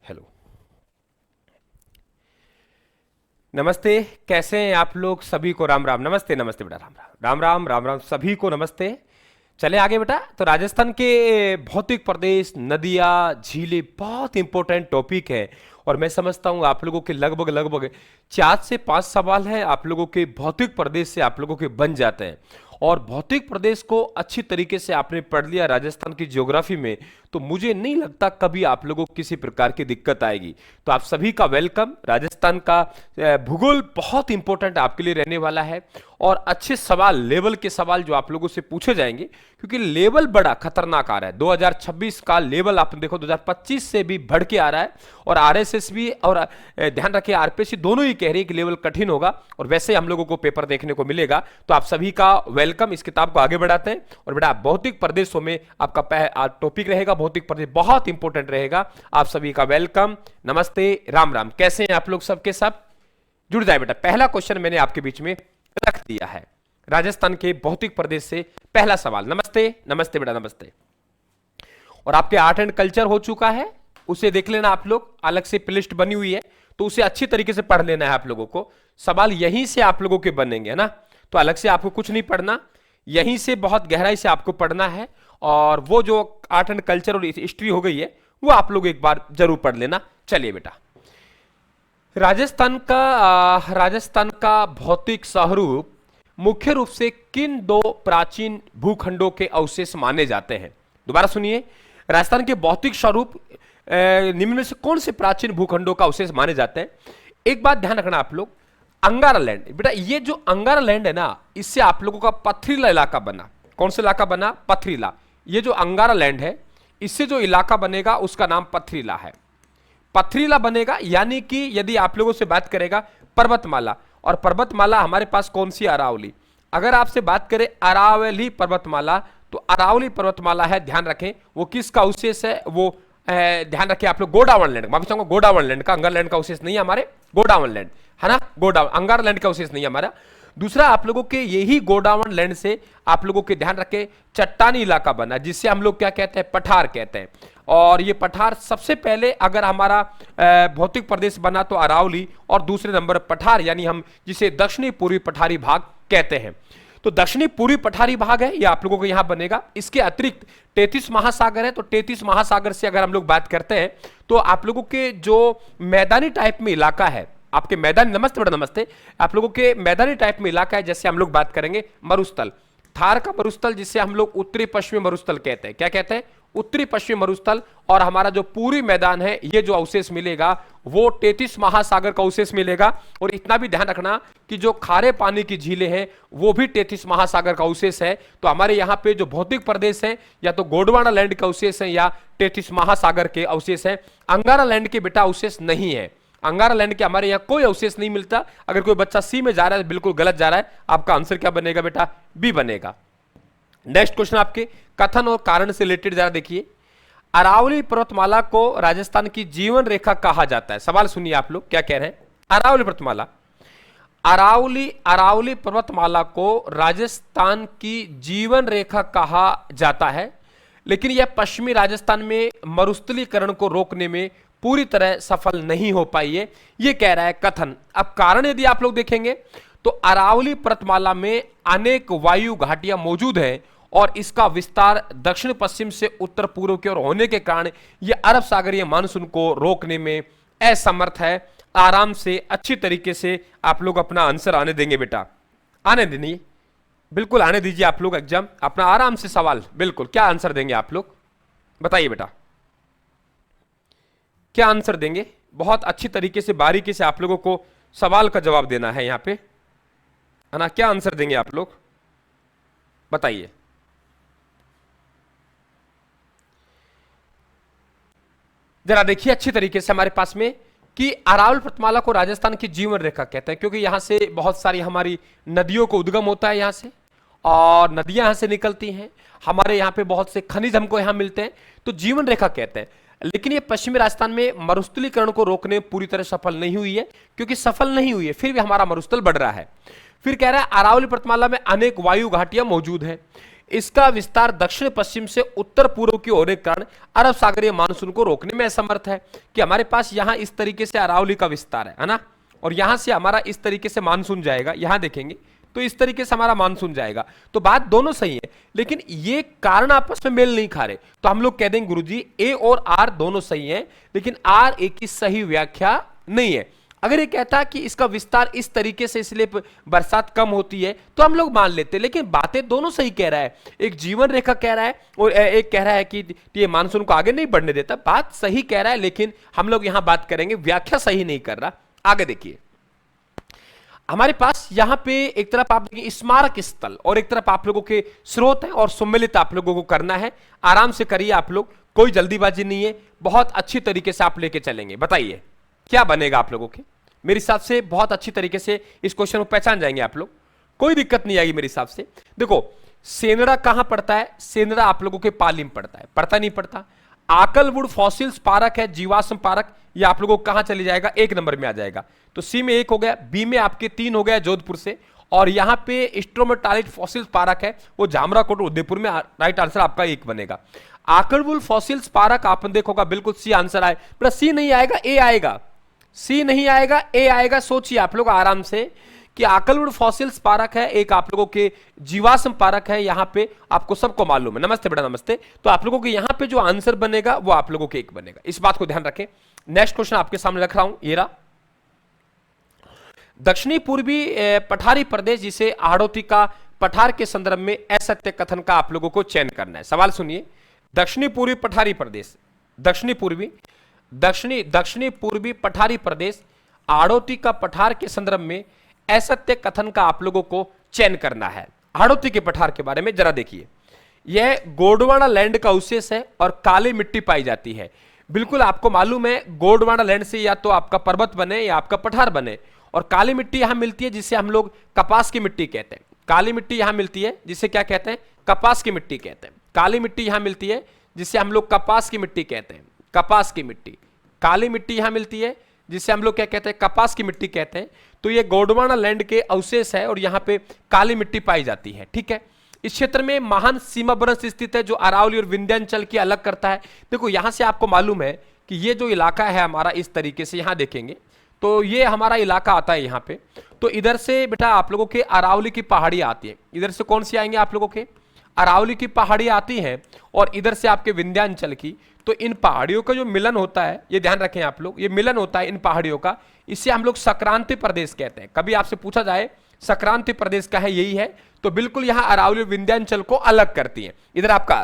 Hello, नमस्ते। कैसे हैं आप लोग? सभी को राम राम। नमस्ते नमस्ते बेटा, राम राम राम राम राम राम, सभी को नमस्ते। चले आगे बेटा। तो राजस्थान के भौतिक प्रदेश, नदियाँ, झीलें बहुत इंपॉर्टेंट टॉपिक है। और मैं समझता हूँ आप लोगों के लगभग लगभग 4 से 5 सवाल हैं आप लोगों के भौतिक प्रदेश से आप लोगों के बन जाते हैं। और भौतिक प्रदेश को अच्छी तरीके से आपने पढ़ लिया राजस्थान की ज्योग्राफी में, तो मुझे नहीं लगता कभी आप लोगों को किसी प्रकार की दिक्कत आएगी। तो आप सभी का वेलकम। राजस्थान का भूगोल बहुत इंपॉर्टेंट आपके लिए रहने वाला है। और अच्छे सवाल, लेवल के सवाल जो आप लोगों से पूछे जाएंगे, क्योंकि लेवल बड़ा खतरनाक आ रहा है। 2026 का लेवल आप देखो 2025 से भी बढ़ के आ रहा है। और आरएसएस भी और ध्यान रखिए आरपीएससी दोनों ही कह रही है कि लेवल कठिन होगा। और वैसे हम लोगों को पेपर देखने को मिलेगा। तो आप सभी का वेलकम। इस किताब को आगे बढ़ाते हैं। और बेटा भौतिक प्रदेशों में आपका टॉपिक रहेगा भौतिक प्रदेश, बहुत इंपॉर्टेंट रहेगा। आप सभी का वेलकम, नमस्ते, राम राम। कैसे हैं आप लोग? सबके सब जुड़ जाए बेटा। पहला क्वेश्चन मैंने आपके बीच में रख दिया है राजस्थान के भौतिक प्रदेश से। पहला सवाल। नमस्ते नमस्ते बेटा, नमस्ते। और आपके आर्ट एंड कल्चर हो चुका है, उसे देख लेना आप लोग, अलग से प्लेलिस्ट बनी हुई है, तो उसे अच्छी तरीके से पढ़ लेना है आप लोगों को। सवाल यहीं से आप लोगों के बनेंगे, है ना? तो अलग से आपको कुछ नहीं पढ़ना, यहीं से बहुत गहराई से आपको पढ़ना है। और वो जो आर्ट एंड कल्चर और हिस्ट्री हो गई है, वो आप लोग एक बार जरूर पढ़ लेना। चलिए बेटा, राजस्थान का भौतिक स्वरूप मुख्य रूप से किन दो प्राचीन भूखंडों के अवशेष माने जाते हैं? दोबारा सुनिए। राजस्थान के भौतिक स्वरूप निम्न में से कौन से प्राचीन भूखंडों का अवशेष माने जाते हैं? एक बात ध्यान रखना आप लोग, अंगारा लैंड। बेटा ये जो अंगारा लैंड है ना, इससे आप लोगों का पथरीला इलाका बना। कौन सा इलाका बना? पथरीला। ये जो अंगारा लैंड है, इससे जो इलाका बनेगा उसका नाम पथरीला है। पथरीला बनेगा, यानी कि यदि आप लोगों से बात करेगा पर्वतमाला, और पर्वतमाला हमारे पास कौन सी? अरावली। अगर आपसे बात करें अरावली पर्वतमाला, तो अरावली पर्वतमाला है, ध्यान रखें। वो किसका अवशेष है? वो ध्यान रखें आप लोग, गोडावण लैंड। माफी चाहूंगा, गोडावण लैंड का, अंगार लैंड का अवशेष नहीं है हमारे, गोडावण लैंड है ना। गोडावण, अंगार लैंड का अवशेष नहीं है हमारा। दूसरा, आप लोगों के यही गोडावण लैंड से आप लोगों के ध्यान रखें चट्टानी इलाका बना, जिससे हम लोग क्या कहते हैं? पठार कहते हैं। और ये पठार सबसे पहले अगर हमारा भौतिक प्रदेश बना तो अरावली, और दूसरे नंबर पठार, यानी हम जिसे दक्षिणी पूर्वी पठारी भाग कहते हैं। तो दक्षिणी पूर्वी पठारी भाग है, ये आप लोगों को यहां बनेगा। इसके अतिरिक्त 33 महासागर है। तो 33 महासागर से अगर हम लोग बात करते हैं, तो आप लोगों के जो मैदानी टाइप में इलाका है, आपके मैदानी, नमस्ते बेटा, नमस्ते। आप लोगों के मैदानी टाइप में इलाका है, जैसे हम लोग बात करेंगे मरुस्थल, थार का मरुस्थल, जिसे हम लोग उत्तरी पश्चिमी मरुस्थल कहते हैं। क्या कहते हैं? उत्तरी पश्चिमी मरुस्थल। और हमारा जो पूरी मैदान है, ये जो अवशेष मिलेगा वो 33 महासागर का अवशेष मिलेगा। और इतना भी ध्यान रखना कि जो खारे पानी की झीलें हैं वो भी 33 महासागर का अवशेष है। तो हमारे यहाँ पे जो भौतिक प्रदेश है, या तो गोंडवाना लैंड का अवशेष है या 33 महासागर के अवशेष है। अंगारा लैंड के बेटा अवशेष नहीं है। अंगारा लैंड के हमारे यहाँ कोई अवशेष नहीं मिलता। अगर कोई बच्चा सी में जा रहा है, बिल्कुल गलत जा रहा है। आपका आंसर क्या बनेगा बेटा? बी बनेगा। नेक्स्ट क्वेश्चन आपके कथन और कारण से रिलेटेड, जरा देखिए। अरावली पर्वतमाला को राजस्थान की जीवन रेखा कहा जाता है। सवाल सुनिए आप लोग क्या कह रहे हैं। अरावली पर्वतमाला, अरावली पर्वतमाला को राजस्थान की जीवन रेखा कहा जाता है, लेकिन यह पश्चिमी राजस्थान में मरुस्थलीकरण को रोकने में पूरी तरह सफल नहीं हो पाई है, यह कह रहा है कथन। अब कारण यदि आप लोग देखेंगे तो अरावली पर्वतमाला में अनेक वायु घाटियां मौजूद हैं, और इसका विस्तार दक्षिण पश्चिम से उत्तर पूर्व की ओर होने के कारण यह अरब सागरीय मानसून को रोकने में असमर्थ है। आराम से, अच्छी तरीके से आप लोग अपना आंसर आने देंगे बेटा, आने देंगे, बिल्कुल आने दीजिए आप लोग एग्जाम अपना आराम से। सवाल बिल्कुल, क्या आंसर देंगे आप लोग? बताइए बेटा, क्या आंसर देंगे? बहुत अच्छी तरीके से, बारीकी से आप लोगों को सवाल का जवाब देना है यहां पे, है ना। क्या आंसर देंगे आप लोग? बताइए। जरा देखिए अच्छी तरीके से हमारे पास में कि अरावली पर्वतमाला को राजस्थान की जीवन रेखा कहते हैं, क्योंकि यहां से बहुत सारी हमारी नदियों को उद्गम होता है यहां से, और नदियां यहां से निकलती हैं। हमारे यहां पे बहुत से खनिज हमको यहां मिलते हैं, तो जीवन रेखा कहते हैं। लेकिन ये पश्चिमी राजस्थान में मरुस्थलीकरण को रोकने पूरी तरह सफल नहीं हुई है, क्योंकि सफल नहीं हुई है फिर भी हमारा मरुस्थल बढ़ रहा है। फिर कह रहा है अरावली पर्वतमाला में अनेक वायु घाटियां मौजूद हैं। इसका विस्तार दक्षिण पश्चिम से उत्तर पूर्व की होने के कारण अरब सागरीय मानसून को रोकने में असमर्थ है। कि हमारे पास यहां इस तरीके से अरावली का विस्तार है ना, और यहां से हमारा इस तरीके से मानसून जाएगा, यहां देखेंगे तो इस तरीके से हमारा मानसून जाएगा। तो बात दोनों सही है, लेकिन ये कारण आपस में मेल नहीं खा रहे, तो हम लोग कह देंगे गुरुजी ए और आर दोनों सही है, लेकिन आर ए की सही व्याख्या नहीं है। अगर ये कहता कि इसका विस्तार इस तरीके से इसलिए बरसात कम होती है तो हम लोग मान लेते, लेकिन बातें दोनों सही कह रहा है। एक जीवन रेखा कह रहा है और एक कह रहा है कि ये मानसून को आगे नहीं बढ़ने देता। बात सही कह रहा है, लेकिन हम लोग यहां बात करेंगे व्याख्या सही नहीं कर रहा। आगे देखिए, हमारे पास यहां पे एक तरफ आप देखिए स्मारक स्थल और एक तरफ आप लोगों के स्रोत है, और सम्मिलित आप लोगों को करना है। आराम से करिए आप लोग, कोई जल्दीबाजी नहीं है, बहुत अच्छी तरीके से आप लेके चलेंगे। बताइए क्या बनेगा आप लोगों के? मेरे हिसाब से बहुत अच्छी तरीके से इस क्वेश्चन को पहचान जाएंगे आप लोग, कोई दिक्कत नहीं आएगी मेरे हिसाब से। देखो सेंदड़ा कहां पड़ता है? सेंदड़ा आप लोगों के पाली में पड़ता है, पड़ता नहीं पड़ता? आकलवुड फॉसिल्स पार्क है, जीवाश्म पार्क, ये आप लोगों को कहां चली जाएगा? 1 नंबर में आ जाएगा। तो सी में 1 हो गया, बी में आपके 3 हो गया जोधपुर से, और यहां पे स्ट्रोमेटालिट फॉसिल्स पार्क है वो जामराकोट उदयपुर में। राइट आंसर आपका 1 बनेगा। आकलवुड फॉसिल्स पार्क आपने देखोगा बिल्कुल सी आंसर आए, पर सी नहीं आएगा, ए आएगा। सी नहीं आएगा, ए आएगा। सोचिए आप लोग आराम से कि आकलवुड फॉसिल्स पार्क है, एक आप लोगों के जीवाश्म पार्क है, यहां पे आपको सबको मालूम है। नमस्ते बेटा नमस्ते। तो आप लोगों के यहां पे जो आंसर बनेगा वो आप लोगों के 1 बनेगा, इस बात को ध्यान रखें। नेक्स्ट क्वेश्चन आपके सामने रख रहा हूं, ये रहा। दक्षिणी पूर्वी पठारी प्रदेश जिसे हाड़ौती का पठार के संदर्भ में असत्य कथन का आप लोगों को चयन करना है। सवाल सुनिए, दक्षिणी पूर्वी पठारी प्रदेश, दक्षिणी पूर्वी पठारी प्रदेश हाड़ौती का पठार के संदर्भ में असत्य कथन का आप लोगों को चयन करना है। हाड़ौती के पठार के बारे में जरा देखिए, यह गोंडवाना लैंड का अवशेष है और काली मिट्टी पाई जाती है। बिल्कुल आपको मालूम है गोंडवाना लैंड से या तो आपका पर्वत बने या आपका पठार बने, और काली मिट्टी यहां मिलती है जिसे हम लोग कपास की मिट्टी कहते हैं। काली मिट्टी यहां मिलती है जिसे क्या कहते हैं? कपास की मिट्टी कहते हैं। काली मिट्टी यहां मिलती है जिसे हम लोग कपास की मिट्टी कहते हैं। कपास की मिट्टी, काली मिट्टी यहां मिलती है जिसे हम लोग क्या कहते हैं? कपास की मिट्टी कहते हैं। तो ये गोंडवाना लैंड के अवशेष है और यहां पे काली मिट्टी पाई जाती है। ठीक है, इस क्षेत्र में महान सीमा वृक्ष स्थित है जो अरावली और विंध्याचल की अलग करता है। देखो यहां से आपको मालूम है कि ये जो इलाका है हमारा, इस तरीके से यहां देखेंगे तो ये हमारा इलाका आता है यहाँ पे। तो इधर से बेटा आप लोगों के अरावली की पहाड़ी आती है। इधर से कौन सी आएंगे आप लोगों के? अरावली की पहाड़ी आती है, और इधर से आपके विंध्याचल की। तो इन पहाड़ियों का जो मिलन होता है, ये ध्यान रखें आप लोग, ये मिलन होता है इन पहाड़ियों का, इसे हम लोग संक्रांति प्रदेश कहते हैं। कभी आपसे पूछा जाए संक्रांति प्रदेश का है, यही है। तो बिल्कुल यहाँ अरावली विंध्याचल को अलग करती है। इधर आपका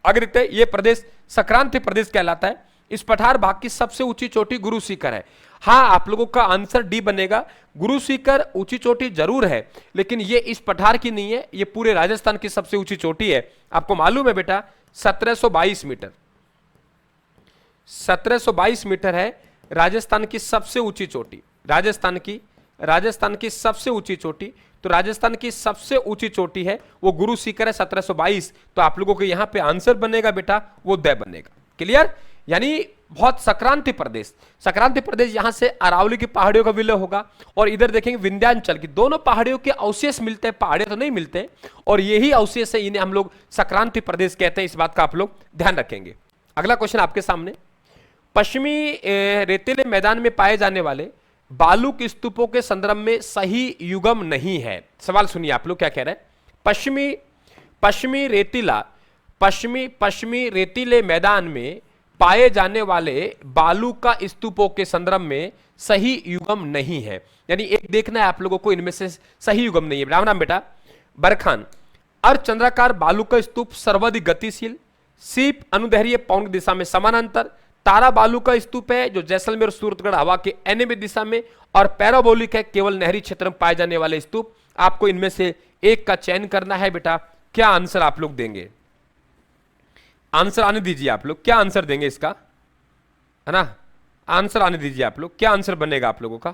अग्रते ये प्रदेश संक्रांति प्रदेश कहलाता है। इस पठार भाग की सबसे ऊंची चोटी गुरु शिखर है। हाँ, आप लोगों का आंसर डी बनेगा। गुरु शिखर ऊंची चोटी जरूर है, लेकिन ये इस पठार की नहीं है, ये पूरे राजस्थान की सबसे ऊंची चोटी है। आपको मालूम है बेटा 1722 मीटर, 1722 मीटर है राजस्थान की सबसे ऊंची चोटी। राजस्थान की सबसे ऊंची चोटी, तो राजस्थान की सबसे ऊंची चोटी है वो गुरु शिखर है 1722। तो आप लोगों के यहां पे आंसर बनेगा बेटा वो द बनेगा। क्लियर? यानी बहुत संक्रांति प्रदेश यहां से अरावली की पहाड़ियों का विलय होगा, और इधर देखेंगे विंध्याचल की, दोनों पहाड़ियों के अवशेष मिलते हैं, पहाड़ियां तो नहीं मिलते, और यही अवशेष है, इन्हें हम लोग संक्रांति प्रदेश कहते हैं। इस बात का आप लोग ध्यान रखेंगे। अगला क्वेश्चन आपके सामने, पश्चिमी रेतीले मैदान में पाए जाने वाले बालू के स्तूपों के संदर्भ में सही युगम नहीं है। सवाल सुनिए आप लोग क्या कह रहे हैं। पश्चिमी रेतीले मैदान में पाए जाने वाले बालू का स्तूपों के संदर्भ में सही युगम नहीं है। यानी एक देखना है आप लोगों को, इनमें से सही युगम नहीं है। राम राम बेटा। बरखान, अर्धचंद्राकार बालू का स्तूप सर्वाधिक गतिशील, सीप अनुदैर्घ्य पौन दिशा में समानांतर, तारा बालू का स्तूप है जो जैसलमेर और सूरतगढ़ हवा के एनएबी दिशा में, और पैराबोलिक है केवल नहरी क्षेत्र में पाए जाने वाले स्तूप। आपको इनमें से एक का चयन करना है बेटा। क्या आंसर आप लोग देंगे? आंसर आने दीजिए आप लोग, क्या आंसर देंगे इसका, है ना? आंसर आने दीजिए आप लोग, क्या आंसर बनेगा आप लोगों का?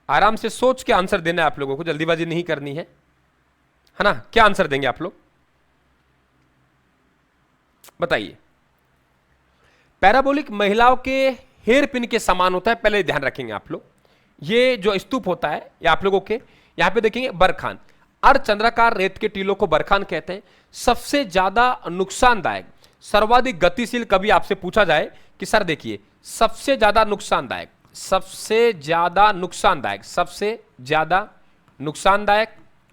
आराम से सोच के आंसर देना है आप लोगों को, जल्दीबाजी नहीं करनी है ना? क्या आंसर देंगे आप लोग बताइए। पैराबोलिक महिलाओं के हेयर पिन के समान होता है, पहले ध्यान रखेंगे आप लोग। ये जो स्तूप होता है ये आप लोगों के यहां पे देखेंगे बरखान, अर्धचंद्राकार रेत के टीलों को बरखान कहते हैं। सबसे ज्यादा नुकसानदायक, सर्वाधिक गतिशील, कभी आपसे पूछा जाए कि सर देखिए सबसे ज्यादा नुकसानदायक, सबसे ज्यादा नुकसानदायक, सबसे ज्यादा नुकसानदायक,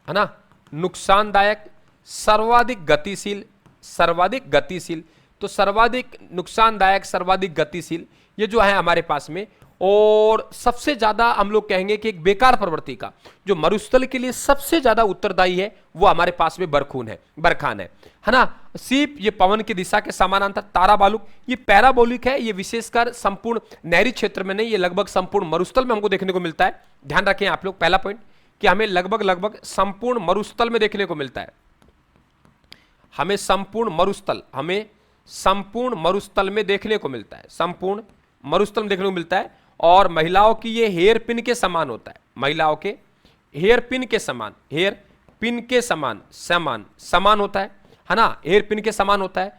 है ना, नुकसानदायक, सर्वाधिक गतिशील, सर्वाधिक गतिशील, तो सर्वाधिक नुकसानदायक, सर्वाधिक गतिशील, ये जो है हमारे पास में। और सबसे ज्यादा हम लोग कहेंगे कि एक बेकार प्रवृत्ति का, जो मरुस्थल के लिए सबसे ज्यादा उत्तरदायी है, वो हमारे पास में बरखान है ना। सीप, ये पवन की दिशा के समानांतर। ताराबालुक, ये पैराबोलिक है, ये विशेषकर संपूर्ण नहरी क्षेत्र में नहीं, ये लगभग संपूर्ण मरुस्थल में हमको देखने को मिलता है। ध्यान रखें आप लोग, पहला पॉइंट कि हमें लगभग संपूर्ण मरुस्थल में देखने को मिलता है, हमें संपूर्ण मरुस्थल में देखने को मिलता है, संपूर्ण मरुस्थल में देखने को मिलता है। और महिलाओं की ये हेयर पिन के समान होता है, महिलाओं के हेयर पिन के समान, हेयर पिन के समान होता है ना, हेयर पिन के समान होता है,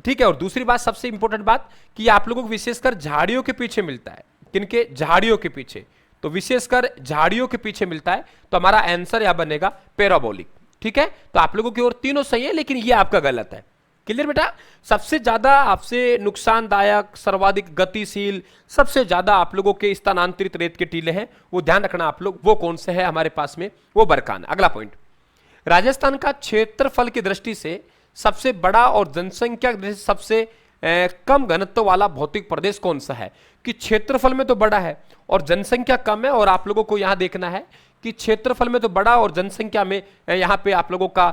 ठीक है। और दूसरी बात, सबसे इंपॉर्टेंट बात कि आप लोगों को विशेषकर झाड़ियों के पीछे मिलता है, किनके, झाड़ियों के पीछे, तो विशेषकर झाड़ियों के पीछे मिलता है। तो हमारा आंसर यहां बनेगा पैराबोलिक, ठीक है। तो आप लोगों की ओर तीनों सही है, लेकिन ये आपका गलत है। क्लियर बेटा, सबसे ज्यादा आपसे नुकसानदायक, सर्वाधिक गतिशील, सबसे ज्यादा आप लोगों के स्थानांतरित रेत के टीले हैं, वो ध्यान रखना आप लोग, वो कौन से है हमारे पास में, वो बरखान। अगला पॉइंट, राजस्थान का क्षेत्रफल की दृष्टि से सबसे बड़ा और जनसंख्या की दृष्टि से सबसे कम घनत्व वाला भौतिक प्रदेश कौन सा है। कि क्षेत्रफल में तो बड़ा है और जनसंख्या कम है, और आप लोगों को यहां देखना है कि क्षेत्रफल में तो बड़ा और जनसंख्या में यहां पे आप लोगों का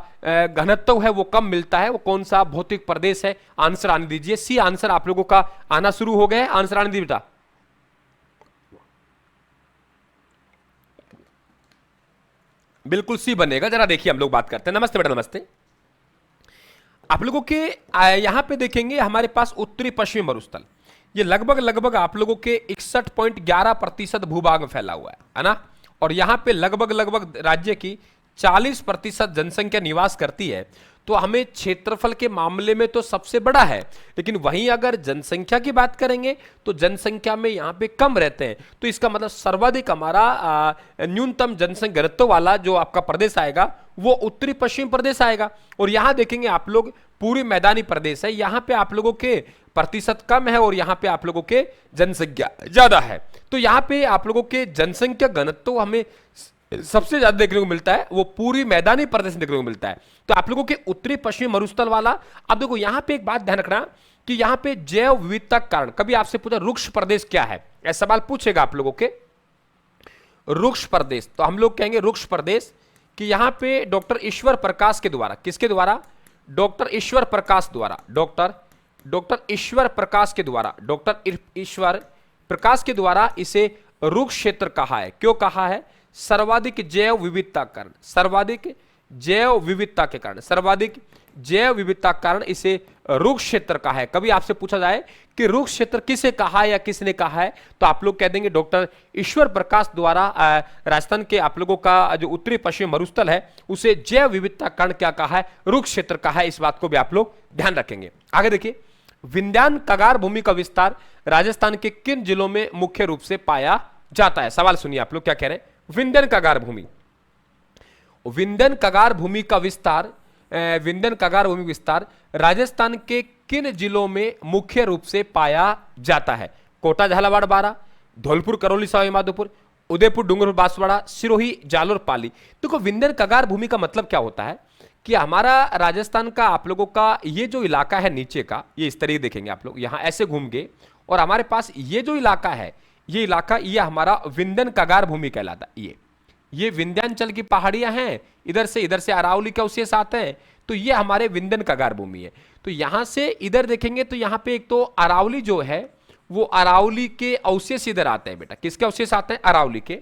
घनत्व है वो कम मिलता है, वो कौन सा भौतिक प्रदेश है। आंसर आने दीजिए, सी आंसर आप लोगों का आना शुरू हो गया है। आंसर आने दीजिए बेटा, बिल्कुल सी बनेगा। जरा देखिए हम लोग बात करते हैं। नमस्ते बेटा, नमस्ते। आप लोगों के यहां पे देखेंगे हमारे पास उत्तरी पश्चिमी मरुस्थल, ये लगभग आप लोगों के 61.11% भूभाग में फैला हुआ है ना। और यहां पे लगभग राज्य की 40% जनसंख्या निवास करती है। तो हमें क्षेत्रफल के मामले में तो सबसे बड़ा है, लेकिन वहीं अगर जनसंख्या की बात करेंगे तो जनसंख्या में यहां पे कम रहते हैं। तो इसका मतलब सर्वाधिक हमारा न्यूनतम जनसंख्या घनत्व वाला जो आपका प्रदेश आएगा वो उत्तरी पश्चिम प्रदेश आएगा। और यहां देखेंगे आप लोग पूरी मैदानी प्रदेश है, यहां पे आप लोगों के प्रतिशत कम है और यहां पे आप लोगों के जनसंख्या ज्यादा है। तो यहां पे आप लोगों के जनसंख्या घनत्व हमें सबसे ज्यादा देखने को मिलता है, वो पूरी मैदानी प्रदेश में देखने को मिलता है। तो आप लोगों के उत्तरी पश्चिमी मरुस्थल वाला। अब देखो यहां पे एक बात ध्यान रखना कि यहां पे जैव विविधता के कारण, कभी आपसे पूछा रुक्ष प्रदेश क्या है, ऐसा सवाल पूछेगा आप लोगों के, रुक्ष प्रदेश, तो हम लोग कहेंगे रुक्ष प्रदेश कि यहां पे डॉक्टर ईश्वर प्रकाश के द्वारा, किसके द्वारा, डॉक्टर ईश्वर प्रकाश द्वारा, डॉक्टर ईश्वर प्रकाश के द्वारा, डॉक्टर ईश्वर प्रकाश के द्वारा इसे रुक्ष क्षेत्र कहा है। क्यों कहा है, सर्वाधिक जैव विविधता कारण, सर्वाधिक जैव विविधता के कारण, सर्वाधिक जैव विविधता कारण इसे रुक्ष क्षेत्र कहा है। कभी आपसे पूछा जाए कि रुक्ष क्षेत्र किसे कहा है या किसने कहा है, तो आप लोग कह देंगे डॉक्टर ईश्वर प्रकाश द्वारा राजस्थान के आप लोगों का जो उत्तरी पश्चिमी मरुस्थल है उसे जैव विविधता कारण क्या कहा है, रुक्ष क्षेत्र कहा है। इस बात को भी आप लोग ध्यान रखेंगे। आगे देखिए, विंध्यान कगार भूमि का विस्तार राजस्थान के किन जिलों में मुख्य रूप से पाया जाता है। सवाल सुनिए आप लोग क्या कह रहे हैं, विंध्यन कगार भूमि, विंध्यन कगार भूमि का विस्तार, विंध्यन कगार भूमि विस्तार राजस्थान के किन जिलों में मुख्य रूप से पाया जाता है। कोटा, झालावाड़, बारां, धौलपुर, करौली, सवाई माधोपुर, उदयपुर, डूंगरपुर, बांसवाड़ा, सिरोही, जालोर, पाली। देखो विंध्यन कगार भूमि का मतलब क्या होता है कि हमारा राजस्थान का आप लोगों का ये जो इलाका है नीचे का, ये इस तरीके देखेंगे आप लोग, यहां ऐसे घूम गए और हमारे पास ये जो इलाका है, ये इलाका, ये हमारा विंध्यन कगार भूमि कहलाता है। ये विंध्याचल की पहाड़ियां हैं, इधर से अरावली के अवशेष आते हैं, तो ये हमारे विंध्यन कगार भूमि है। तो यहां से इधर देखेंगे तो यहां पे एक तो अरावली जो है वो अरावली के अवशेष इधर आते हैं बेटा, किसके अवशेष आते हैं, अरावली के।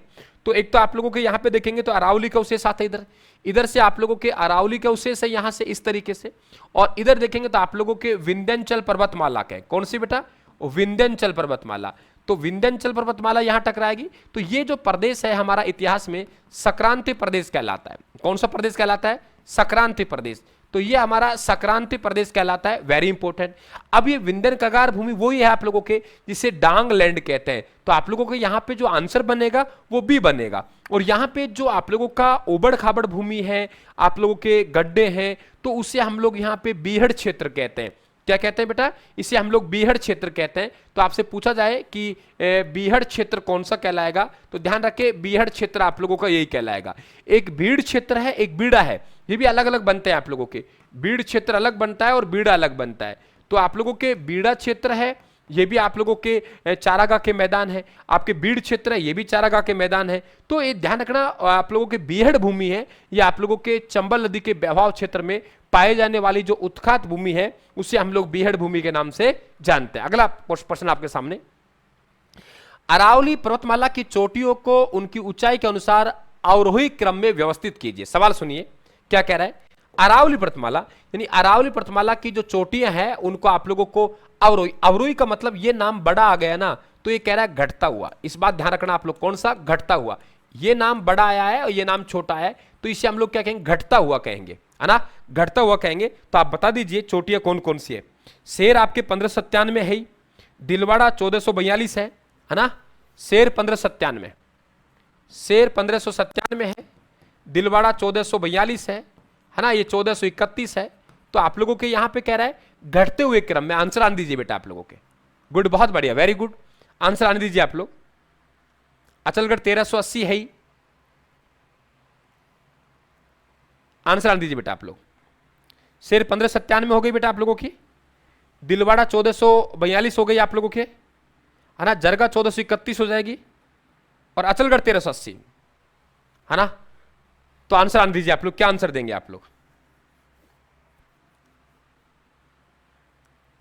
तो एक तो आप लोगों के यहां पे देखेंगे तो अरावली के अवशेष आते हैं इधर से आप लोगों के अरावली के अवशेष है यहां से इस तरीके से, और इधर देखेंगे तो आप लोगों के विंध्याचल पर्वतमाला के, कौन सी बेटा, विंध्याचल पर्वतमाला। तो विंध्याचल पर्वतमाला यहां टकराएगी। तो ये जो प्रदेश है हमारा इतिहास में सक्रांति प्रदेश कहलाता है। कौन सा प्रदेश कहलाता है, सक्रांति प्रदेश। तो ये हमारा संक्रांति प्रदेश कहलाता है, वेरी इंपॉर्टेंट। अब ये विंध्यन कगार भूमि वही है आप लोगों के जिसे डांग लैंड कहते हैं। तो आप लोगों के यहाँ पे जो आंसर बनेगा वो बी बनेगा। और यहाँ पे जो आप लोगों का उबड़ खाबड़ भूमि है, आप लोगों के गड्ढे हैं, तो उसे हम लोग यहाँ पे बीहड़ क्षेत्र कहते हैं। क्या कहते हैं बेटा? इसे हम लोग बीहड़ क्षेत्र कहते हैं। तो आपसे पूछा जाए कि बीहड़ क्षेत्र कौन सा कहलाएगा, तो ध्यान रखें बीहड़ क्षेत्र आप लोगों का यही कहलाएगा। एक बीड़ क्षेत्र है, एक बीड़ा है, ये भी अलग अलग बनते हैं आप लोगों के। बीड़ क्षेत्र अलग बनता है और बीड़ा अलग बनता है। तो आप लोगों के बीड़ा क्षेत्र है, ये भी आप लोगों के चारागाह के मैदान है। आपके बीड़ क्षेत्र है, ये भी चारागाह के मैदान है। तो ये ध्यान रखना, आप लोगों के बीहड़ भूमि है, ये आप लोगों के चंबल नदी के बहाव क्षेत्र में पाए जाने वाली जो उत्खात भूमि है उसे हम लोग बीहड़ भूमि के नाम से जानते हैं। अगला प्रश्न आपके सामने, अरावली पर्वतमाला की चोटियों को उनकी ऊंचाई के अनुसार अवरोही क्रम में व्यवस्थित कीजिए। सवाल सुनिए क्या कह रहा है। अरावली पर्वतमाला यानी अरावली पर्वतमाला की जो चोटियां हैं उनको आप लोगों को अवरोही, अवरोही का मतलब ये नाम बड़ा आ गया ना, तो ये कह रहा है घटता हुआ। इस बात ध्यान रखना आप लोग, कौन सा? घटता हुआ। ये नाम बड़ा आया है और ये नाम छोटा है, तो इसे हम लोग क्या कहेंगे? घटता हुआ कहेंगे, है ना, घटता हुआ कहेंगे। तो आप बता दीजिए चोटियां कौन कौन सी है। शेर आपके 1597 है ही, दिलवाड़ा 1442 है ना, शेर 1597, शेर 1597 है, दिलवाड़ा 1442 है ना, ये 1431 है। तो आप लोगों के यहां पे कह रहा है घटते हुए क्रम में। आंसर आने दीजिए बेटा आप लोगों के। गुड, बहुत बढ़िया, वेरी गुड, आंसर आने दीजिए आप लोग। अचलगढ़ 1380 है ही, आंसर आने दीजिए बेटा आप लोग। शेर 1597 हो गई बेटा आप लोगों की, दिलवाड़ा 1442 हो गई आप लोगों के, है ना, जरगा 1431 हो जाएगी और अचलगढ़ 1380, है ना। तो आंसर आने दीजिए आप लोग, क्या आंसर देंगे आप लोग?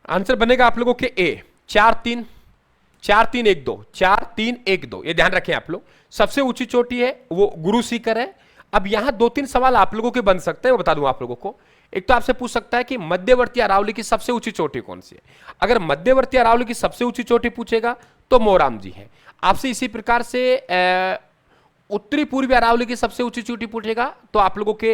आंसर बनेगा आप लोगों के ए, 4-3, 4-3-1-2, 4-3-1-2। ये ध्यान रखें आप लोग। सबसे ऊंची चोटी है वो गुरु सीकर है। अब यहां 2-3 सवाल आप लोगों के बन सकते हैं, वो बता दूं आप लोगों को। एक तो आपसे पूछ सकता है कि मध्यवर्ती अरावली की सबसे ऊंची चोटी कौन सी है। अगर मध्यवर्ती अरावली की सबसे ऊंची चोटी पूछेगा तो मोराम जी है। आपसे इसी प्रकार से उत्तरी पूर्वी अरावली की सबसे ऊंची चोटी पूछेगा तो आप लोगों के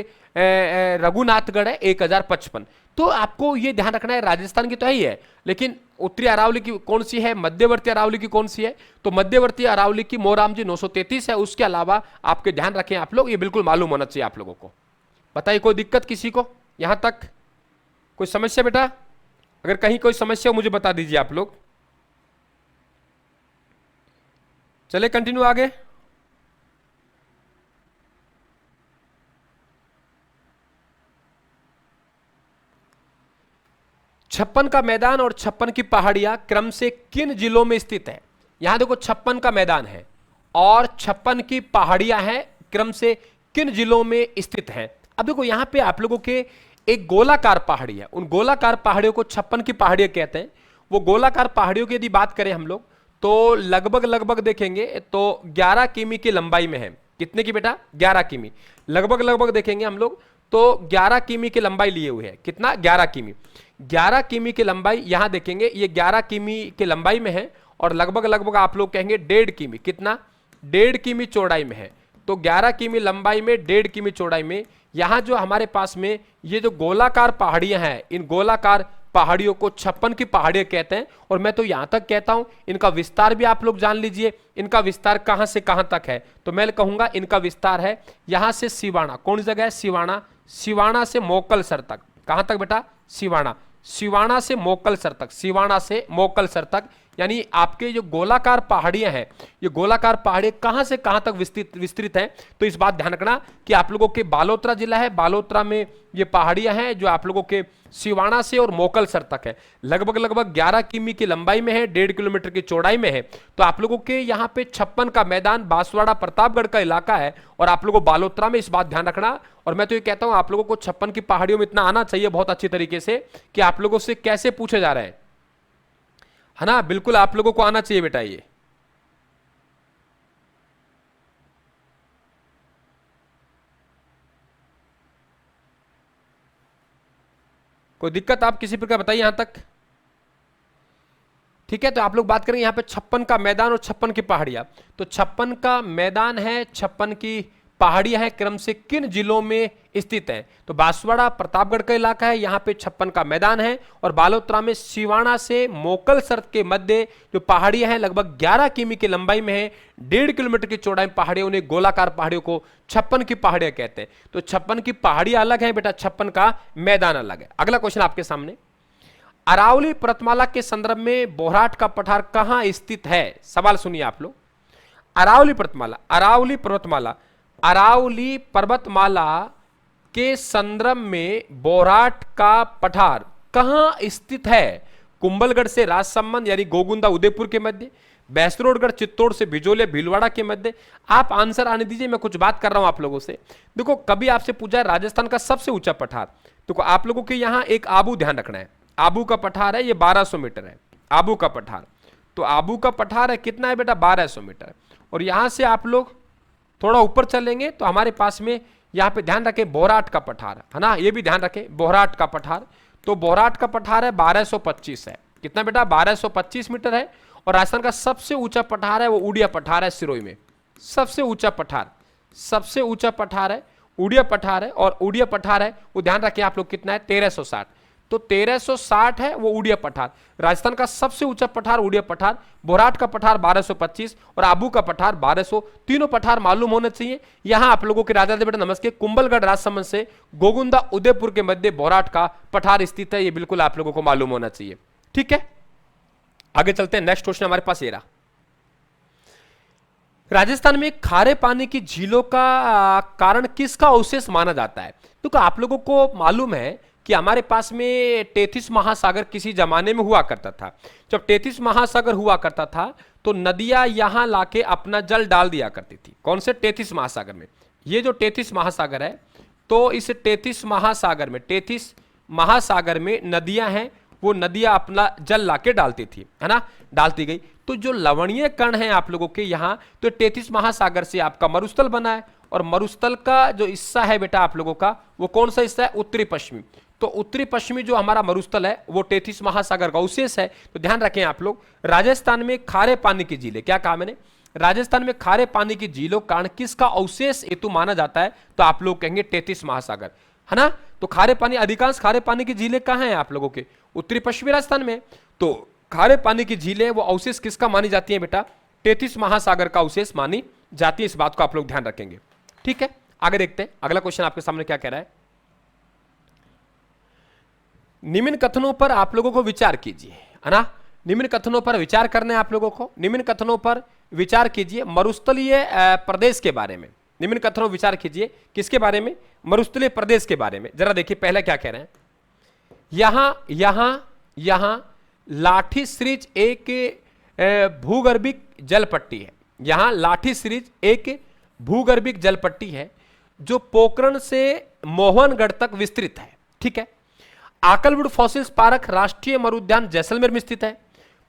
रघुनाथगढ़ है 1055। तो आपको ये ध्यान रखना है, राजस्थान की तो है ही है, लेकिन उत्तरी अरावली की कौन सी है, मध्यवर्ती अरावली की कौन सी है? तो मध्यवर्ती अरावली की मोराम जी 933 है। उसके अलावा आपके ध्यान रखें आप लोग, ये बिल्कुल मालूम होना चाहिए आप लोगों को। बताइए कोई दिक्कत किसी को यहां तक? कोई समस्या बेटा? अगर कहीं कोई समस्या हो मुझे बता दीजिए आप लोग। चले कंटिन्यू आगे। छप्पन का मैदान और छप्पन की पहाड़ियां क्रम से किन जिलों में स्थित है? यहां देखो, छप्पन का मैदान है और छप्पन की पहाड़ियां हैं, क्रम से किन जिलों में स्थित हैं? अब देखो यहां पे आप लोगों के एक गोलाकार पहाड़ी है, उन गोलाकार पहाड़ियों को छप्पन की पहाड़ियां कहते हैं। वो गोलाकार पहाड़ियों की यदि बात करें हम लोग तो लगभग देखेंगे तो 11 किमी की लंबाई में है। कितने की बेटा? 11 किमी। लगभग देखेंगे हम लोग तो 11 किमी की लंबाई लिए हुए है। कितना? 11 किमी। 11 किमी की लंबाई यहां देखेंगे, ये 11 किमी की लंबाई में है और लगभग आप लोग कहेंगे 1.5 किमी। कितना? 1.5 किमी चौड़ाई में है। तो 11 किमी लंबाई में 1.5 किमी चौड़ाई में यहां जो हमारे पास में ये जो गोलाकार पहाड़ियां हैं, इन गोलाकार पहाड़ियों को छप्पन की पहाड़ियां कहते हैं। और मैं तो यहां तक कहता हूं इनका विस्तार भी आप लोग जान लीजिए। इनका विस्तार कहां से कहां तक है? तो मैं कहूंगा इनका विस्तार है यहां से सिवाना। कौन जगह है? सिवाना। सिवाना से मोकलसर तक। कहां तक बेटा? सिवाना। सिवाना से मोकलसर तक। सिवाना से मोकलसर तक, यानी आपके जो गोलाकार पहाड़ियां हैं, ये गोलाकार पहाड़ियां कहां से कहां तक विस्तृत हैं? तो इस बात ध्यान रखना कि आप लोगों के बालोतरा जिला है, बालोतरा में ये पहाड़ियां हैं जो आप लोगों के सिवाना से और मोकलसर तक है। लगभग 11 किमी की लंबाई में है, 1.5 किलोमीटर की चौड़ाई में है। तो आप लोगों के यहाँ पे छप्पन का मैदान बांसवाड़ा प्रतापगढ़ का इलाका है और आप लोगों बालोतरा में, इस बात ध्यान रखना। और मैं तो ये कहता हूं आप लोगों को छप्पन की पहाड़ियों में इतना आना चाहिए बहुत अच्छी तरीके से कि आप लोगों से कैसे पूछे जा रहे हैं, है ना। बिल्कुल आप लोगों को आना चाहिए बेटा ये। कोई दिक्कत आप किसी प्रकार बताइए यहां तक? ठीक है, तो आप लोग बात करेंगे यहां पे छप्पन का मैदान और छप्पन की पहाड़ियां। तो छप्पन का मैदान है, छप्पन की पहाड़ियां हैं क्रम से किन जिलों में स्थित हैं? तो बांसवाड़ा प्रतापगढ़ का इलाका है, यहाँ पे 56 का मैदान है। और बालोतरा में सिवाना से मोकलसर के मध्य जो पहाड़ियां हैं लगभग 11 किमी की लंबाई में है, 1.5 किलोमीटर की चौड़ाई में पहाड़ियों, उन्हें गोलाकार पहाड़ियों को 56 की पहाड़ियां कहते हैं। तो 56 की पहाड़ियां अलग है बेटा, 56 का मैदान अलग है। अगला क्वेश्चन आपके सामने, अरावली पर्वतमाला के संदर्भ में बोहराट का पठार कहां स्थित है? सवाल सुनिए आप लोग। अरावली पर्वतमाला के संदर्भ में बोहराट का पठार कहां स्थित है? कुंभलगढ़ से राजसमंद यानी गोगुंदा उदयपुर के मध्य, बैसरोडगढ़ चित्तौड़ से बिजोले भीलवाड़ा के मध्य। आप आंसर आने दीजिए, मैं कुछ बात कर रहा हूं आप लोगों से। देखो कभी आपसे पूछा राजस्थान का सबसे ऊंचा पठार, तो आप लोगों के यहां एक आबू ध्यान रखना है। आबू का पठार है, ये 1200 मीटर है आबू का पठार। तो आबू का पठार है कितना है बेटा? 1200 मीटर। और यहां से आप लोग थोड़ा ऊपर चलेंगे तो हमारे पास में यहां पे ध्यान रखें बोहराट का पठार है ना, ये भी ध्यान रखें बोहराट का पठार। तो बोहराट का पठार है 1225 है। कितना बेटा? 1225 मीटर है। और राजस्थान का सबसे ऊंचा पठार है वो उड़िया पठार है सिरोही में। सबसे ऊंचा पठार है उड़िया पठार है। और उड़िया पठार है वो ध्यान रखें आप लोग कितना है? 1360। तो 1360 है वो उड़िया पठार। राजस्थान का सबसे ऊंचा पठार उड़िया पठार, बोहराट का पठार 1225 और आबू का पठार 1200। तीनों पठार मालूम होने चाहिए। यहां आप लोगों के राजा बेटा नमस्ते, कुंभलगढ़ राजसमंद से गोगुंदा उदयपुर के मध्य बोहराट का पठार स्थित है, ये बिल्कुल आप लोगों को मालूम होना चाहिए। ठीक है, आगे चलते हैं। नेक्स्ट क्वेश्चन हमारे पास ये रहा, राजस्थान में खारे पानी की झीलों का कारण किसका अवशेष माना जाता है? तो आप लोगों को मालूम है कि हमारे पास में टेथिस महासागर किसी जमाने में हुआ करता था। जब टेथिस महासागर हुआ करता था तो नदियां यहां लाके अपना जल डाल दिया करती थी। कौन से? टेथिस महासागर में। ये जो टेथिस महासागर है, तो इस टेथिस महासागर में नदियां हैं, वो नदियां अपना जल लाके डालती थी, है ना, डालती गई। तो जो लवणीय कण है आप लोगों के यहाँ, तो टेथिस महासागर से आपका मरुस्थल बना है। और मरुस्थल का जो हिस्सा है बेटा आप लोगों का, वो कौन सा हिस्सा है? उत्तरी पश्चिमी। तो उत्तरी पश्चिमी जो हमारा मरुस्थल है वो टेथिस महासागर का अवशेष है। तो ध्यान रखें आप लोग, राजस्थान में खारे पानी की झीलें, क्या कहा मैंने? राजस्थान में खारे पानी की झीलों कारण किसका अवशेष हेतु माना जाता है? तो आप लोग कहेंगे टेथिस महासागर, है ना। तो खारे पानी, अधिकांश खारे पानी की झीलें कहां हैं आप लोगों के? उत्तरी पश्चिमी राजस्थान में। तो खारे पानी की झीलें वो अवशेष किसका मानी जाती है बेटा? टेथिस महासागर का अवशेष मानी जाती है। इस बात को आप लोग ध्यान रखेंगे। ठीक है, आगे देखते हैं अगला क्वेश्चन आपके सामने क्या कह रहा है। निम्न कथनों पर आप लोगों को विचार कीजिए, है ना। निम्न कथनों पर विचार करना है आप लोगों को। निम्न कथनों पर विचार कीजिए मरुस्थलीय प्रदेश के बारे में। निम्न कथनों विचार कीजिए किसके बारे में? मरुस्थलीय प्रदेश के बारे में। जरा देखिए पहले क्या कह रहे हैं। यहां लाठी सीरीज एक भूगर्भिक जलपट्टी है। यहां लाठी सीरीज एक भूगर्भिक जलपट्टी है जो पोखरण से मोहनगढ़ तक विस्तृत है। ठीक है। आकलवुड फॉसिल्स पार्क राष्ट्रीय मरुद्यान जैसलमेर में स्थित है।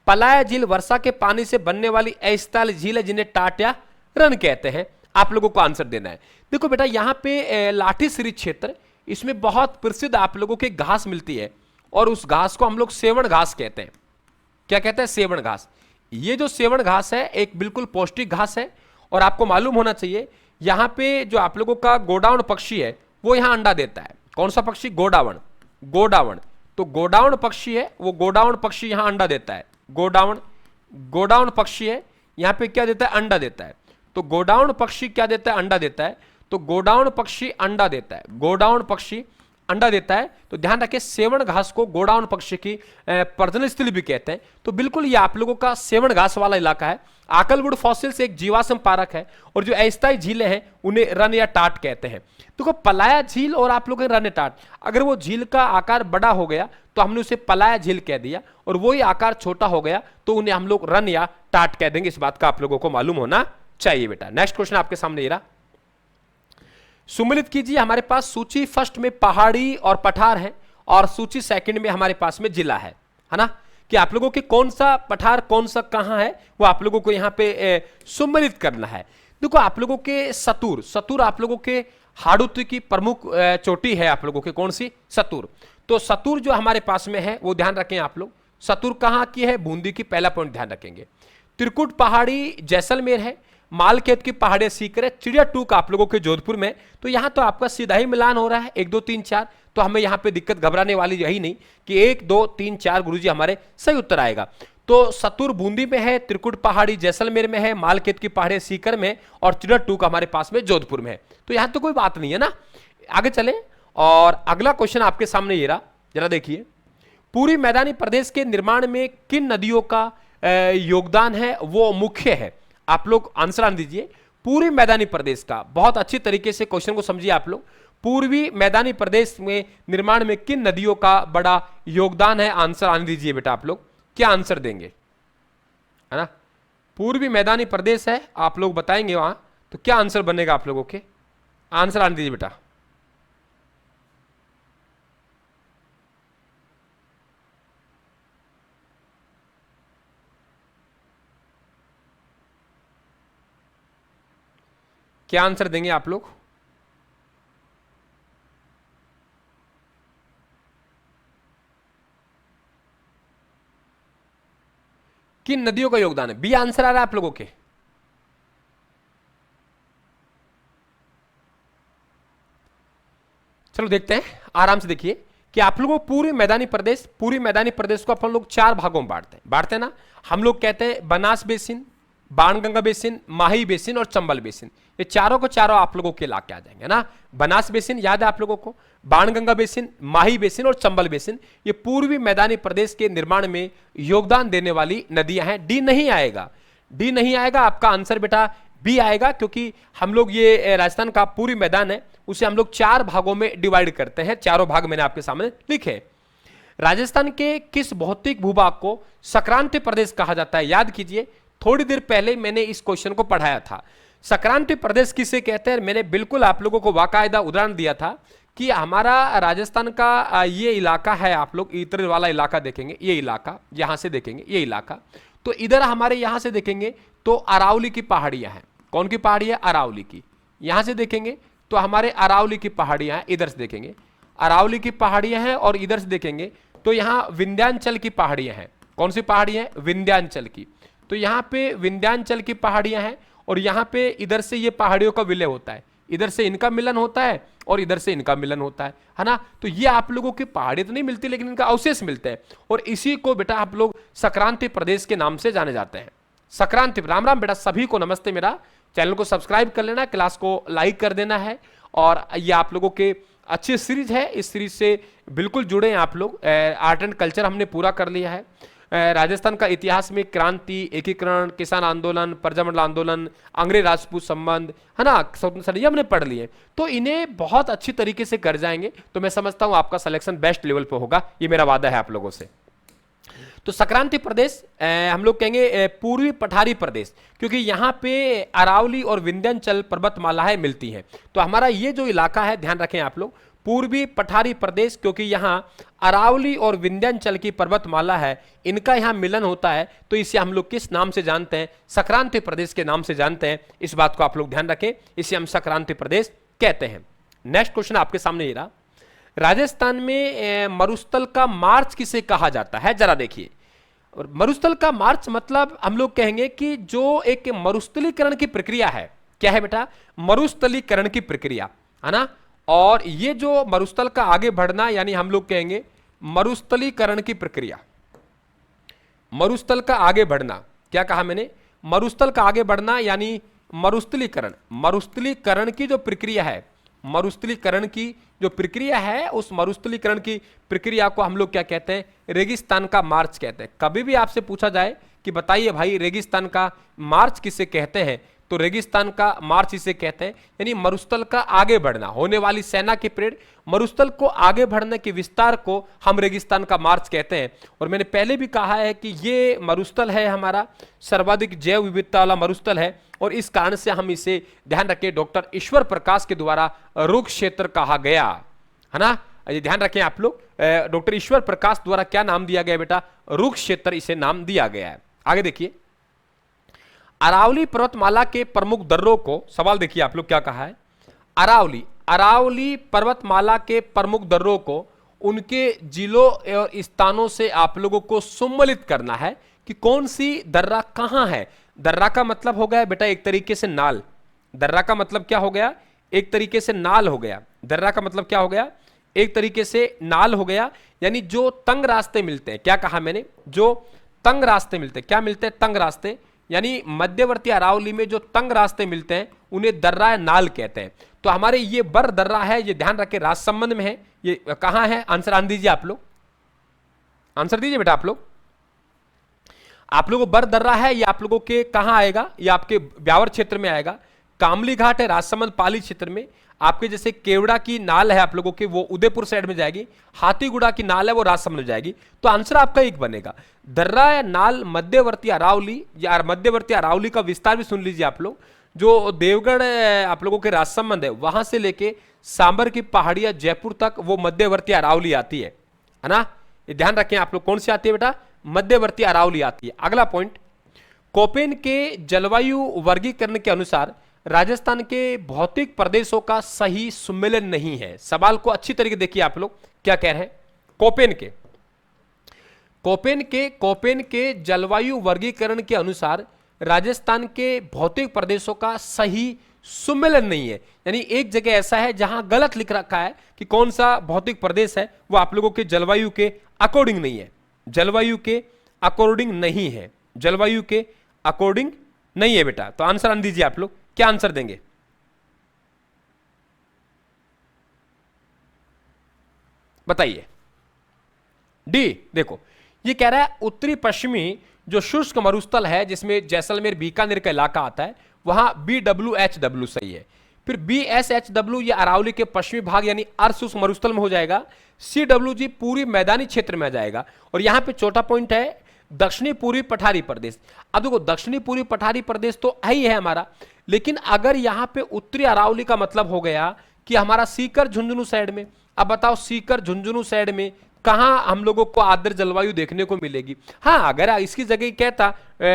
पलाया झील वर्षा के पानी से बनने वाली अस्थायी झील है जिन्हें टाटिया रन कहते हैं। आप लोगों को आंसर देना है। देखो बेटा यहाँ पे लाठी सीरीज क्षेत्र, इसमें बहुत प्रसिद्ध आप लोगों की घास मिलती है और उस घास को हम लोग सेवण घास कहते हैं। क्या कहते हैं? सेवण घास। ये जो सेवण घास है एक बिल्कुल पौष्टिक घास है। और आपको मालूम होना चाहिए यहाँ पे जो आप लोगों का गोडावण पक्षी है वो यहाँ अंडा देता है। कौन सा पक्षी? गोडावण। तो गोडावण पक्षी है, वो गोडावण पक्षी यहाँ अंडा देता है। गोडावण पक्षी है, यहाँ पे क्या देता है? अंडा देता है। तो गोडावण पक्षी क्या देता है? अंडा देता है। तो गोडावण पक्षी अंडा देता है, गोडावण पक्षी अंडा देता है। तो ध्यान रखें सेवण घास को गोडावण पक्षी की प्रजनन स्थली भी कहते हैं। तो बिल्कुल ये आप लोगों का सेवण घास वाला इलाका है। आकलवुड फॉसिल्स एक जीवाश्म पार्क है और जो अस्थायी झीलें हैं उन्हें रन या टाट कहते हैं। देखो पलाया झील और आप लोग रन टाट, अगर वो झील का आकार बड़ा हो गया तो हमने उसे पलाया झील कह दिया, और वही आकार छोटा हो गया तो उन्हें हम लोग रन या टाट कह देंगे। इस बात का आप लोगों को मालूम होना चाहिए बेटा। नेक्स्ट क्वेश्चन आपके सामने ये रहा, सुमिलित कीजिए। हमारे पास सूची फर्स्ट में पहाड़ी और पठार है और सूची सेकंड में हमारे पास में जिला है ना, कि आप लोगों के कौन सा पठार कौन सा कहां है वो आप लोगों को यहां पे सुमिलित करना है। देखो आप लोगों के सतुर आप लोगों के हाड़ुती की प्रमुख चोटी है। आप लोगों के कौन सी? सतुर। तो सतुर जो हमारे पास में है वो ध्यान रखें आप लोग। सतुर कहां की है? बूंदी की। पहला पॉइंट ध्यान रखेंगे। त्रिकुट पहाड़ी जैसलमेर है। मालखेत की पहाड़ियां सीकर है, चिड़िया टूक आप लोगों के जोधपुर में। तो यहां तो आपका सीधा ही मिलान हो रहा है 1 2 3 4। तो हमें यहां पे दिक्कत घबराने वाली यही नहीं कि 1 2 3 4 गुरुजी हमारे सही उत्तर आएगा। तो सतुर बूंदी में है, त्रिकुट पहाड़ी जैसलमेर में है, मालखेत की पहाड़ियां सीकर में और चिड़िया टूक हमारे पास में जोधपुर में है। तो यहां तो कोई बात नहीं है ना। आगे चले और अगला क्वेश्चन आपके सामने ये रहा, जरा देखिए। पूरी मैदानी प्रदेश के निर्माण में किन नदियों का योगदान है वो मुख्य है? आप लोग आंसर आने दीजिए। पूरी मैदानी प्रदेश का, बहुत अच्छी तरीके से क्वेश्चन को समझिए आप लोग। पूर्वी मैदानी प्रदेश में निर्माण में किन नदियों का बड़ा योगदान है? आंसर आने दीजिए बेटा। आप लोग क्या आंसर देंगे, है ना? पूर्वी मैदानी प्रदेश है, आप लोग बताएंगे वहां, तो क्या आंसर बनेगा आप लोगों के? आंसर आने दीजिए बेटा। क्या आंसर देंगे आप लोग? किन नदियों का योगदान है? बी आंसर आ रहा है आप लोगों के। चलो देखते हैं, आराम से देखिए कि आप लोगों को पूरी मैदानी प्रदेश को अपन लोग 4 भागों में बांटते हैं ना। हम लोग कहते हैं बनास बेसिन, बाणगंगा बेसिन, माही बेसिन और चंबल बेसिन। ये चारों को चारों आप लोगों के इलाके आ जाएंगे ना। बनास बेसिन याद है आप लोगों को, बाणगंगा बेसिन, माही बेसिन और चंबल बेसिन, ये पूर्वी मैदानी प्रदेश के निर्माण में योगदान देने वाली नदियां हैं। डी नहीं आएगा, डी नहीं आएगा, आपका आंसर बेटा बी आएगा, क्योंकि हम लोग ये राजस्थान का पूरी मैदान है उसे हम लोग 4 भागों में डिवाइड करते हैं। चारों भाग मैंने आपके सामने लिखे। राजस्थान के किस भौतिक भूभाग को संक्रांति प्रदेश कहा जाता है? याद कीजिए, थोड़ी देर पहले मैंने इस क्वेश्चन को पढ़ाया था। संक्रांति प्रदेश किसे कहते हैं? मैंने बिल्कुल आप लोगों को बाकायदा उदाहरण दिया था कि हमारा राजस्थान का ये इलाका है, आप लोग इतर वाला इलाका देखेंगे, ये इलाका यहां से देखेंगे, ये इलाका, तो इधर हमारे यहां से देखेंगे तो अरावली की पहाड़ियां हैं। कौन की पहाड़ियां? अरावली की। यहां से देखेंगे तो हमारे अरावली की पहाड़ियां हैं, इधर से देखेंगे अरावली की पहाड़ियां हैं, और इधर से देखेंगे तो यहां विंध्याचल की पहाड़ियां हैं। कौन सी पहाड़ियां हैं? विंध्याचल की। तो यहां पे विंध्याचल की पहाड़ियां हैं और यहां पे इधर से ये पहाड़ियों का विलय होता है, इधर से इनका मिलन होता है और इधर से इनका मिलन होता है ना। तो ये आप लोगों की पहाड़ी तो नहीं मिलती, लेकिन इनका अवशेष मिलते हैं, और इसी को बेटा आप लोग संक्रांति प्रदेश के नाम से जाने जाते हैं। संक्रांति। राम राम बेटा, सभी को नमस्ते। मेरा चैनल को सब्सक्राइब कर लेना, क्लास को लाइक कर देना है, और ये आप लोगों के अच्छी सीरीज है, इस सीरीज से बिल्कुल जुड़े हैं आप लोग। आर्ट एंड कल्चर हमने पूरा कर लिया है। राजस्थान का इतिहास में क्रांति, एकीकरण, किसान आंदोलन, प्रजामंडल आंदोलन, अंग्रेज राजपूत संबंध, है ना, ये हमने पढ़ लिए। तो इन्हें बहुत अच्छी तरीके से कर जाएंगे तो मैं समझता हूं आपका सिलेक्शन बेस्ट लेवल पे होगा, ये मेरा वादा है आप लोगों से। तो संक्रांति प्रदेश हम लोग कहेंगे पूर्वी पठारी प्रदेश, क्योंकि यहाँ पे अरावली और विंध्याचल पर्वतमालाएं मिलती हैं। तो हमारा ये जो इलाका है, ध्यान रखें आप लोग, पूर्वी पठारी प्रदेश, क्योंकि यहाँ अरावली और विंध्याचल की पर्वतमाला है, इनका यहाँ मिलन होता है, तो इसे हम लोग किस नाम से जानते हैं? संक्रांति प्रदेश के नाम से जानते हैं। इस बात को आप लोग ध्यान रखें, इसे हम संक्रांति प्रदेश कहते हैं। नेक्स्ट क्वेश्चन आपके सामने ये रहा, राजस्थान में मरुस्थल का मार्च किसे कहा जाता है? जरा देखिए। और मरुस्थल का मार्च मतलब हम लोग कहेंगे कि जो एक मरुस्थलीकरण की प्रक्रिया है, क्या है बेटा? मरुस्थलीकरण की प्रक्रिया, है ना। और ये जो मरुस्थल का आगे बढ़ना, यानी हम लोग कहेंगे मरुस्थलीकरण की प्रक्रिया। मरुस्थल का आगे बढ़ना, क्या कहा मैंने? मरुस्थल का आगे बढ़ना यानी मरुस्थलीकरण। मरुस्थलीकरण की जो प्रक्रिया है, मरुस्थलीकरण की जो प्रक्रिया है, उस मरुस्थलीकरण की प्रक्रिया को हम लोग क्या कहते हैं? रेगिस्तान का मार्च कहते हैं। कभी भी आपसे पूछा जाए कि बताइए भाई रेगिस्तान का मार्च किसे कहते हैं, तो रेगिस्तान का मार्च इसे कहते हैं, यानी मरुस्थल का आगे बढ़ना, होने वाली सेना की परेड, मरुस्थल को आगे बढ़ने के विस्तार को हम रेगिस्तान का मार्च कहते हैं। और मैंने पहले भी कहा है कि ये मरुस्थल है हमारा सर्वाधिक जैव विविधता वाला मरुस्थल है, और इस कारण से हम इसे, ध्यान रखें, डॉक्टर ईश्वर प्रकाश के द्वारा रुक्ष क्षेत्र कहा गया, है ना। ये ध्यान रखें आप लोग, डॉक्टर ईश्वर प्रकाश द्वारा क्या नाम दिया गया बेटा? रुक्ष क्षेत्र इसे नाम दिया गया है। आगे देखिए, अरावली पर्वतमाला के प्रमुख दर्रों को, सवाल देखिए आप लोग क्या कहा है, अरावली पर्वतमाला के प्रमुख दर्रों को उनके जिलों और स्थानों से आप लोगों को सम्मिलित करना है कि कौन सी दर्रा कहां है। दर्रा का मतलब हो गया बेटा एक तरीके से नाल। दर्रा का मतलब क्या हो गया? एक तरीके से नाल हो गया। दर्रा का मतलब क्या हो गया? एक तरीके से नाल हो गया। यानी जो तंग रास्ते मिलते हैं, क्या कहा मैंने? जो तंग रास्ते मिलते हैं, क्या मिलते हैं? तंग रास्ते। यानी मध्यवर्ती अरावली में जो तंग रास्ते मिलते हैं उन्हें दर्रा या नाल कहते हैं। तो हमारे ये बर दर्रा है, ये ध्यान रखें राजसमंद में है। ये कहां है? आंसर आन दीजिए आप लोग, आंसर दीजिए बेटा आप लोग। आप लोगों को बर दर्रा है, ये आप लोगों के कहां आएगा? ये आपके ब्यावर क्षेत्र में आएगा। कामली घाट है राजसमंद पाली क्षेत्र में। आपके जैसे केवड़ा की नाल है आप लोगों के, वो उदयपुर साइड में जाएगी। हाथीगुड़ा की नाल है वो राजसमंद में जाएगी। तो आंसर आपका एक बनेगा। दर्रा या नाल मध्यवर्ती अरावली, या मध्यवर्ती अरावली का विस्तार भी सुन लीजिए आप लोग। जो देवगढ़ आप लोगों के राजसमंद है, वहां से लेके सांबर की पहाड़ियां जयपुर तक वो मध्यवर्ती अरावली आती है ना। ये ध्यान रखें आप लोग, कौन सी आती है बेटा? मध्यवर्ती अरावली आती है। अगला पॉइंट, कोपेन के जलवायु वर्गीकरण के अनुसार राजस्थान के भौतिक प्रदेशों का सही सुमेलन नहीं है। सवाल को अच्छी तरीके देखिए आप लोग क्या कह रहे हैं। कोपेन के जलवायु वर्गीकरण के अनुसार राजस्थान के भौतिक प्रदेशों का सही सुमेलन नहीं है। यानी एक जगह ऐसा है जहां गलत लिख रखा है कि कौन सा भौतिक प्रदेश है, वो आप लोगों के जलवायु के अकॉर्डिंग नहीं है। जलवायु के अकॉर्डिंग नहीं है, जलवायु के अकॉर्डिंग नहीं है बेटा। तो आंसर आन दीजिए आप लोग, क्या आंसर देंगे? बताइए। डी। देखो ये कह रहा है उत्तरी पश्चिमी जो शुष्क मरुस्थल है, जिसमें जैसलमेर बीकानेर का इलाका आता है, वहां BWHW सही है। फिर BSHW ये अरावली के पश्चिमी भाग यानी अर्धशुष्क मरुस्थल में हो जाएगा। CWG पूरी मैदानी क्षेत्र में आ जाएगा। और यहां पे चौथा पॉइंट है दक्षिणी पूर्वी पठारी प्रदेश। अब देखो दक्षिणी पूर्वी पठारी प्रदेश तो ही है हमारा, लेकिन अगर यहां पे उत्तरी अरावली का मतलब हो गया कि हमारा सीकर झुंझुनू साइड में। अब बताओ सीकर झुंझुनू साइड में कहां हम लोगों को आर्द्र जलवायु देखने को मिलेगी? हाँ, अगर इसकी जगह कहता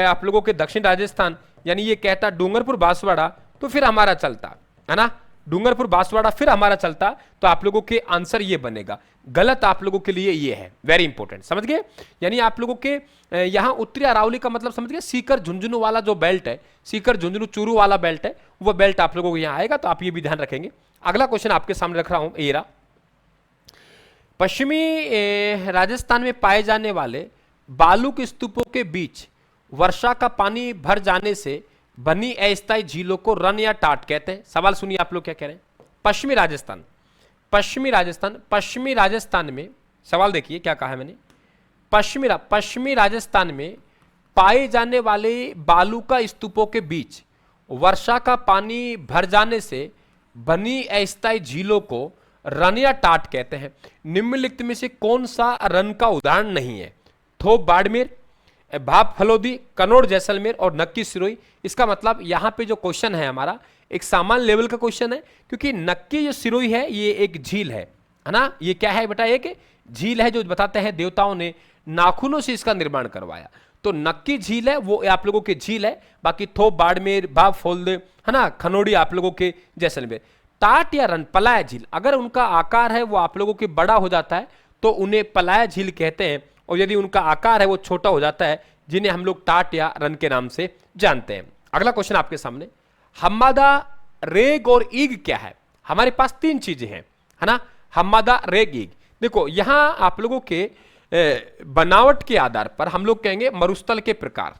आप लोगों के दक्षिण राजस्थान, यानी ये कहता डूंगरपुर बांसवाड़ा, तो फिर हमारा चलता है ना। डूंगरपुर बांसवाड़ा फिर हमारा चलता, तो आप लोगों के आंसर ये बनेगा। गलत आप लोगों के लिए ये है, वेरी इंपॉर्टेंट, समझ गए। यानी आप लोगों के यहां उत्तरी अरावली का मतलब समझ गए, सीकर झुंझुनू वाला जो बेल्ट है, सीकर झुंझुनू चूरू वाला बेल्ट है, वो बेल्ट आप लोगों को यहां आएगा। तो आप ये भी ध्यान रखेंगे। अगला क्वेश्चन आपके सामने रख रहा हूं, ये रहा। पश्चिमी राजस्थान में पाए जाने वाले बालू के स्तूपों के बीच वर्षा का पानी भर जाने से बनी अस्थायी झीलों को रन या टाट कहते हैं। सवाल सुनिए आप लोग क्या कह रहे हैं। पश्चिमी राजस्थान में सवाल देखिए क्या कहा है मैंने। पश्चिमी राजस्थान में पाए जाने वाले बालू का स्तूपों के बीच वर्षा का पानी भर जाने से बनी अस्थायी झीलों को रन या टाट कहते हैं। निम्नलिखित में से कौन सा रन का उदाहरण नहीं है? थोप बाड़मेर, भाप फलोदी, कनौर जैसलमेर और नक्की सिरोही। इसका मतलब यहां पे जो क्वेश्चन है हमारा एक सामान्य लेवल का क्वेश्चन है, क्योंकि नक्की जो सिरोही है ये एक झील है ना। ये क्या है बेटा? एक झील है जो बताते हैं देवताओं ने नाखूनों से इसका निर्माण करवाया। तो नक्की झील है वो आप लोगों के झील है। बाकी थोप बाड़मेर, भाप फलोदी है ना, खनौड़ी आप लोगों के जैसलमेर। टाट या रन पलाया झील, अगर उनका आकार है वो आप लोगों के बड़ा हो जाता है तो उन्हें पलाया झील कहते हैं, और यदि उनका आकार है वो छोटा हो जाता है, जिन्हें हम लोग टाट या रन के नाम से जानते हैं। अगला क्वेश्चन आपके सामने, हम्मादा, रेग और ईग क्या है? हमारे पास तीन चीजें हैं, है ना, हम्मादा, रेग, ईग। देखो यहां आप लोगों के बनावट के आधार पर हम लोग कहेंगे मरुस्थल के प्रकार।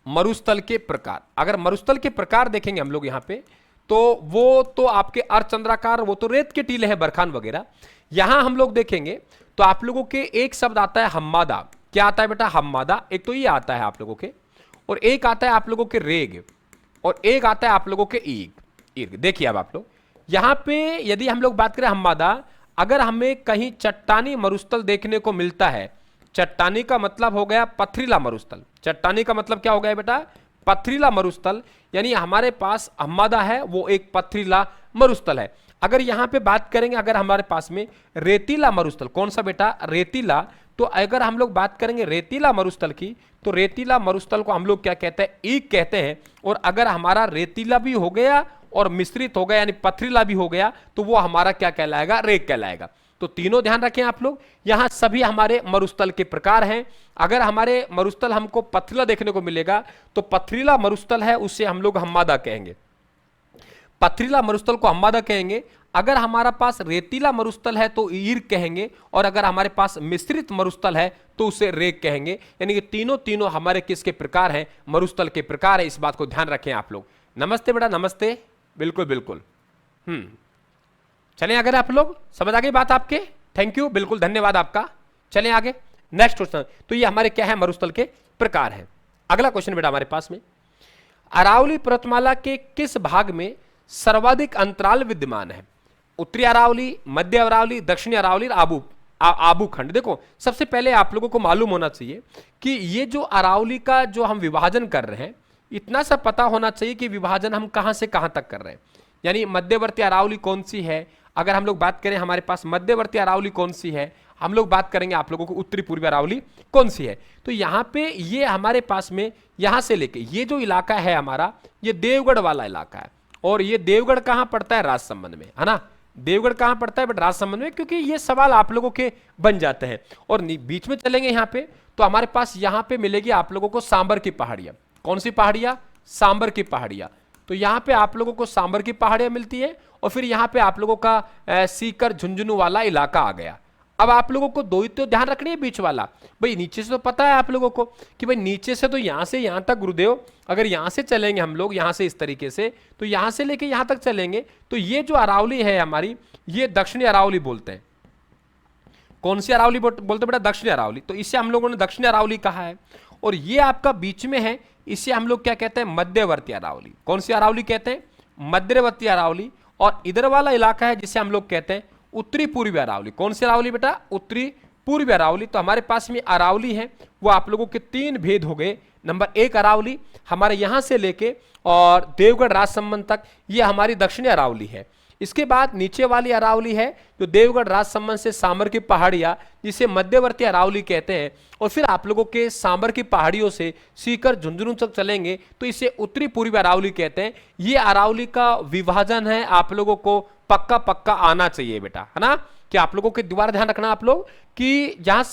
मरुस्थल के प्रकार, अगर मरुस्थल के प्रकार देखेंगे हम लोग यहां पे, तो वो तो आपके अर्धचंद्राकार, वो तो रेत के टीले हैं, बरखान वगैरह। यहां हम लोग देखेंगे तो आप लोगों के एक शब्द आता है हम्मादा। क्या आता है बेटा? हम्मादा। एक तो ये आता है आप लोगों के, और एक आता है आप लोगों के रेग, और एक आता है आप लोगों के ईग। देखिए अब आप लोग यहां पे यदि हम लोग बात करें हम्मादा, अगर हमें कहीं चट्टानी मरुस्थल देखने को मिलता है, चट्टानी का मतलब हो गया पथरीला मरुस्थल। चट्टानी का मतलब क्या हो गया बेटा? पथरीला मरुस्थल। यानी हमारे पास हम्मादा है वो एक पथरीला मरुस्थल है। अगर यहां पे बात करेंगे, अगर हमारे पास में रेतीला मरुस्थल, कौन सा बेटा? रेतीला। तो अगर हम लोग बात करेंगे रेतीला मरुस्थल की, तो रेतीला मरुस्थल को हम लोग क्या कहते हैं? ईग कहते हैं। और अगर हमारा रेतीला भी हो गया और मिश्रित हो गया यानी पथरीला भी हो गया, तो वो हमारा क्या कहलाएगा? रेग कहलाएगा। तो तीनों ध्यान रखें आप लोग। यहां सभी हमारे मरुस्थल के प्रकार हैं। अगर हमारे मरुस्थल हमको पथरीला देखने को मिलेगा तो पथरीला मरुस्थल है उसे हम लोग हम्मादा कहेंगे, पथरीला मरुस्थल को हम्मादा कहेंगे। अगर हमारा पास रेतीला मरुस्थल है तो ईर कहेंगे, और अगर हमारे पास मिश्रित मरुस्थल है तो उसे रेग कहेंगे। यानी कि तीनों तीनों हमारे किसके प्रकार हैं? मरुस्थल के प्रकार है। इस बात को ध्यान रखें आप लोग। नमस्ते बेटा, नमस्ते। बिल्कुल बिल्कुल। चलें अगर आप लोग समझ आ गई बात आपके, थैंक यू, बिल्कुल धन्यवाद आपका। चलें आगे, नेक्स्ट क्वेश्चन। तो ये हमारे क्या है? मरुस्थल के प्रकार हैं। अगला क्वेश्चन बेटा हमारे पास में, अरावली पर्वतमाला के किस भाग में सर्वाधिक अंतराल विद्यमान है? उत्तरी अरावली, मध्य अरावली, दक्षिणी अरावली और आबू खंड। देखो सबसे पहले आप लोगों को मालूम होना चाहिए कि ये जो अरावली का जो हम विभाजन कर रहे हैं, इतना सा पता होना चाहिए कि विभाजन हम कहां से कहां तक कर रहे हैं। यानी मध्यवर्ती अरावली कौन सी है? अगर हम लोग बात करें हमारे पास मध्यवर्ती अरावली कौन सी है, हम लोग बात करेंगे आप लोगों को उत्तरी पूर्वी अरावली कौन सी है। तो यहाँ पे ये हमारे पास में यहाँ से लेके ये जो इलाका है हमारा, ये देवगढ़ वाला इलाका है। और ये देवगढ़ कहाँ पड़ता है? राजसमंद में, है ना। देवगढ़ कहाँ पड़ता है? बट राजसमंद में, क्योंकि ये सवाल आप लोगों के बन जाते हैं। और बीच में चलेंगे यहाँ पे तो हमारे पास यहाँ पे मिलेगी आप लोगों को सांबर की पहाड़ियाँ। कौन सी पहाड़ियाँ? सांबर की पहाड़ियाँ। तो यहाँ पे आप लोगों को सांबर की पहाड़ियाँ मिलती है, और फिर यहाँ पे आप लोगों का सीकर झुंझुनू वाला इलाका आ गया। अब आप लोगों को दो ही तो ध्यान रखनी है बीच वाला। भाई नीचे से तो पता है आप लोगों को कि भाई नीचे से तो यहाँ से यहाँ तक गुरुदेव, अगर यहाँ से चलेंगे हम लोग यहाँ से इस तरीके से, तो यहाँ से लेके यहाँ तक चलेंगे तो ये जो अरावली है हमारी, ये दक्षिणी अरावली बोलते हैं। कौन सी अरावली बोलते बेटा? दक्षिणी अरावली। तो इसे हम लोगों ने दक्षिणी अरावली कहा है। और ये आपका बीच में है, इसे हम लोग क्या कहते हैं? मध्यवर्ती अरावली। कौन सी अरावली कहते हैं? मध्यवर्ती अरावली। और इधर वाला इलाका है जिसे हम लोग कहते हैं उत्तरी पूर्वी अरावली। कौन सी अरावली बेटा? उत्तरी पूर्वी अरावली। तो हमारे पास में अरावली है वो आप लोगों के तीन भेद हो गए। नंबर एक अरावली हमारे यहां से लेके और देवगढ़ राजसमंद तक, ये हमारी दक्षिणी अरावली है। इसके बाद नीचे वाली अरावली है जो देवगढ़ राजसमंद से सांबर की पहाड़ियां, जिसे मध्यवर्ती अरावली कहते हैं। और फिर आप लोगों के सांबर की पहाड़ियों से सीकर झुंझुनू तक चलेंगे तो इसे उत्तरी पूर्वी अरावली कहते हैं। ये अरावली का विभाजन है, आप लोगों को पक्का पक्का आना चाहिए बेटा, है ना। कि आप लोगों के दोबारा ध्यान रखना आप लोग कि जहां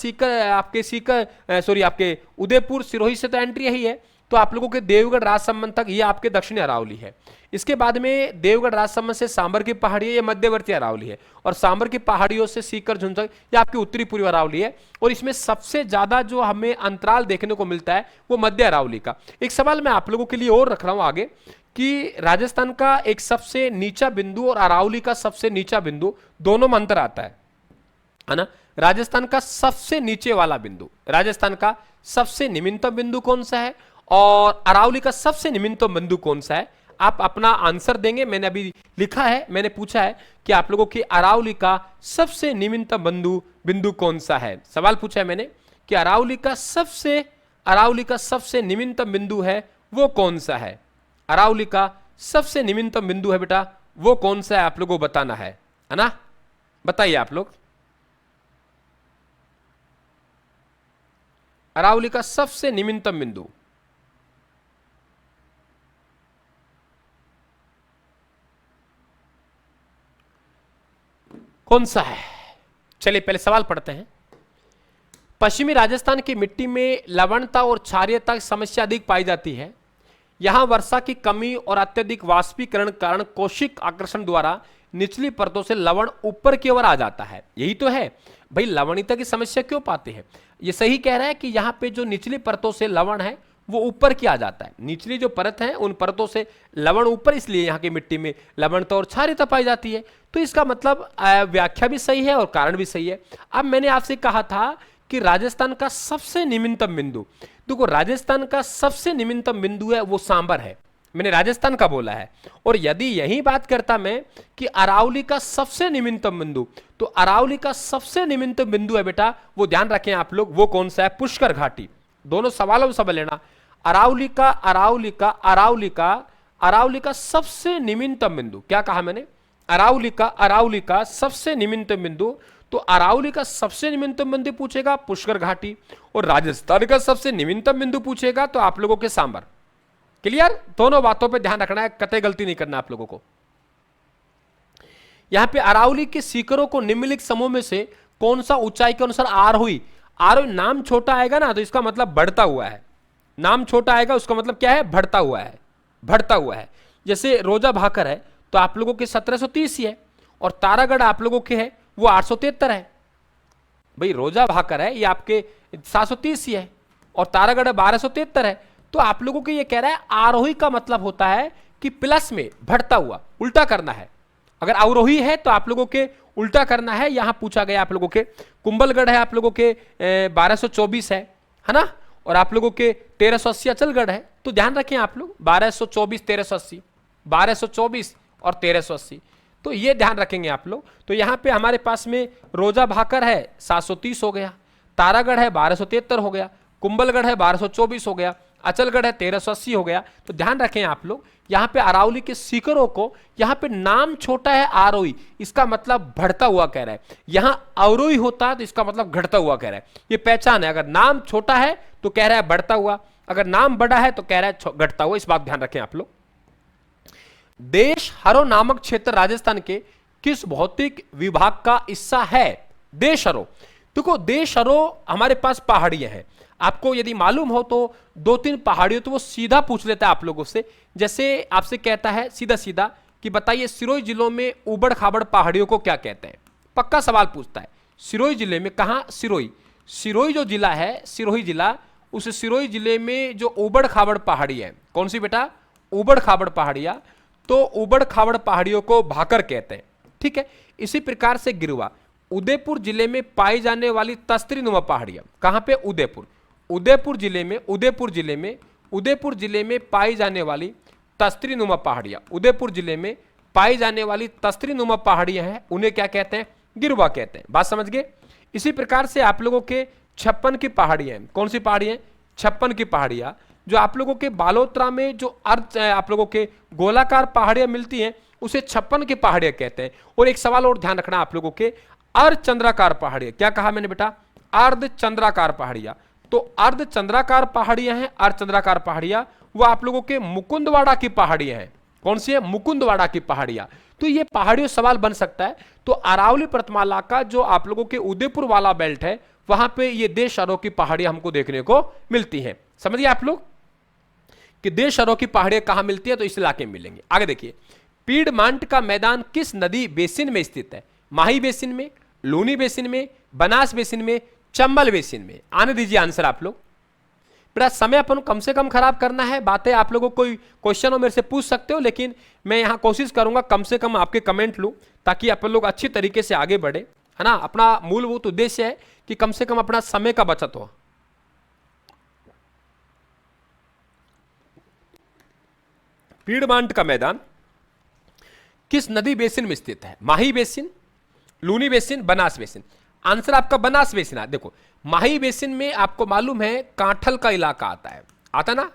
आपके उदयपुर सिरोही से तो एंट्री यही है, तो आप लोगों के देवगढ़ राजसमंद तक ये आपके दक्षिणी अरावली है। इसके बाद में देवगढ़ राजसमंद से सांबर की पहाड़ी है, ये मध्यवर्ती अरावली है। और सांबर की पहाड़ियों से सीकर झुंझुनू तक ये आपकी उत्तरी पूर्वी अरावली है। और इसमें सबसे ज्यादा जो हमें अंतराल देखने को मिलता है वो मध्य अरावली का। एक सवाल मैं आप लोगों के लिए और रख रहा हूं आगे कि राजस्थान का एक सबसे नीचा बिंदु और अरावली का सबसे नीचा बिंदु दोनों में अंतर आता है ना। राजस्थान का सबसे नीचे वाला बिंदु, राजस्थान का सबसे निम्नतम बिंदु कौन सा है, और अरावली का सबसे निम्नतम बिंदु कौन सा है? आप अपना आंसर देंगे। मैंने अभी लिखा है, मैंने पूछा है कि आप लोगों की अरावली का सबसे निम्नतम बिंदु कौन सा है। सवाल पूछा है मैंने कि अरावली का सबसे निम्नतम बिंदु है वो कौन सा है? अरावली का सबसे निम्नतम बिंदु है बेटा वो कौन सा है? आप लोगों को बताना है ना। बताइए आप लोग, अरावली का सबसे निम्नतम बिंदु कौन सा है? चलिए पहले सवाल पढ़ते हैं। पश्चिमी राजस्थान की मिट्टी में लवणता और क्षारीयता की समस्या अधिक पाई जाती है। यहां वर्षा की कमी और अत्यधिक वाष्पीकरण कारण कौशिक आकर्षण द्वारा निचली परतों से लवण ऊपर की ओर आ जाता है। यही तो है भाई, लवणीयता की समस्या क्यों पाते हैं? ये सही कह रहा है कि यहाँ पे जो निचली परतों से लवण है वो ऊपर की आ जाता है। निचली जो परत है उन परतों से लवण ऊपर, इसलिए यहाँ की मिट्टी में लवणता और क्षारीयता पाई जाती है। तो इसका मतलब व्याख्या भी सही है और कारण भी सही है। अब मैंने आपसे कहा था कि राजस्थान का सबसे निम्नतम बिंदु, देखो राजस्थान का सबसे निम्नतम बिंदु है वो सांबर है, मैंने राजस्थान का बोला है। और यदि यही बात करता मैं कि अरावली का सबसे निम्नतम बिंदु, तो अरावली का सबसे निम्नतम बिंदु है बेटा, वो ध्यान रखें आप लोग, वो कौन सा है? पुष्कर घाटी। दोनों सवालों में समझ लेना। अरावली का सबसे निम्नतम बिंदु, क्या कहा मैंने? अरावली का सबसे निम्नतम बिंदु। तो अरावली का सबसे निम्नतम बिंदु पूछेगा पुष्कर घाटी, और राजस्थान का सबसे निम्नतम बिंदु पूछेगा तो आप लोगों के सांबर। क्लियर? दोनों बातों पे ध्यान रखना है, कतई गलती नहीं करना आप लोगों को। यहां पे अरावली के शिखरों को निम्नलिखित समूह में से कौन सा ऊंचाई के अनुसार आरोही, आरोही नाम छोटा आएगा ना तो इसका मतलब बढ़ता हुआ है, नाम छोटा आएगा उसका मतलब क्या है, बढ़ता हुआ है, बढ़ता हुआ है। जैसे रोजा भाकर है तो आप लोगों के 1730 ही है, और तारागढ़ आप लोगों के है वो 873 है। भाई रोजा भाकर है ये आपके 730 ही है, और तारागढ़ 1273 है। तो आप लोगों को ये कह रहा है आरोही का मतलब होता है कि प्लस में बढ़ता हुआ, उल्टा करना है। अगर अवरोही है तो आप लोगों के उल्टा करना है। यहां पूछा गया आप लोगों के कुंभलगढ़ है आप लोगों के 1224 है ना, और आप लोगों के 1380 अचलगढ़ है। तो ध्यान रखें आप लोग 1224 1380, 1224 और 1380, तो ये ध्यान रखेंगे आप लोग। तो यहां पे हमारे पास में रोजा भाकर है 730 हो गया, तारागढ़ है 1273 हो गया, कुंभलगढ़ है 1224 हो गया, अचलगढ़ है 1380 हो गया। तो ध्यान रखें आप लोग यहां पे अरावली के शिखरों को, यहां पे नाम छोटा है आरोही, इसका मतलब बढ़ता हुआ कह रहा है। यहां अवरोही होता है तो इसका मतलब घटता हुआ कह रहा है। ये पहचान है, अगर नाम छोटा है तो कह रहा है बढ़ता हुआ, अगर नाम बड़ा है तो कह रहा है घटता हुआ। इस बात ध्यान रखें आप लोग। देश हरो नामक क्षेत्र राजस्थान के किस भौतिक विभाग का हिस्सा है? देश हरो, देखो देश हरो हमारे पास पहाड़ियां हैं। आपको यदि मालूम हो तो 2-3 पहाड़ियों तो वो सीधा पूछ लेता है आप लोगों से। जैसे आपसे कहता है सीधा सीधा कि बताइए सिरोही जिलों में उबड़ खाबड़ पहाड़ियों को क्या कहते हैं, पक्का सवाल पूछता है। सिरोही जिले में, कहां? सिरोही, सिरोही जो जिला है, सिरोही जिला, उस सिरोही जिले में जो उबड़ खाबड़ पहाड़ी है, कौन सी बेटा? उबड़ खाबड़ पहाड़ियां, तो उबड़ खाबड़ पहाड़ियों को भाकर कहते हैं, ठीक है। इसी प्रकार से गिरुआ, उदयपुर जिले में पाई जाने वाली तस्त्री नुमा पहाड़ियां, कहां पे? उदयपुर, उदयपुर जिले में, उदयपुर जिले में पाई जाने वाली तस्त्री नुमा पहाड़ियां, उदयपुर जिले में पाई जाने वाली तस्त्री नुमा पहाड़ियां हैं, उन्हें क्या कहते हैं? गिरुआ कहते हैं। बात समझ गए? इसी प्रकार से आप लोगों के 56 की पहाड़ियां हैं, कौन सी पहाड़ियां? 56 की पहाड़ियां। जो आप लोगों के बालोतरा में जो अर्थ आप लोगों के गोलाकार पहाड़ियां मिलती हैं उसे 56 की पहाड़ियां कहते हैं। और एक सवाल और ध्यान रखना आप लोगों के, अर्धचंद्राकार पहाड़ियां, क्या कहा मैंने बेटा? अर्धचंद्राकार पहाड़ियां। तो अर्धचंद्राकार पहाड़ियां हैं, अर्धचंद्राकार पहाड़ियां, वो आप लोगों के मुकुंदवाड़ा की पहाड़ियां हैं। कौन सी है? मुकुंदवाड़ा की पहाड़ियां। तो ये पहाड़ियों सवाल बन सकता है। तो अरावली पर्वतमाला का जो आप लोगों के उदयपुर वाला बेल्ट है वहां पे ये देश हरों की पहाड़ियां हमको देखने को मिलती हैं। समझिए आप लोग कि देश हरों की पहाड़ियां कहां मिलती है, तो इस इलाके में मिलेंगे। आगे देखिए, पीडमांट का मैदान किस नदी बेसिन में स्थित है? माही बेसिन में, लूनी बेसिन में, बनास बेसिन में, चंबल बेसिन में? आने दीजिए आंसर आप लोग। बेटा समय अपन कम से कम खराब करना है, बातें आप लोगों को कोई क्वेश्चन हो मेरे से पूछ सकते हो, लेकिन मैं यहां कोशिश करूंगा कम से कम आपके कमेंट लूं ताकि अपन लोग अच्छी तरीके से आगे बढ़े, है ना। अपना मूलभूत उद्देश्य है कि कम से कम अपना समय का बचत हो। पीडमांट का मैदान किस नदी बेसिन में स्थित है? Mahi basin, Luni basin, Banas basin? Answer आपका बनास बेसिन है। देखो माही बेसिन में आपको मालूम है कांठल का इलाका आता है, आता ना,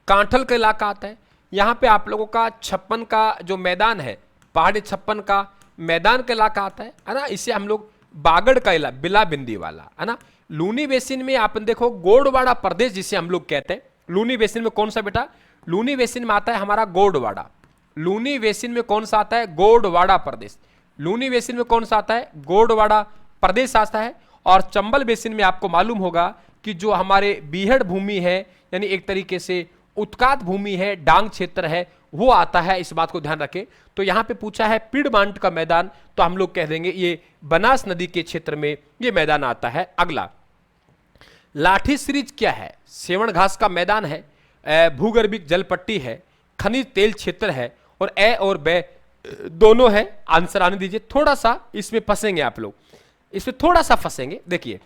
कांठल का इलाका आता है। यहां पे आप लोगों का 56 का जो मैदान है, पहाड़ी 56 का मैदान का इलाका आता है ना। इसे हम लोग बागड़ का इलाका, बिला बिंदी वाला, है ना। लूनी बेसिन में आप देखो गोडवाड़ा प्रदेश जिसे हम लोग कहते हैं। लूनी बेसिन में कौन सा बेटा? लूनी बेसिन में आता है हमारा गोडवाड़ा। लूनी बेसिन में कौन सा आता है? गोडवाड़ा प्रदेश। लूनी बेसिन में कौन सा आता है? गोडवाड़ा प्रदेश आता है। और चंबल बेसिन में आपको मालूम होगा कि जो हमारे बीहड़ भूमि है, यानी एक तरीके से उत्कात भूमि है, डांग क्षेत्र है, वो आता है। इस बात को ध्यान रखें। तो यहां पे पूछा है पीडमांट का मैदान, तो हम लोग कह देंगे ये बनास नदी के क्षेत्र में ये मैदान आता है। अगला, लाठी सीरीज क्या है? सेवण घास का मैदान है, भूगर्भिक जल पट्टी है, खनिज तेल क्षेत्र है, और ए और बे दोनों है। आंसर आने दीजिए। थोड़ा सा इसमें फंसेंगे आप लोग, इसमें थोड़ा सा फंसेंगे। देखिए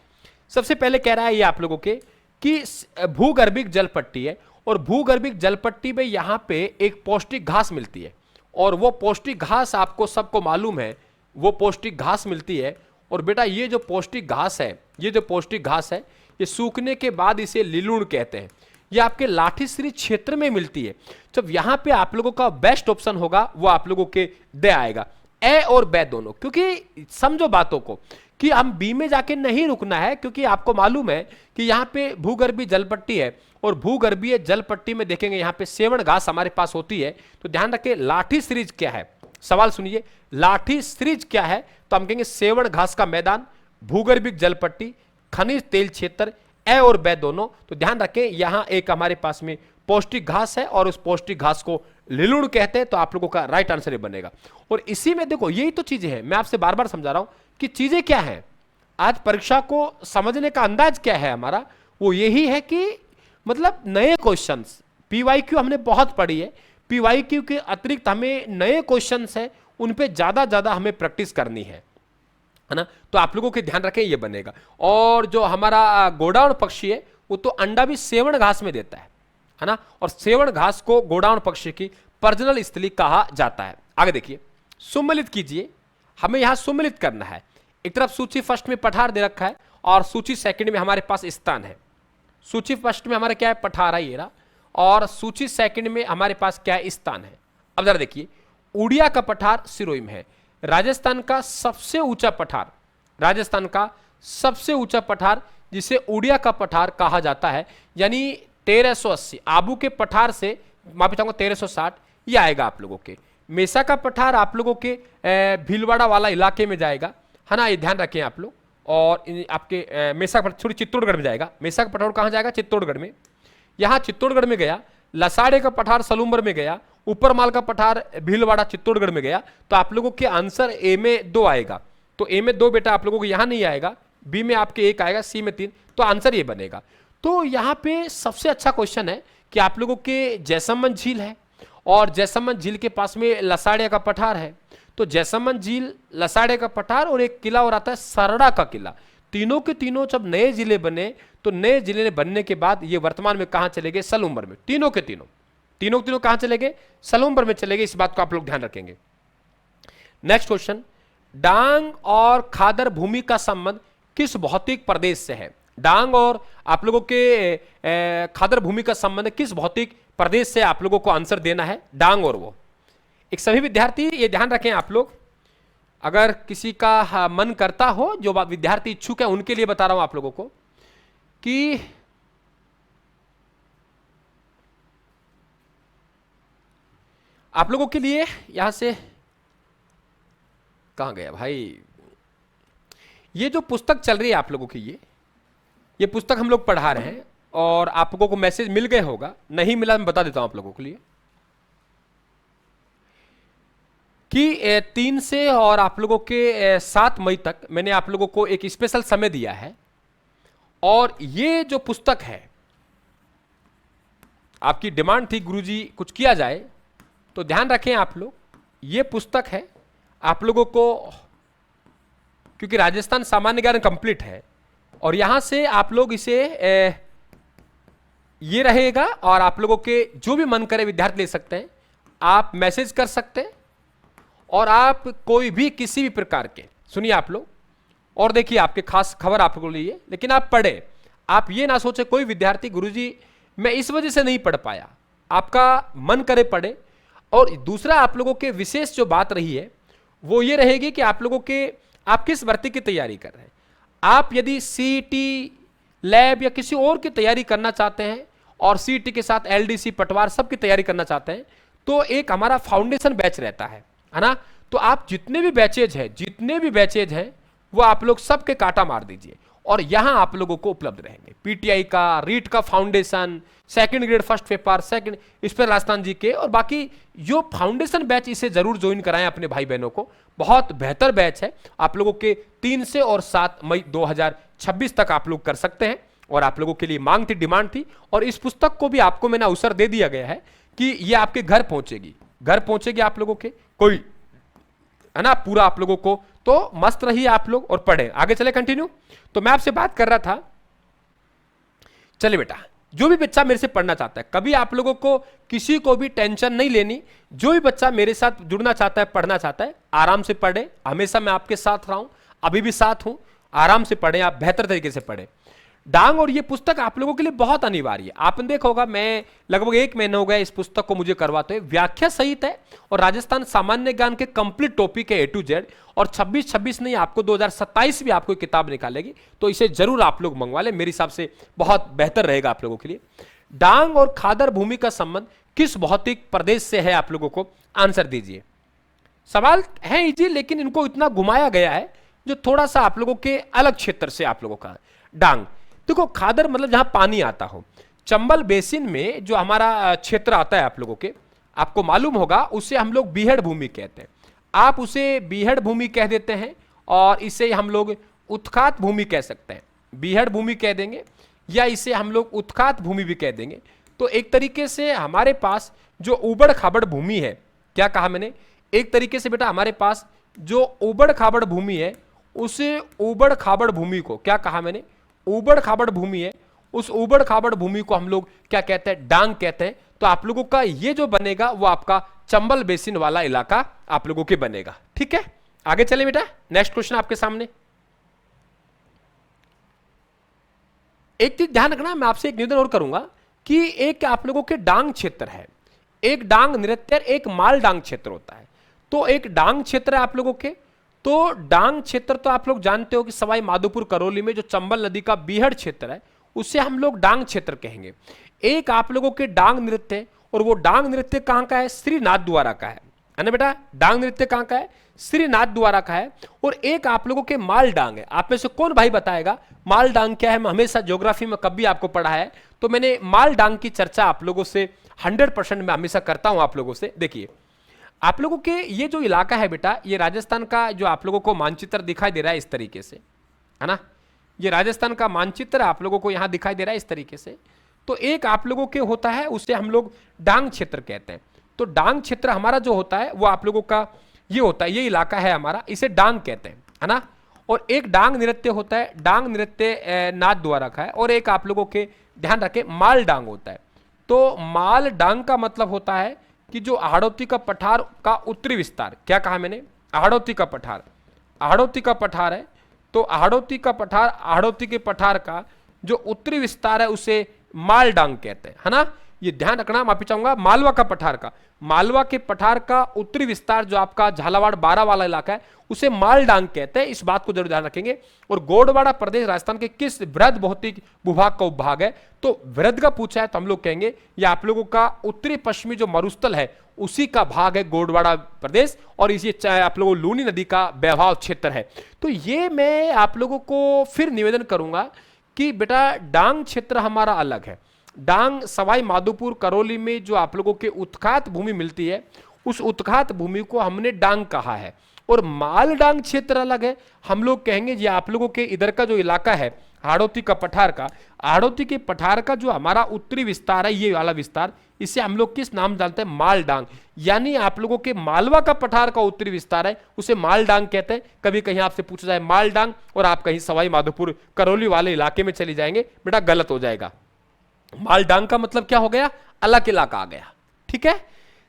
सबसे पहले कह रहा है ये आप लोगों के कि भूगर्भिक जल पट्टी है, और भूगर्भिक जल पट्टी में यहां पे एक पौष्टिक घास मिलती है, और वो पौष्टिक घास आपको सबको मालूम है, वो पौष्टिक घास मिलती है। और बेटा ये जो पौष्टिक घास है, ये जो पौष्टिक घास है, ये सूखने के बाद इसे लिलूण कहते हैं। ये आपके लाठीश्री क्षेत्र में मिलती है। जब यहां पे आप लोगों का बेस्ट ऑप्शन होगा वो आप लोगों के दे आएगा, ए और बे दोनों। क्योंकि समझो बातों को कि हम बी में जाके नहीं रुकना है, क्योंकि आपको मालूम है कि यहां पे भूगर्भीय जलपट्टी है, और भूगर्भीय जलपट्टी में देखेंगे यहां पे सेवण घास हमारे पास होती है। तो ध्यान रखें लाठी सीरीज क्या है? सवाल सुनिए, लाठी सृज क्या है? तो हम कहेंगे सेवण घास का मैदान, भूगर्भिक जलपट्टी, खनिज तेल क्षेत्र, ए और बे दोनों। तो ध्यान रखें यहां एक हमारे पास में पौष्टिक घास है और उस पौष्टिक घास को लिलुड़ कहते हैं, तो आप लोगों का राइट आंसर ये बनेगा। और इसी में देखो यही तो चीजें हैं, मैं आपसे बार बार समझा रहा हूं कि चीजें क्या हैं। आज परीक्षा को समझने का अंदाज क्या है हमारा, वो यही है कि मतलब नए क्वेश्चंस, पीवाईक्यू हमने बहुत पढ़ी है, पीवाईक्यू के अतिरिक्त हमें नए क्वेश्चंस हैं, उन पे ज्यादा हमें प्रैक्टिस करनी है ना। तो आप लोगों के ध्यान रखें ये बनेगा। और जो हमारा गोडाउन पक्षी है वो तो अंडा भी सेवण घास में देता है ना, और सेवण घास को गोडाउन पक्षी की प्रजनन स्थली कहा जाता है। आगे देखिए, सुम्मिलित कीजिए, हमें यहां सुम्मिलित करना है। एक तरफ सूची फर्स्ट में पठार दे रखा है और सूची सेकंड में हमारे पास स्थान है। सूची फर्स्ट में हमारे क्या है, पठार है ये रहा, और सूची सेकंड में हमारे पास क्या है, स्थान है। अब जरा देखिए, उड़िया का पठार सिरोही में है। राजस्थान का सबसे ऊंचा पठार, राजस्थान का सबसे ऊंचा पठार जिसे उड़िया का पठार कहा जाता है, यानी 1380 आबू के पठार से माफी चाहूंगा 1360 ये आएगा आप लोगों के। मेसा का पठार आप लोगों के भीलवाड़ा वाला इलाके में जाएगा, है ना, ये ध्यान रखें आप लोग। और आपके मेसा का थोड़ी चित्तौड़गढ़ में जाएगा। मेसा का पठार कहाँ जाएगा, चित्तौड़गढ़ में। यहाँ चित्तौड़गढ़ में गया। लसाड़े का पठार सलूम्बर में गया। ऊपर माल का पठार भीलवाड़ा चित्तौड़गढ़ में गया। तो आप लोगों के आंसर ए में 2 आएगा। तो ए में 2 बेटा आप लोगों को यहां नहीं आएगा, बी में आपके 1 आएगा, सी में 3, तो आंसर ये बनेगा। तो यहां पे सबसे अच्छा क्वेश्चन है कि आप लोगों के जैसमंद झील है और जैसमंद झील के पास में लसाड़िया का पठार है। तो जैसमंद झील, लसाड़े का पठार और एक किला और आता है सरड़ा का किला, तीनों के तीनों जब नए जिले बने तो नए जिले बनने के बाद ये वर्तमान में कहां चले गए, सलूम्बर में। तीनों के तीनों कहां चले गए, सलूम्बर में चले गए। इस बात को आप लोग ध्यान रखेंगे। नेक्स्ट क्वेश्चन, डांग और खादर भूमि का संबंध किस भौतिक प्रदेश से है? डांग और आप लोगों के खादर भूमि का संबंध किस भौतिक प्रदेश से आप लोगों को आंसर देना है, डांग और वो। एक सभी विद्यार्थी ये ध्यान रखें आप लोग, अगर किसी का मन करता हो, जो विद्यार्थी इच्छुक है उनके लिए बता रहा हूं आप लोगों को कि आप लोगों के लिए यहां से कहां गया भाई, ये जो पुस्तक चल रही है आप लोगों की, ये पुस्तक हम लोग पढ़ा रहे हैं और आप लोगों को मैसेज मिल गए होगा, नहीं मिला मैं बता देता हूं आप लोगों के लिए कि 3 से और आप लोगों के 7 मई तक मैंने आप लोगों को एक स्पेशल समय दिया है। और ये जो पुस्तक है, आपकी डिमांड थी गुरुजी कुछ किया जाए, तो ध्यान रखें आप लोग, ये पुस्तक है आप लोगों को, क्योंकि राजस्थान सामान्य ज्ञान कंप्लीट है और यहां से आप लोग इसे ये रहेगा और आप लोगों के जो भी मन करे विद्यार्थी ले सकते हैं, आप मैसेज कर सकते हैं और आप कोई भी किसी भी प्रकार के, सुनिए आप लोग और देखिए आपके खास खबर आप लोगों के लिए, लेकिन आप पढ़े, आप ये ना सोचे कोई विद्यार्थी गुरुजी मैं इस वजह से नहीं पढ़ पाया, आपका मन करे पढ़े। और दूसरा आप लोगों के विशेष जो बात रही है वो ये रहेगी कि आप लोगों के, आप किस भर्ती की तैयारी कर रहे हैं। आप यदि सीईटी, लैब या किसी और की तैयारी करना चाहते हैं और सीईटी के साथ एलडीसी, पटवार सब की तैयारी करना चाहते हैं, तो एक हमारा फाउंडेशन बैच रहता है ना। तो आप जितने भी बैचेज हैं वो आप लोग सबके कांटा मार दीजिए और यहां आप लोगों को उपलब्ध रहेंगे। पीटीआई का, रीट का foundation, second grade first paper, second इस पर राजस्थान जी के, और बाकी जो फाउंडेशन बैच इसे जरूर ज्वाइन कराएं अपने भाई बहनों को, बहुत बेहतर बैच है। आप लोगों के 3 से और 7 मई 2026 तक आप लोग कर सकते हैं और आप लोगों के लिए मांग थी, डिमांड थी, और इस पुस्तक को भी आपको मैंने अवसर दे दिया गया है कि ये आपके घर पहुंचेगी आप लोगों के, कोई है ना, पूरा आप लोगों को। तो मस्त रहिए आप लोग और पढ़े। आगे चले कंटिन्यू। तो मैं आपसे बात कर रहा था, चलिए बेटा, जो भी बच्चा मेरे से पढ़ना चाहता है, कभी आप लोगों को किसी को भी टेंशन नहीं लेनी। जो भी बच्चा मेरे साथ जुड़ना चाहता है, पढ़ना चाहता है, आराम से पढ़े। हमेशा मैं आपके साथ रहा हूं, अभी भी साथ हूं। आराम से पढ़े, आप बेहतर तरीके से पढ़े। डांग और ये पुस्तक आप लोगों के लिए बहुत अनिवार्य है। आपने देखा होगा, मैं लगभग 1 महीना हो गया इस पुस्तक को मुझे करवाते हुए। व्याख्या सहित है और राजस्थान सामान्य ज्ञान के कंप्लीट टॉपिक है A to Z। और 26 नहीं, आपको 2027 भी आपको किताब निकालेगी, तो इसे जरूर आप लोग मंगवा लें, मेरे हिसाब से बहुत बेहतर रहेगा आप लोगों के लिए। डांग और खादर भूमि का संबंध किस भौतिक प्रदेश से है, आप लोगों को आंसर दीजिए। सवाल है इजी, लेकिन इनको इतना घुमाया गया है जो थोड़ा सा आप लोगों के अलग क्षेत्र से आप लोगों का। डांग, देखो खादर मतलब जहां पानी आता हो। चंबल बेसिन में जो हमारा क्षेत्र आता है आप लोगों के, आपको मालूम होगा, उसे हम लोग बीहड़ भूमि कहते हैं। आप उसे बीहड़ भूमि कह देते हैं और इसे हम लोग उत्खात भूमि कह सकते हैं। बीहड़ भूमि कह देंगे या इसे हम लोग उत्खात भूमि भी कह देंगे। तो एक तरीके से हमारे पास जो उबड़ खाबड़ भूमि है, क्या कहा मैंने, एक तरीके से बेटा हमारे पास जो उबड़ खाबड़ भूमि है, उसे उबड़ खाबड़ भूमि को क्या कहा मैंने, उबड़ खाबड़ भूमि है, उस उबड़ खाबड़ भूमि को हम लोग क्या कहते हैं, डांग कहते हैं। तो आप लोगों का ये जो बनेगा वो आपका चंबल बेसिन वाला इलाका आप लोगों के बनेगा। ठीक है, आगे चले बेटा, नेक्स्ट क्वेश्चन आपके सामने। एक चीज ध्यान रखना, मैं आपसे एक निवेदन और करूंगा कि एक आप लोगों के डांग क्षेत्र है, एक डांग नृत्य, एक माल डांग क्षेत्र होता है। तो एक डांग क्षेत्र है आप लोगों के, तो डांग क्षेत्र तो आप लोग जानते हो कि सवाई माधोपुर करौली में जो चंबल नदी का बीहड़ क्षेत्र है उसे हम लोग डांग क्षेत्र कहेंगे। एक आप लोगों के डांग नृत्य है, और वो डांग नृत्य कहां का है, श्रीनाथ द्वारा का है ना बेटा। डांग नृत्य कहां का है, श्रीनाथ द्वारा का है। और एक आप लोगों के माल डांग है। आप में से कौन भाई बताएगा माल डांग क्या है? मैं हमेशा ज्योग्राफी में कभी आपको पढ़ा है, तो मैंने माल डांग की चर्चा आप लोगों से 100% मैं हमेशा करता हूं आप लोगों से। देखिए आप लोगों के ये जो इलाका है बेटा, ये राजस्थान का जो आप लोगों को मानचित्र दिखाई दे रहा है इस तरीके से, है ना। ये राजस्थान का मानचित्र आप लोगों को यहां दिखाई दे रहा है इस तरीके से। तो एक आप लोगों के होता है, उसे हम लोग डांग क्षेत्र कहते हैं। तो डांग क्षेत्र हमारा जो होता है वो आप लोगों का ये होता है, ये इलाका है हमारा, इसे डांग कहते हैं, है ना। और एक डांग नृत्य होता है, डांग नृत्य नाथ द्वारा का है। और एक आप लोगों के ध्यान रखें माल डांग होता है। तो माल डांग का मतलब होता है कि जो हाड़ौती का पठार का उत्तरी विस्तार, क्या कहा मैंने, हाड़ौती का पठार, हाड़ौती का पठार है। तो हाड़ौती का पठार, हाड़ौती के पठार का जो उत्तरी विस्तार है उसे माल डांग कहते हैं, है ना। ये ध्यान रखना, माफी चाहूंगा, मालवा का पठार का, मालवा के पठार का उत्तरी विस्तार जो आपका झालावाड़ बारा वाला इलाका है उसे माल डांग कहते हैं। इस बात को जरूर ध्यान रखेंगे। और गोंडवाना प्रदेश राजस्थान के किस वृहद भौतिक भूभाग का उपभाग है? तो वृहद का पूछा है तो हम लोग कहेंगे ये आप लोगों का उत्तरी पश्चिमी जो मरुस्थल है उसी का भाग है गोंडवाना प्रदेश, और इसी आप लोगों लूनी नदी का बहवाव क्षेत्र है। तो ये मैं आप लोगों को फिर निवेदन करूंगा कि बेटा डांग क्षेत्र हमारा अलग है। डांग सवाई माधोपुर करौली में जो आप लोगों के उत्खात भूमि मिलती है उस उत्खात भूमि को हमने डांग कहा है। और माल डांग क्षेत्र अलग है, हम लोग कहेंगे ये आप लोगों के इधर का जो इलाका है हाड़ौती का पठार का, हाड़ौती के पठार का जो हमारा उत्तरी विस्तार है, ये वाला विस्तार, इसे हम लोग किस नाम जानते हैं, माल डांग। यानी आप लोगों के मालवा का पठार का उत्तरी विस्तार है उसे माल डांग कहते हैं। कभी कहीं आपसे पूछा जाए माल डांग और आप कहीं सवाई माधोपुर करौली वाले इलाके में चले जाएंगे, बेटा गलत हो जाएगा। माल डांग का मतलब क्या हो गया, अलग इलाका आ गया। ठीक है।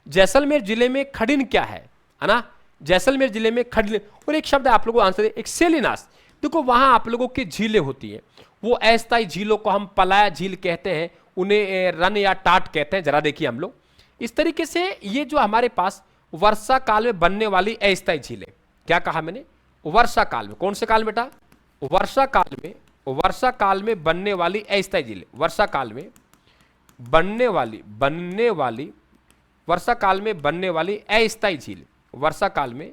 जैसलमेर जिले में खडिन क्या है ना, जैसलमेर जिले में खडिन। और एक शब्द आप लोगों को आंसर है, एक सेलिनास। देखो वहां आप लोगों की झीलें होती हैं, वो अस्थायी झीलों को हम पलाया झील कहते हैं, उन्हें रन या टाट कहते हैं। जरा देखिए हम लोग इस तरीके से, ये जो हमारे पास वर्षा काल में बनने वाली अस्थायी झीलें, क्या कहा मैंने, वर्षा काल में, कौन से काल बेटा, वर्षा काल में, वर्षा काल में बनने वाली अस्थायी झीलें, वर्षा काल में बनने वाली वर्षा काल में बनने वाली अस्थायी झील, वर्षा काल में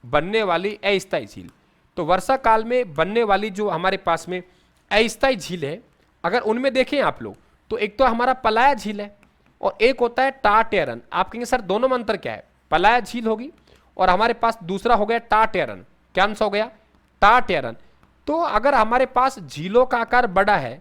बनने वाली अस्थायी झील। तो वर्षा काल में बनने वाली जो हमारे पास में अस्थायी झील है, अगर उनमें देखें आप लोग, तो एक तो हमारा पलाया झील है और एक होता है टाटेरन। आप कहेंगे सर दोनों में अंतर क्या है? पलाया झील होगी और हमारे पास दूसरा हो गया टाटेरन। क्या आंसर हो गया? टाटेरन। तो अगर हमारे पास झीलों का आकार बड़ा है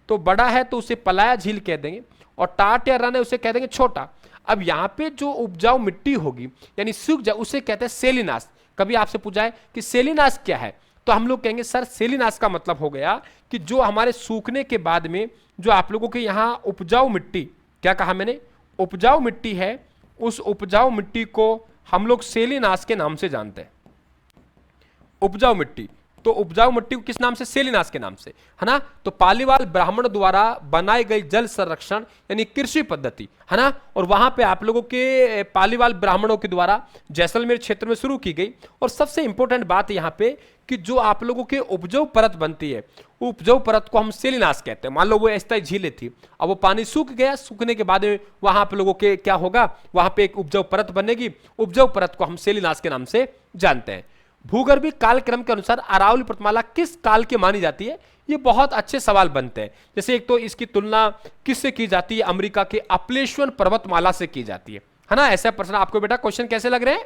तो बड़ा है तो उसे पलाया झील कह देंगे, और टाटेरन है उसे कह देंगे छोटा। अब यहाँ पे जो उपजाऊ मिट्टी होगी यानी सूख जाए उसे कहते हैं सेलिनास। कभी आपसे पूछा है कि सेलिनास क्या है, तो हम लोग कहेंगे सर सेलिनास का मतलब हो गया कि जो हमारे सूखने के बाद में जो आप लोगों के यहाँ उपजाऊ मिट्टी, क्या कहा मैंने, उपजाऊ मिट्टी है, उस उपजाऊ मिट्टी को हम लोग सेलिनास के नाम से जानते हैं। उपजाऊ मिट्टी, तो उपजाऊ मिट्टी को किस नाम से? सेलिनास के नाम से, है ना। तो पालीवाल ब्राह्मण द्वारा बनाई गई जल संरक्षण यानी कृषि पद्धति, है ना, और वहां पे आप लोगों के पालीवाल ब्राह्मणों के द्वारा जैसलमेर क्षेत्र में शुरू की गई। और सबसे इंपॉर्टेंट बात यहाँ पे कि जो आप लोगों के उपजाऊ परत बनती है, उपजाऊ परत को हम सेलिनास कहते हैं। मान लो वो अस्थायी झीलें थी, अब वो पानी सूख गया, सूखने के बाद वहां आप लोगों के क्या होगा, वहां पे एक उपजाऊ परत बनेगी, उपजाऊ परत को हम सेलिनास के नाम से जानते हैं। भूगर्भीय कालक्रम के अनुसार अरावली पर्वतमाला किस काल की मानी जाती है? ये बहुत अच्छे सवाल बनते हैं। जैसे एक तो इसकी तुलना किससे की जाती है? अमेरिका के अपलेश्वन पर्वतमाला से की जाती है ना। ऐसा प्रश्न आपको बेटा क्वेश्चन कैसे लग रहे हैं?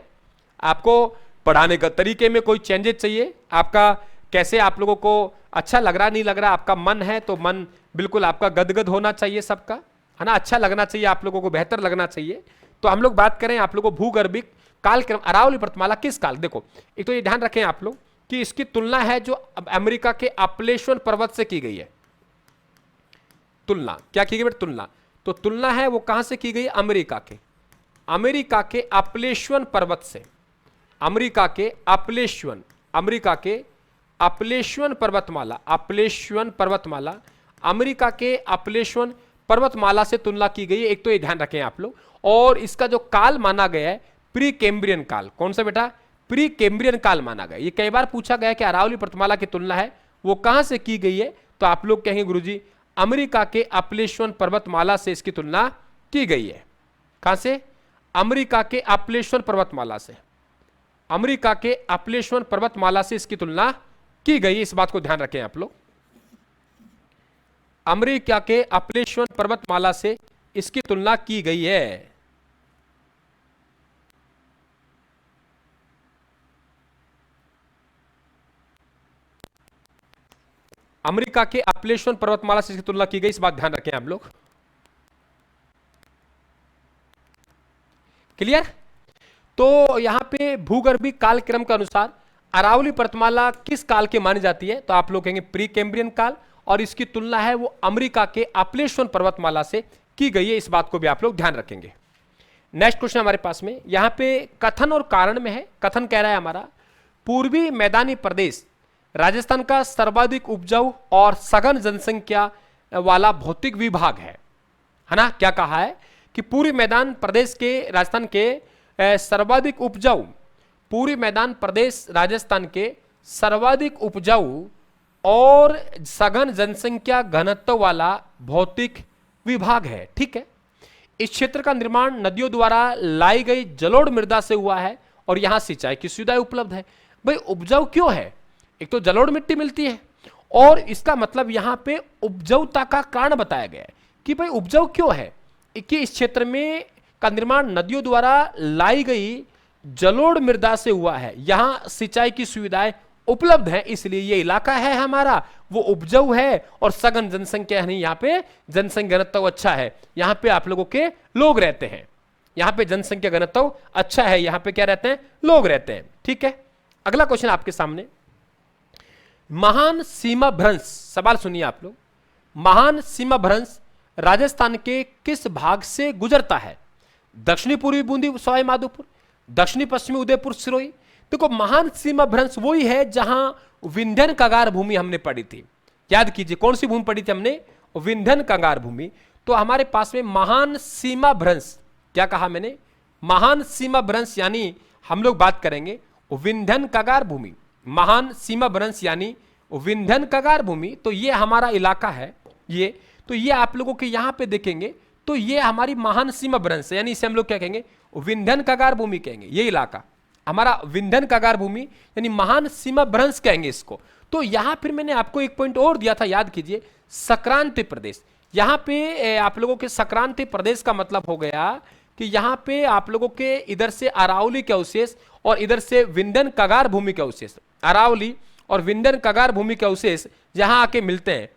आपको पढ़ाने का तरीके में कोई चेंजेस चाहिए? आपका कैसे आप लोगों को अच्छा लग रहा नहीं लग रहा? आपका मन है तो मन बिल्कुल आपका गदगद होना चाहिए सबका, है ना, अच्छा लगना चाहिए, आप लोगों को बेहतर लगना चाहिए। तो हम लोग बात करें आप लोगों को भूगर्भिक कालक्रम अरावली पर्वतमाला किस काल। देखो एक तो ये ध्यान रखें आप लोग कि इसकी तुलना है जो अमेरिका के अपलेश्वन पर्वत से की गई है। तुलना क्या की गई बेटा? तुलना, तो तुलना है वो कहां से की गई? अमेरिका के अपलेश्वन पर्वत से, अमेरिका के अपलेश्वन पर्वतमाला, अमेरिका के अपलेश्वन पर्वतमाला से तुलना की गई है। एक तो ये ध्यान रखें आप लोग। और इसका जो काल माना गया है प्री कैम्ब्रियन काल। कौन सा बेटा? प्री कैम्ब्रियन काल माना गया। ये कई बार पूछा गया कि अरावली पर्वतमाला की तुलना है वो कहां से की गई है, तो आप लोग कहेंगे गुरुजी अमेरिका के अपलेश्वन पर्वतमाला से इसकी तुलना की गई है। कहां से? अमेरिका के अपलेश्वन पर्वतमाला से, अमेरिका के अपलेश्वन पर्वतमाला से इसकी तुलना की गई है। इस बात को ध्यान रखें आप लोग, अमेरिका के अपलेश्वन पर्वतमाला से इसकी तुलना की गई है। अमेरिका के अपलेश्वन पर्वतमाला से इसकी तुलना की गई, इस बात ध्यान रखें आप लोग। क्लियर? तो यहां पे भूगर्भीय कालक्रम के अनुसार अरावली पर्वतमाला किस काल की मानी जाती है? तो आप लोग कहेंगे प्री कैम्ब्रियन काल, और इसकी तुलना है वो अमेरिका के अपलेश्वन पर्वतमाला से की गई है। इस बात को भी आप लोग ध्यान रखेंगे। नेक्स्ट क्वेश्चन हमारे पास में यहां पे कथन और कारण में है। कथन कह रहा है हमारा पूर्वी मैदानी प्रदेश राजस्थान का सर्वाधिक उपजाऊ और सघन जनसंख्या वाला भौतिक विभाग है ना। क्या कहा है कि पूर्वी मैदान प्रदेश के राजस्थान के सर्वाधिक उपजाऊ, पूर्वी मैदान प्रदेश राजस्थान के सर्वाधिक उपजाऊ और सघन जनसंख्या घनत्व वाला भौतिक विभाग है। ठीक है, इस क्षेत्र का निर्माण नदियों द्वारा लाई गई जलोढ़ मृदा से हुआ है और यहां सिंचाई की सुविधाएं उपलब्ध है। भाई उपजाऊ क्यों है? एक तो जलोढ़ मिट्टी मिलती है, और इसका मतलब यहां पे उपजाऊता का कारण बताया गया है कि भाई उपजाऊ क्यों है कि इस क्षेत्र में का निर्माण नदियों द्वारा लाई गई जलोढ़ मृदा से हुआ है, यहां सिंचाई की सुविधाएं उपलब्ध है, इसलिए ये इलाका है हमारा वो उपजाऊ है और सघन जनसंख्या नहीं, यहाँ पे जनसंख्या घनत्व अच्छा है, यहाँ पे आप लोगों के लोग रहते हैं, यहाँ पे जनसंख्या घनत्व अच्छा है, यहाँ पे क्या रहते हैं? लोग रहते हैं। ठीक है, अगला क्वेश्चन आपके सामने, महान सीमा भ्रंश। सवाल सुनिए आप लोग, महान सीमा भ्रंश राजस्थान के किस भाग से गुजरता है? दक्षिणी पूर्वी बूंदी सवाई माधोपुर, दक्षिणी पश्चिमी उदयपुर सिरोही। देखो महान सीमा भ्रंश वही है जहां विंध्यन कगार भूमि हमने पढ़ी थी, याद कीजिए कौन सी भूमि पढ़ी थी हमने? विंध्यन कगार भूमि। तो हमारे पास में महान सीमा भ्रंश, क्या कहा मैंने? महान सीमा भ्रंश यानी हम लोग बात करेंगे विंध्यन कगार भूमि, महान सीमा भ्रंश यानी विंध्यन कगार भूमि। तो ये हमारा इलाका है, ये तो ये आप लोगों के यहां पे देखेंगे तो ये हमारी महान सीमा भ्रंश है, यानी इसे हम लोग क्या कहेंगे? विंध्यन कगार भूमि कहेंगे। ये इलाका हमारा विंध्यन कगार भूमि यानी महान सीमा भ्रंश कहेंगे इसको। तो यहां फिर मैंने आपको एक पॉइंट और दिया था, याद कीजिए, सक्रांति प्रदेश। यहां पे आप लोगों के सक्रांति प्रदेश का मतलब हो गया कि यहां पे आप लोगों के इधर से अरावली के अवशेष और इधर से विंध्यन कगार भूमि के अवशेष, अरावली और विंध्यन कगार भूमि के अवशेष जहां आके मिलते हैं,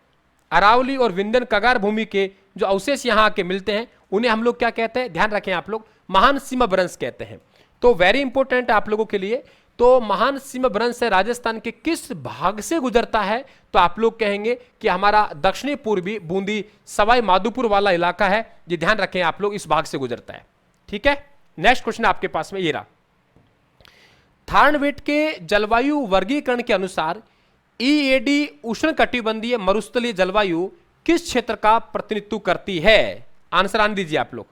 अरावली और विंध्यन कगार भूमि के जो अवशेष यहां आके मिलते हैं उन्हें हम लोग क्या कहते हैं? ध्यान रखें आप लोग, महान सीमा भ्रंश कहते हैं। तो वेरी इंपॉर्टेंट आप लोगों के लिए, तो महान सीमा भ्रंश राजस्थान के किस भाग से गुजरता है? तो आप लोग कहेंगे कि हमारा दक्षिणी पूर्वी बूंदी सवाई माधोपुर वाला इलाका है, ये ध्यान रखें आप लोग, इस भाग से गुजरता है। ठीक है, नेक्स्ट क्वेश्चन आपके पास में ये रहा, थार्नवेट के जलवायु वर्गीकरण के अनुसार ईएडी उष्णकटिबंधीय मरुस्थलीय जलवायु किस क्षेत्र का प्रतिनिधित्व करती है? आंसर आने दीजिए आप लोग।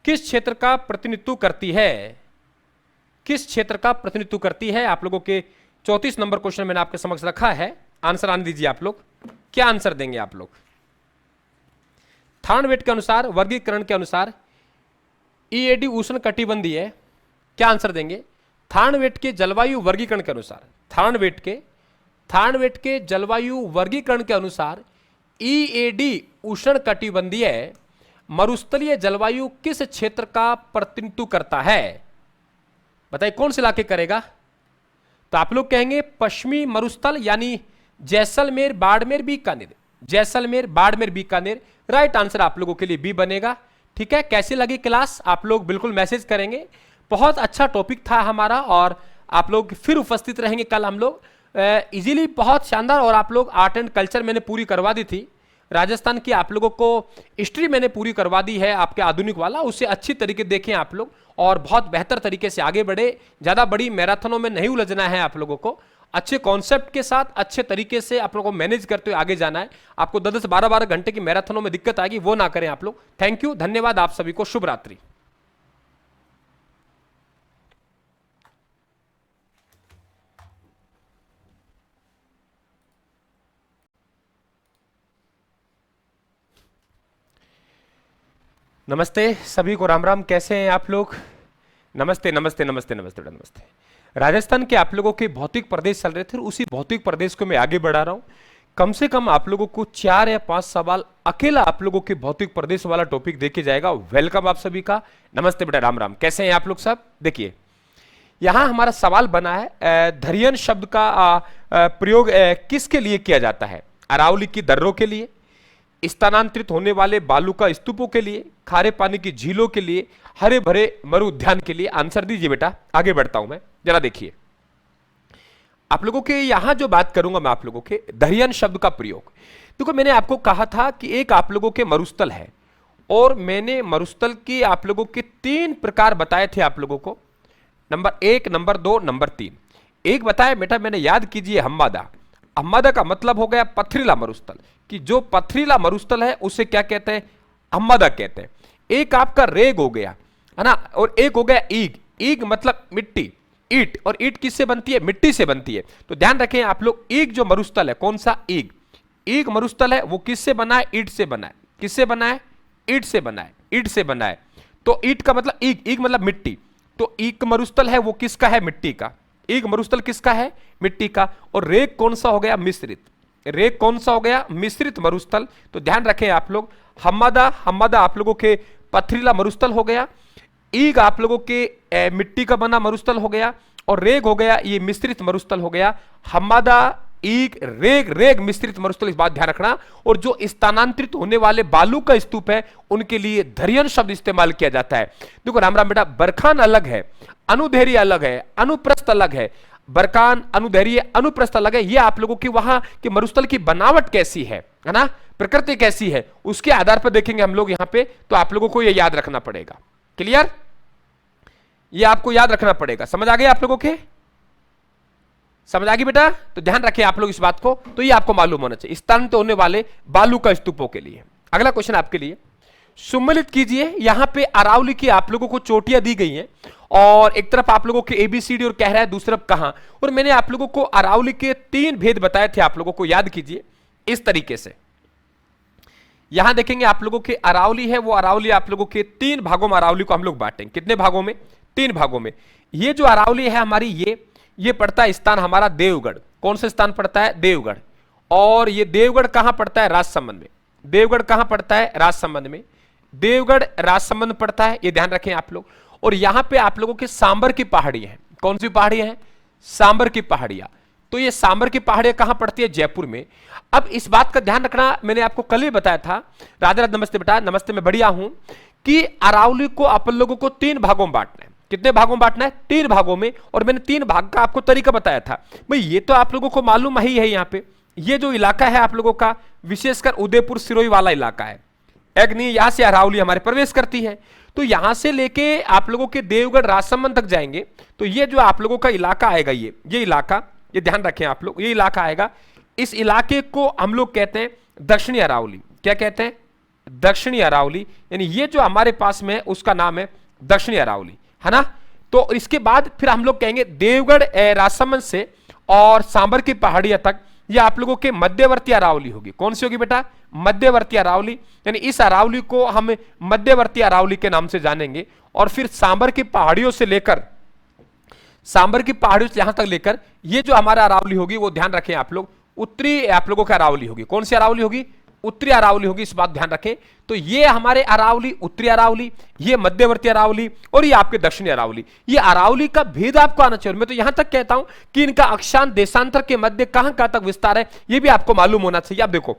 किस क्षेत्र का प्रतिनिधित्व करती है? किस क्षेत्र का प्रतिनिधित्व करती है? आप लोगों के 34 नंबर क्वेश्चन मैंने आपके समक्ष रखा है। आंसर आने दीजिए आप लोग। क्या आंसर देंगे आप लोग? थार्नवेट के अनुसार, वर्गीकरण के अनुसार ईएडी उष्णकटिबंधीय, क्या आंसर देंगे? थार्नवेट के जलवायु वर्गीकरण के अनुसार, थार्नवेट के जलवायु वर्गीकरण के अनुसार ईएडी उष्णकटिबंधीय मरुस्थलीय जलवायु किस क्षेत्र का प्रतिनिधित्व करता है? बताइए कौन से इलाके करेगा? तो आप लोग कहेंगे पश्चिमी मरुस्थल, यानी जैसलमेर, बाड़मेर, बीकानेर। जैसलमेर, बाड़मेर, बीकानेर। राइट आंसर आप लोगों के लिए बी बनेगा। ठीक है, कैसी लगी क्लास? आप लोग बिल्कुल मैसेज करेंगे। बहुत अच्छा टॉपिक था हमारा और आप लोग फिर उपस्थित रहेंगे कल। हम लोग इजीली, बहुत शानदार। और आप लोग आर्ट एंड कल्चर मैंने पूरी करवा दी थी, राजस्थान की आप लोगों को हिस्ट्री मैंने पूरी करवा दी है, आपके आधुनिक वाला, उसे अच्छी तरीके देखें आप लोग और बहुत बेहतर तरीके से आगे बढ़े। ज़्यादा बड़ी मैराथनों में नहीं उलझना है आप लोगों को, अच्छे कॉन्सेप्ट के साथ अच्छे तरीके से आप लोगों को मैनेज करते हुए आगे जाना है। आपको 10-10, 12-12 घंटे की मैराथनों में दिक्कत आएगी, वो ना करें आप लोग। थैंक यू, धन्यवाद आप सभी को, शुभ रात्रि। नमस्ते सभी को, राम राम। कैसे हैं आप लोग? नमस्ते नमस्ते नमस्ते नमस्ते बेटा, नमस्ते। राजस्थान के आप लोगों के भौतिक प्रदेश चल रहे थे, उसी भौतिक प्रदेश को मैं आगे बढ़ा रहा हूं। कम से कम आप लोगों को 4 या 5 सवाल अकेला आप लोगों के भौतिक प्रदेश वाला टॉपिक देके जाएगा। वेलकम आप सभी का। नमस्ते बेटा, राम राम। कैसे हैं आप लोग सब? देखिए यहां हमारा सवाल बना है, धरियन शब्द का प्रयोग किसके लिए किया जाता है? अरावली की दर्रों के लिए, स्थानांतरित होने वाले बालू का स्तूपों के लिए, खारे पानी की झीलों के लिए, हरे भरे मरु उद्यान के लिए। आंसर दीजिए बेटा। आगे बढ़ता हूं मैं, जरा देखिए आप लोगों के यहां जो बात करूंगा मैं आप लोगों के दरियन शब्द का प्रयोग। देखो मैंने आपको कहा था कि एक आप लोगों के मरुस्थल है और मैंने मरुस्थल की आप लोगों के 3 प्रकार बताए थे आप लोगों को, नंबर 1, नंबर 2, नंबर 3। एक बताया बेटा मैंने, याद कीजिए, हम्मादा। हम्मादा का मतलब हो गया पथरीला मरुस्थल, कि जो पथरीला मरुस्थल है उसे क्या कहते हैं? हम्मादा कहते हैं। एक आपका रेग हो गया, है ना, और एक हो गया ईग। ईग मतलब मिट्टी, ईट, और ईट किससे बनती है? मिट्टी से बनती है। तो ध्यान रखें आप लोग, ईग जो मरुस्थल है, कौन सा? ईग। ईग मरुस्थल है वो किससे बना है? ईट से बना है। किससे बना है? ईट से बना है। ईट से बना है। तो ईट का मतलब ईग, ईग मतलब मिट्टी। तो ईग मरुस्थल है वो किसका है? मिट्टी का। ईग मरुस्थल किसका है? मिट्टी का। और रेग कौन सा हो गया? मिश्रित। रेग कौन सा हो गया? मिश्रित मरुस्थल। तो ध्यान रखें आप लोग, हम्मादा आप लोगों के पथरीला मरुस्थल हो गया, ईग आप लोगों के मिट्टी का बना मरुस्थल हो गया, और रेग हो गया ये मिश्रित मरुस्थल हो गया। हम्मादा, ईग, रेग, रेग मिश्रित मरुस्थल, इस बात ध्यान रखना। और जो स्थानांतरित होने वाले बालू का स्तूप है उनके लिए धरियन शब्द इस्तेमाल किया जाता है। देखो राम राम बेटा, बरखान अलग है, अनुधैर्य अलग है, अनुप्रस्थ अलग है। बरकान, अनुधैर्य, अनुप्रस्थ अलग है। ये आप लोगों की वहां के मरुस्थल की बनावट कैसी है ना, प्रकृति कैसी है, उसके आधार पर देखेंगे हम लोग यहां पे। तो आप लोगों को ये याद रखना पड़ेगा। क्लियर? ये आपको याद रखना पड़ेगा। समझ आ गया आप लोगों के? समझ आ गई बेटा? तो ध्यान रखें आप लोग इस बात को। तो ये आपको मालूम होना चाहिए, स्थानांतरित होने वाले बालू का स्तूपों के लिए। अगला क्वेश्चन आपके लिए, सम्मिलित कीजिए। यहां पे अरावली की आप लोगों को चोटियां दी गई हैं और एक तरफ आप लोगों के एबीसीडी और कह रहा है दूसरी तरफ कहां। और मैंने आप लोगों को अरावली के 3 भेद बताए थे, आप लोगों को याद कीजिए इस तरीके से। यहां देखेंगे आप लोगों के अरावली है, वो अरावली आप लोगों के 3 भागों में अरावली को हम लोग बांटेंगे। कितने भागों में? 3 भागों में। ये जो अरावली है हमारी, ये पड़ता है स्थान हमारा देवगढ़। कौन सा स्थान पड़ता है? देवगढ़। और ये देवगढ़ कहां पड़ता है? राजसमंद में। देवगढ़ कहां पड़ता है? राजसमंद में। देवगढ़ राजसमंद पड़ता है, ये ध्यान रखें आप लोग। और यहां पे आप लोगों के सांबर की पहाड़ियां हैं। कौन सी पहाड़ियां हैं? सांबर की पहाड़ियां। तो ये सांबर की पहाड़ियां कहां पड़ती है? जयपुर में। अब इस बात का ध्यान रखना, मैंने आपको कल ही बताया था, राधे राधे, नमस्ते बेटा, नमस्ते, मैं बढ़िया हूं, कि अरावली को अपन लोगों को 3 भागों में बांटना है। कितने भागों में बांटना है? 3 भागों में। और मैंने 3 भाग का आपको तरीका बताया था भाई, ये तो आप लोगों को मालूम ही है। यहाँ पे ये जो इलाका है आप लोगों का, विशेषकर उदयपुर सिरोही वाला इलाका है, अग्नि, यहां से अरावली हमारे प्रवेश करती है। तो यहां से लेके आप लोगों के देवगढ़ राजसमंद तक जाएंगे, तो ये जो आप लोगों का इलाका आएगा, ये इलाका ये ध्यान रखें आप लोग, ये इलाका आएगा, इस इलाके को हम लोग कहते हैं दक्षिणी अरावली। क्या कहते हैं? दक्षिणी अरावली, यानी ये जो हमारे पास में है उसका नाम है दक्षिणी अरावली, है ना। तो इसके बाद फिर हम लोग कहेंगे देवगढ़ राजसमंद से और सांबर की पहाड़ियां तक, ये आप लोगों के मध्यवर्ती अरावली होगी। कौन सी होगी बेटा? मध्यवर्ती अरावली, यानी इस अरावली को हम मध्यवर्ती अरावली के नाम से जानेंगे। और फिर सांबर की पहाड़ियों से लेकर, सांबर की पहाड़ियों से यहां तक लेकर ये जो हमारा अरावली होगी, वो ध्यान रखें आप लोग, उत्तरी आप लोगों की अरावली होगी। कौन सी अरावली होगी? उत्तरी अरावली होगी, इस बात ध्यान रखें। तो ये हमारे अरावली, उत्तरी अरावली, ये मध्यवर्ती अरावली और ये आपके दक्षिणी अरावली। ये अरावली का भेद आपको आना चाहिए। मैं तो यहां तक कहता हूं कि इनका अक्षांश देशांतर के मध्य कहां कहां तक विस्तार है, ये भी आपको मालूम होना चाहिए। आप देखो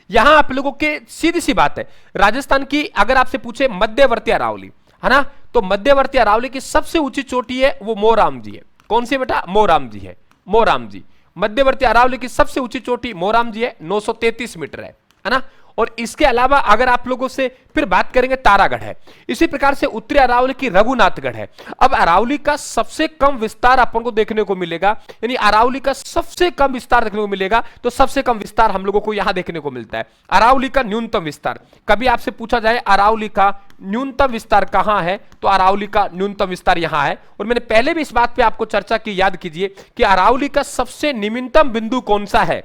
यहां आप लोगों के सीधी सी बात है, राजस्थान की अगर आपसे पूछे मध्यवर्ती अरावली, है ना, तो मध्यवर्ती अरावली की सबसे ऊंची चोटी है वो मोराम जी है। कौन सी बेटा? मोराम जी है, मोराम जी। मध्यवर्ती अरावली की सबसे ऊंची चोटी मोराम जी है, 933 मीटर है ना। और इसके अलावा अगर आप लोगों से फिर बात करेंगे, तारागढ़ है। इसी प्रकार से उत्तरी अरावली की रघुनाथगढ़ है। अब अरावली का सबसे कम विस्तार अपन को देखने को मिलेगा, यानी अरावली का सबसे कम विस्तार देखने को मिलेगा, तो सबसे कम विस्तार हम लोगों को यहां देखने को मिलता है। अरावली का न्यूनतम विस्तार, कभी आपसे पूछा जाए अरावली का न्यूनतम विस्तार कहां है, तो अरावली का न्यूनतम विस्तार यहां है। और मैंने पहले भी इस बात पर आपको चर्चा की, याद कीजिए कि अरावली का सबसे निम्नतम बिंदु कौन सा है।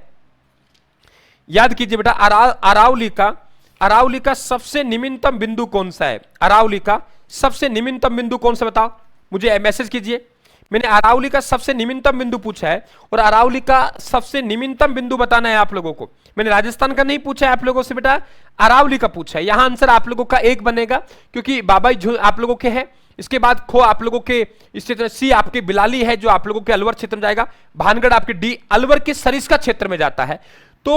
याद कीजिए बेटा, अरावली का सबसे निम्नतम बिंदु कौन सा है? अरावली का सबसे निम्नतम बिंदु कौन सा बताओ, मुझे मैसेज कीजिए। मैंने अरावली का सबसे निम्नतम बिंदु पूछा है और अरावली का सबसे निम्नतम बिंदु बताना है आप लोगों को। मैंने राजस्थान का नहीं पूछा है आप लोगों से बेटा, अरावली का पूछा है। यहां आंसर आप लोगों का एक बनेगा, क्योंकि बाबा आप लोगों के है। इसके बाद खो आप लोगों के इस क्षेत्र, सी आपके बिलाली है जो आप लोगों के अलवर क्षेत्र में जाएगा, भानगढ़ आपके डी अलवर के सरिस्का क्षेत्र में जाता है। तो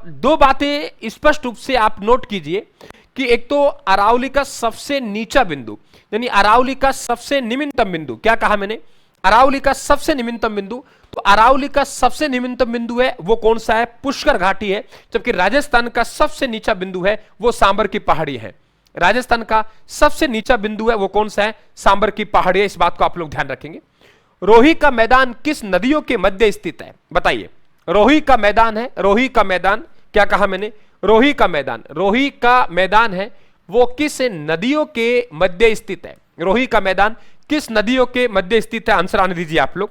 दो बातें स्पष्ट रूप से आप नोट कीजिए कि एक तो अरावली का सबसे नीचा बिंदु, यानी अरावली का सबसे निम्नतम बिंदु, क्या कहा मैंने? अरावली का सबसे निम्नतम बिंदु। तो अरावली का सबसे निम्नतम बिंदु है वो कौन सा है? पुष्कर घाटी है। जबकि राजस्थान का सबसे नीचा बिंदु है वो सांबर की पहाड़ी है। राजस्थान का सबसे नीचा बिंदु है वो कौन सा है? सांबर की पहाड़ी है। इस बात को आप लोग ध्यान रखेंगे। रोही का मैदान किस नदियों के मध्य स्थित है? बताइए। रोही का मैदान है, रोही का मैदान, क्या कहा मैंने? रोही का मैदान, रोही का मैदान है वो किस नदियों के मध्य स्थित है? रोही का मैदान किस नदियों के मध्य स्थित है? आंसर आने दीजिए आप लोग,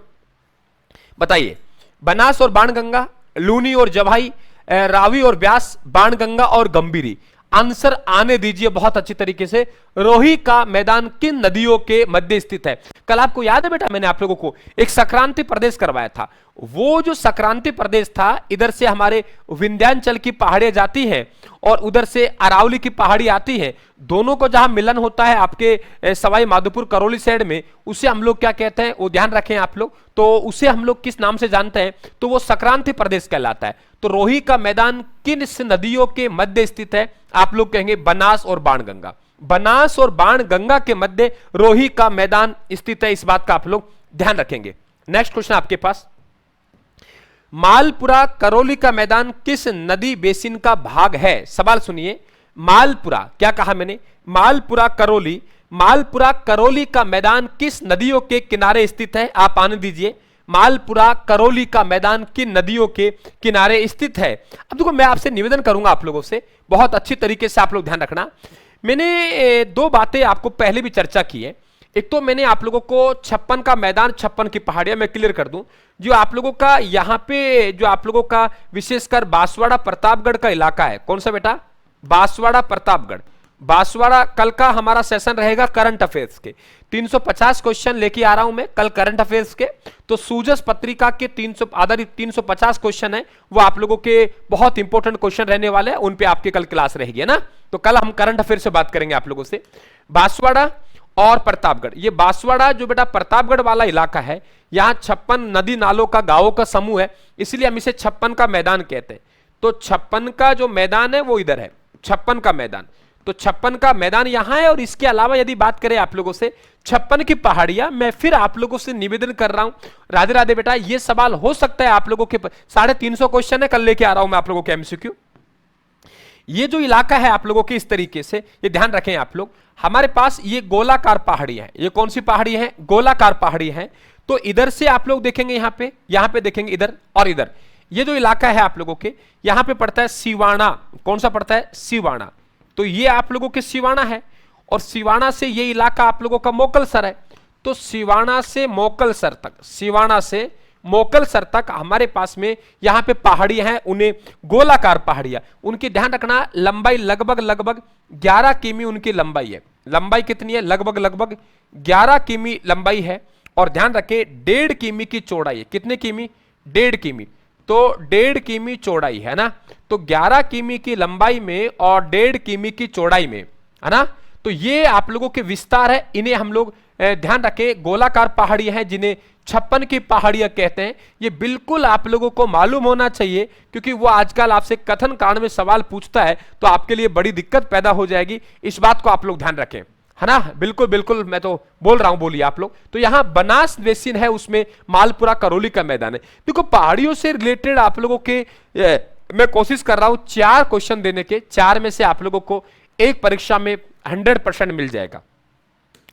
बताइए। बनास और बाणगंगा, लूनी और जवाई, रावी और ब्यास, बाणगंगा और गंभीरी। आंसर आने दीजिए बहुत अच्छी तरीके से। रोही का मैदान किन नदियों के मध्य स्थित है? कल आपको याद है बेटा, मैंने आप लोगों को एक संक्रांति प्रदेश करवाया था। वो जो संक्रांति प्रदेश था, इधर से हमारे विंध्याचल की पहाड़ियां जाती हैं और उधर से अरावली की पहाड़ी आती है। दोनों को जहां मिलन होता है आपके सवाई माधोपुर करौली साइड में, उसे हम लोग क्या कहते हैं वो ध्यान रखें आप लोग। तो उसे हम लोग किस नाम से जानते हैं? तो वो संक्रांति प्रदेश कहलाता है। तो रोही का मैदान किन नदियों के मध्य स्थित है? आप लोग कहेंगे बनास और बाणगंगा। बनास और बाणगंगा के मध्य रोही का मैदान स्थित है। इस बात का आप लोग ध्यान रखेंगे। नेक्स्ट क्वेश्चन आपके पास, मालपुरा करौली का मैदान किस नदी बेसिन का भाग है? सवाल सुनिए। मालपुरा, क्या कहा मैंने? मालपुरा करौली, मालपुरा करौली का मैदान किस नदियों के किनारे स्थित है? आप आने दीजिए। मालपुरा करौली का मैदान किन नदियों के किनारे स्थित है? अब देखो, मैं आपसे निवेदन करूंगा आप लोगों से, बहुत अच्छी तरीके से आप लोग ध्यान रखना। मैंने दो बातें आपको पहले भी चर्चा की है। एक तो मैंने आप लोगों को 56 का मैदान, 56 की पहाड़ियां मैं क्लियर कर दूं। जो आप लोगों का यहां पे जो आप लोगों का विशेषकर बांसवाड़ा प्रतापगढ़ का इलाका है, कौन सा बेटा? बांसवाड़ा प्रतापगढ़। बांसवाड़ा, कल का हमारा सेशन रहेगा करंट अफेयर्स के, 350 क्वेश्चन लेके आ रहा हूं मैं कल करंट अफेयर्स के। तो सूजस पत्रिका के 300 आधारित 350 क्वेश्चन है, वो आप लोगों के बहुत इंपॉर्टेंट क्वेश्चन रहने वाले हैं, उन पे आपके कल क्लास रहेगी, है ना। तो कल हम करंट अफेयर से बात करेंगे आप लोगों से। बांसवाड़ा और प्रतापगढ़, ये बांसवाड़ा जो बेटा प्रतापगढ़ वाला इलाका है, यहां 56 नदी नालों का गांवों का समूह है, इसलिए हम इसे 56 का मैदान कहते हैं। तो 56 का जो मैदान है वो इधर है, 56 का मैदान। तो 56 का मैदान यहां है। और इसके अलावा यदि बात करें आप लोगों से 56 की पहाड़ियां, मैं फिर आप लोगों से निवेदन कर रहा हूं, राधे राधे बेटा, ये सवाल हो सकता है आप लोगों के 350 क्वेश्चन है, कल लेके आ रहा हूं मैं आप लोगों के एमसीक्यू। ये जो इलाका है आप लोगों के इस तरीके से, ये ध्यान रखें आप लोग, हमारे पास ये गोलाकार पहाड़ी है। ये कौन सी पहाड़ी है? गोलाकार पहाड़ी है। तो इधर से आप लोग देखेंगे, यहां पे देखेंगे इधर और इधर, ये जो इलाका है आप लोगों के, यहां पे पड़ता है सिवाना। कौन सा पड़ता है? सिवाना। तो ये आप लोगों के सिवाना है, और सिवाना से ये इलाका आप लोगों का मोकलसर है। तो सिवाना से मोकलसर तक, सिवाना से मोकलसर तक हमारे पास में यहां पे पहाड़ियां हैं, उन्हें गोलाकार पहाड़ियां। उनकी ध्यान रखना, लंबाई लगभग 11 किमी उनकी लंबाई है। लंबाई कितनी है? लगभग 11 किमी लंबाई है। और ध्यान रखें 1.5 किमी की चौड़ाई है। कितने किमी? 1.5 किमी। तो 1.5 किमी चौड़ाई है ना। तो 11 किमी की लंबाई में और 1.5 किमी की चौड़ाई में, है ना। तो ये आप लोगों के विस्तार है, इन्हें हम लोग ध्यान रखें गोलाकार पहाड़ियां हैं, जिन्हें 56 की पहाड़ियां कहते हैं। ये बिल्कुल आप लोगों को मालूम होना चाहिए, क्योंकि वो आजकल आपसे कथन कांड में सवाल पूछता है तो आपके लिए बड़ी दिक्कत पैदा हो जाएगी। इस बात को आप लोग ध्यान रखें, है ना। बिल्कुल बिल्कुल, मैं तो बोल रहा हूं, बोलिए आप लोग। तो यहां बनास बेसिन है, उसमें मालपुरा करौली का मैदान है। देखो पहाड़ियों से रिलेटेड आप लोगों के मैं कोशिश कर रहा हूं 4 क्वेश्चन देने के, 4 में से आप लोगों को एक परीक्षा में 100% मिल जाएगा,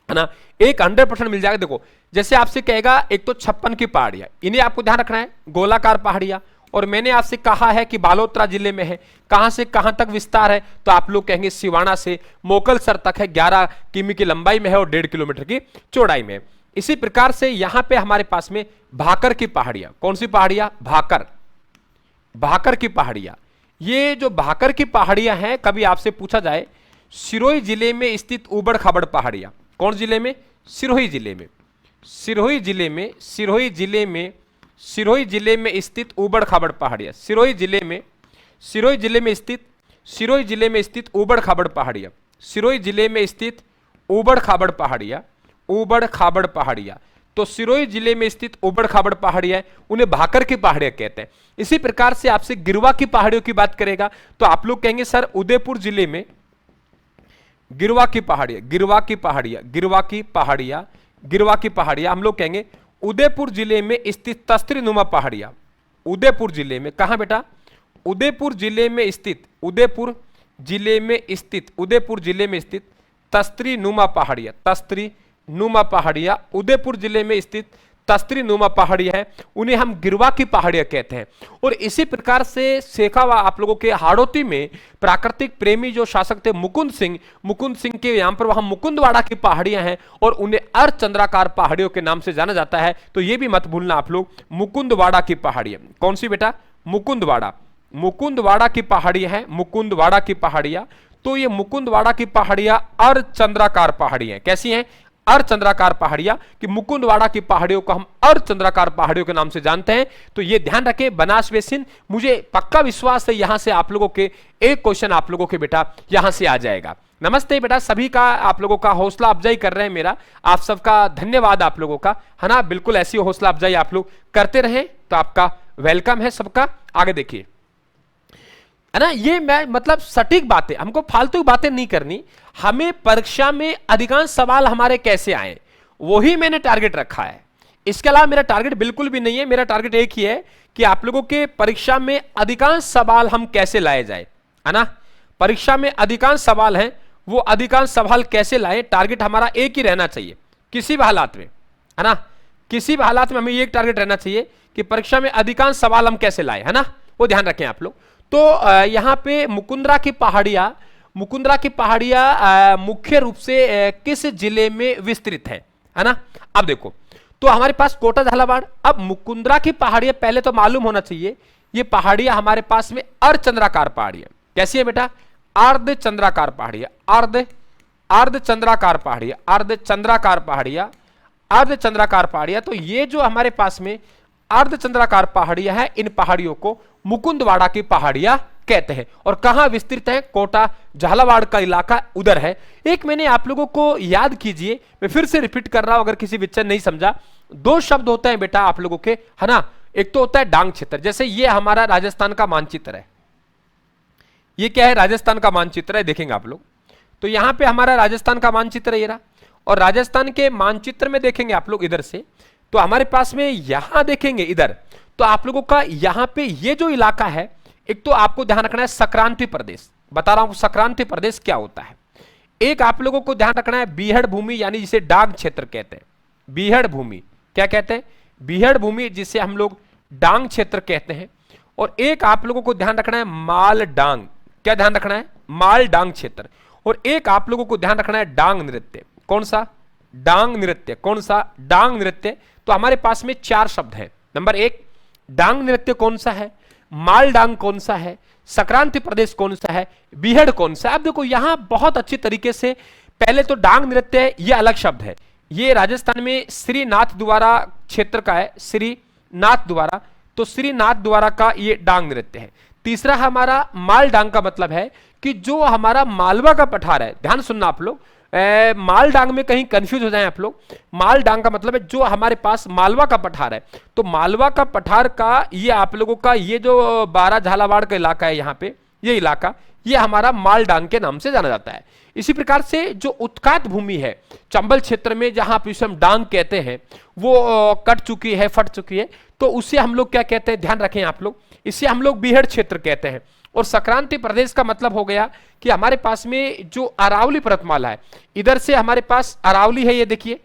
है ना। एक 100% मिल जाएगा। देखो जैसे आपसे कहेगा, एक तो 56 की पहाड़ियां, इन्हें आपको ध्यान रखना है, गोलाकार पहाड़ियां। और मैंने आपसे कहा है कि बालोतरा जिले में है। कहां से कहां तक विस्तार है? तो आप लोग कहेंगे सिवाना से मोकलसर तक है, 11 किमी की लंबाई में है और 1.5 किलोमीटर की चौड़ाई में। इसी प्रकार से यहां पे हमारे पास में भाकर की पहाड़ियां। कौन सी पहाड़ियां? भाकर की पहाड़ियां। ये जो भाकर की पहाड़ियां हैं, कभी आपसे पूछा जाए सिरोही जिले में स्थित उबड़ खाबड़ पहाड़ियां। कौन जिले में? सिरोही जिले में। सिरोही जिले में स्थित उबड़ खाबड़ पहाड़ियां। सिरोही जिले में स्थित उबड़ खाबड़ पहाड़ियां। सिरोही जिले में स्थित उबड़ खाबड़ पहाड़ियां। तो सिरोही जिले में स्थित उबड़ खाबड़ पहाड़ियां, उन्हें भाकर की पहाड़ियां कहते हैं। इसी प्रकार से आपसे गिरवा की पहाड़ियों की बात करेगा तो आप लोग कहेंगे सर उदयपुर जिले में गिरवा की पहाड़ियां। हम लोग कहेंगे उदयपुर जिले में स्थित तस्त्री नुमा पहाड़ियां। उदयपुर जिले में, कहां बेटा? उदयपुर जिले में स्थित तस्त्री नुमा पहाड़ियां। उदयपुर जिले में स्थित तस्त्री नुमा पहाड़ियां हैं, उन्हें हम गिरवा की पहाड़ियां कहते हैं। और इसी प्रकार से शेखावा आप लोगों के हाड़ौती में प्राकृतिक प्रेमी जो शासक थे मुकुंद सिंह के यहां पर वहां मुकुंदवाड़ा की पहाड़ियां हैं और उन्हें अर्धचंद्राकार पहाड़ियों के नाम से जाना जाता है। तो यह भी मत भूलना आप लोग, मुकुंदवाड़ा की पहाड़ियां। कौन सी बेटा? मुकुंदवाड़ा की पहाड़ियां हैं, मुकुंदवाड़ा की पहाड़ियां। तो ये मुकुंदवाड़ा की पहाड़ियां अर्धचंद्राकार पहाड़ियां कैसी हैं? अर्धचंद्राकार पहाड़ियां। कि मुकुंदवाड़ा की पहाड़ियों को हम अर्धचंद्राकार पहाड़ियों के नाम से जानते हैं। तो ये ध्यान रखें बनास बेसिन। मुझे पक्का विश्वास है यहां से आप लोगों के एक क्वेश्चन आप लोगों के बेटा यहां से आ जाएगा। नमस्ते बेटा, सभी का आप लोगों का हौसला अफजाई कर रहे हैं मेरा, आप सबका धन्यवाद आप लोगों का, है ना। बिल्कुल ऐसी हौसला अफजाई आप लोग करते रहें तो आपका वेलकम है सबका। आगे देखिए, है ना। ये मैं मतलब सटीक बातें, हमको फालतू बातें नहीं करनी। हमें परीक्षा में अधिकांश सवाल हमारे कैसे आए वही मैंने टारगेट रखा है। इसके अलावा मेरा टारगेट बिल्कुल भी नहीं है। मेरा टारगेट एक ही है कि आप लोगों के परीक्षा में अधिकांश सवाल हम कैसे लाए जाए, है ना। परीक्षा में अधिकांश सवाल हैं, वो अधिकांश सवाल कैसे लाए, टारगेट हमारा एक ही रहना चाहिए किसी भी हालात में, है ना। किसी भी हालात में हमें एक टारगेट रहना चाहिए कि परीक्षा में अधिकांश सवाल हम कैसे लाए, है ना। वो ध्यान रखें आप लोग। तो यहां पे मुकुंदरा की पहाड़ियां मुख्य रूप से किस जिले में विस्तृत है ना। अब देखो, तो हमारे पास कोटा झालावाड़। अब मुकुंदरा की पहाड़ियां पहले तो मालूम होना चाहिए, ये पहाड़ियां हमारे पास में अर्धचंद्राकार पहाड़ियां कैसी है बेटा? अर्धचंद्राकार पहाड़ियां। तो ये जो हमारे पास में अर्धचंद्राकार पहाड़ियां हैं, इन पहाड़ियों को मुकुंदवाड़ा की पहाड़ियां कहते हैं। और कहां विस्तृत है? कोटा झालावाड़ का इलाका उधर है। एक मैंने आप लोगों को याद कीजिए, मैं फिर से रिपीट कर रहा हूं अगर किसी बच्चे नहीं समझा। 2 शब्द होते हैं बेटा आप लोगों के, है ना। एक तो होता है डांग क्षेत्र, जैसे ये हमारा राजस्थान का मानचित्र है। ये क्या है? राजस्थान का मानचित्र है, देखेंगे आप लोग। तो यहां पे हमारा राजस्थान का मानचित्र ये रहा, और राजस्थान के मानचित्र में देखेंगे आप लोग इधर से, तो हमारे पास में यहां देखेंगे इधर, तो आप लोगों का यहां पे ये जो इलाका है, एक तो आपको ध्यान रखना है संक्रांति प्रदेश। बता रहा हूं संक्रांति प्रदेश क्या होता है। एक आप लोगों को ध्यान रखना है बीहड़ भूमि, यानी जिसे डांग क्षेत्र कहते हैं। बीहड़ भूमि क्या कहते हैं? बीहड़ भूमि, जिसे हम लोग डांग क्षेत्र कहते हैं। और एक आप लोगों को ध्यान रखना है माल डांग। क्या ध्यान रखना है? माल डांग क्षेत्र। और एक आप लोगों को ध्यान रखना है डांग नृत्य। कौन सा? डांग नृत्य। कौन सा? डांग नृत्य। तो हमारे पास में 4 शब्द हैं। नंबर 1 डांग नृत्य कौन सा है, माल डांग कौन सा है, संक्रांति प्रदेश कौन सा है, बीहड़ कौन सा है। अब देखो यहां बहुत अच्छी तरीके से, पहले तो डांग नृत्य ये अलग शब्द है, ये राजस्थान में श्रीनाथ द्वारा क्षेत्र का है, श्रीनाथ द्वारा। तो श्रीनाथ द्वारा का ये डांग नृत्य है। तीसरा हमारा माल डांग का मतलब है कि जो हमारा मालवा का पठार है, ध्यान सुनना आप लोग, माल डांग में कहीं कंफ्यूज हो जाएं आप लोग। माल डांग का मतलब है जो हमारे पास मालवा का पठार है, तो मालवा का पठार का ये आप लोगों का ये जो 12 झालावाड़ का इलाका है, यहाँ पे ये इलाका, ये हमारा माल डांग के नाम से जाना जाता है। इसी प्रकार से जो उत्कात भूमि है चंबल क्षेत्र में, जहां आप इसे हम डांग कहते हैं, वो कट चुकी है, फट चुकी है, तो उसे हम लोग क्या कहते हैं, ध्यान रखें आप लोग, इसे हम लोग बीहड़ क्षेत्र कहते हैं। और संक्रांति प्रदेश का मतलब हो गया कि हमारे पास में जो अरावली पर्वतमाला है, इधर से हमारे पास अरावली है, ये देखिए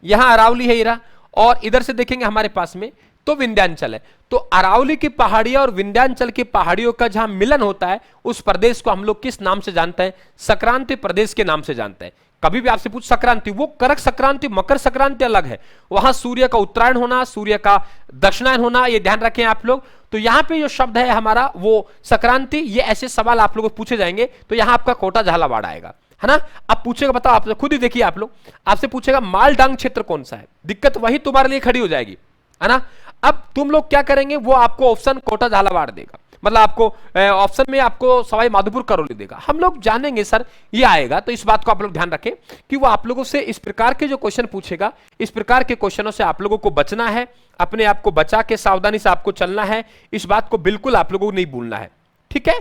यहां अरावली है इरा, और इधर से देखेंगे हमारे पास में तो विंध्याचल है। तो अरावली की पहाड़ियां और विंध्याचल की पहाड़ियों का जहां मिलन होता है, उस प्रदेश को हम लोग किस नाम से जानते हैं? संक्रांति प्रदेश के नाम से जानते हैं। कभी भी आपसे पूछ संक्रांति, वो करक संक्रांति मकर संक्रांति अलग है, वहां सूर्य का उत्तरायण होना, सूर्य का दक्षिणायन होना, ये ध्यान रखें आप लोग। तो यहां पे जो शब्द है हमारा वो संक्रांति, ये ऐसे सवाल आप लोगों को पूछे जाएंगे, तो यहां आपका कोटा झालावाड़ आएगा, है ना। अब पूछेगा, बताओ आप खुद ही देखिए आप लोग, आपसे पूछेगा माल डांग क्षेत्र कौन सा है, दिक्कत वही तुम्हारे लिए खड़ी हो जाएगी, है ना। अब तुम लोग क्या करेंगे, वो आपको ऑप्शन कोटा झालावाड़ देगा, मतलब आपको ऑप्शन में आपको सवाई माधोपुर करौली देगा। हम लोग जानेंगे सर ये आएगा, तो इस बात को आप लोग ध्यान रखें कि वो आप लोगों से इस प्रकार के जो क्वेश्चन पूछेगा, इस प्रकार के क्वेश्चनों से आप लोगों को बचना है, अपने आप को बचा के सावधानी से आपको चलना है, इस बात को बिल्कुल आप लोगों को नहीं भूलना है, ठीक है।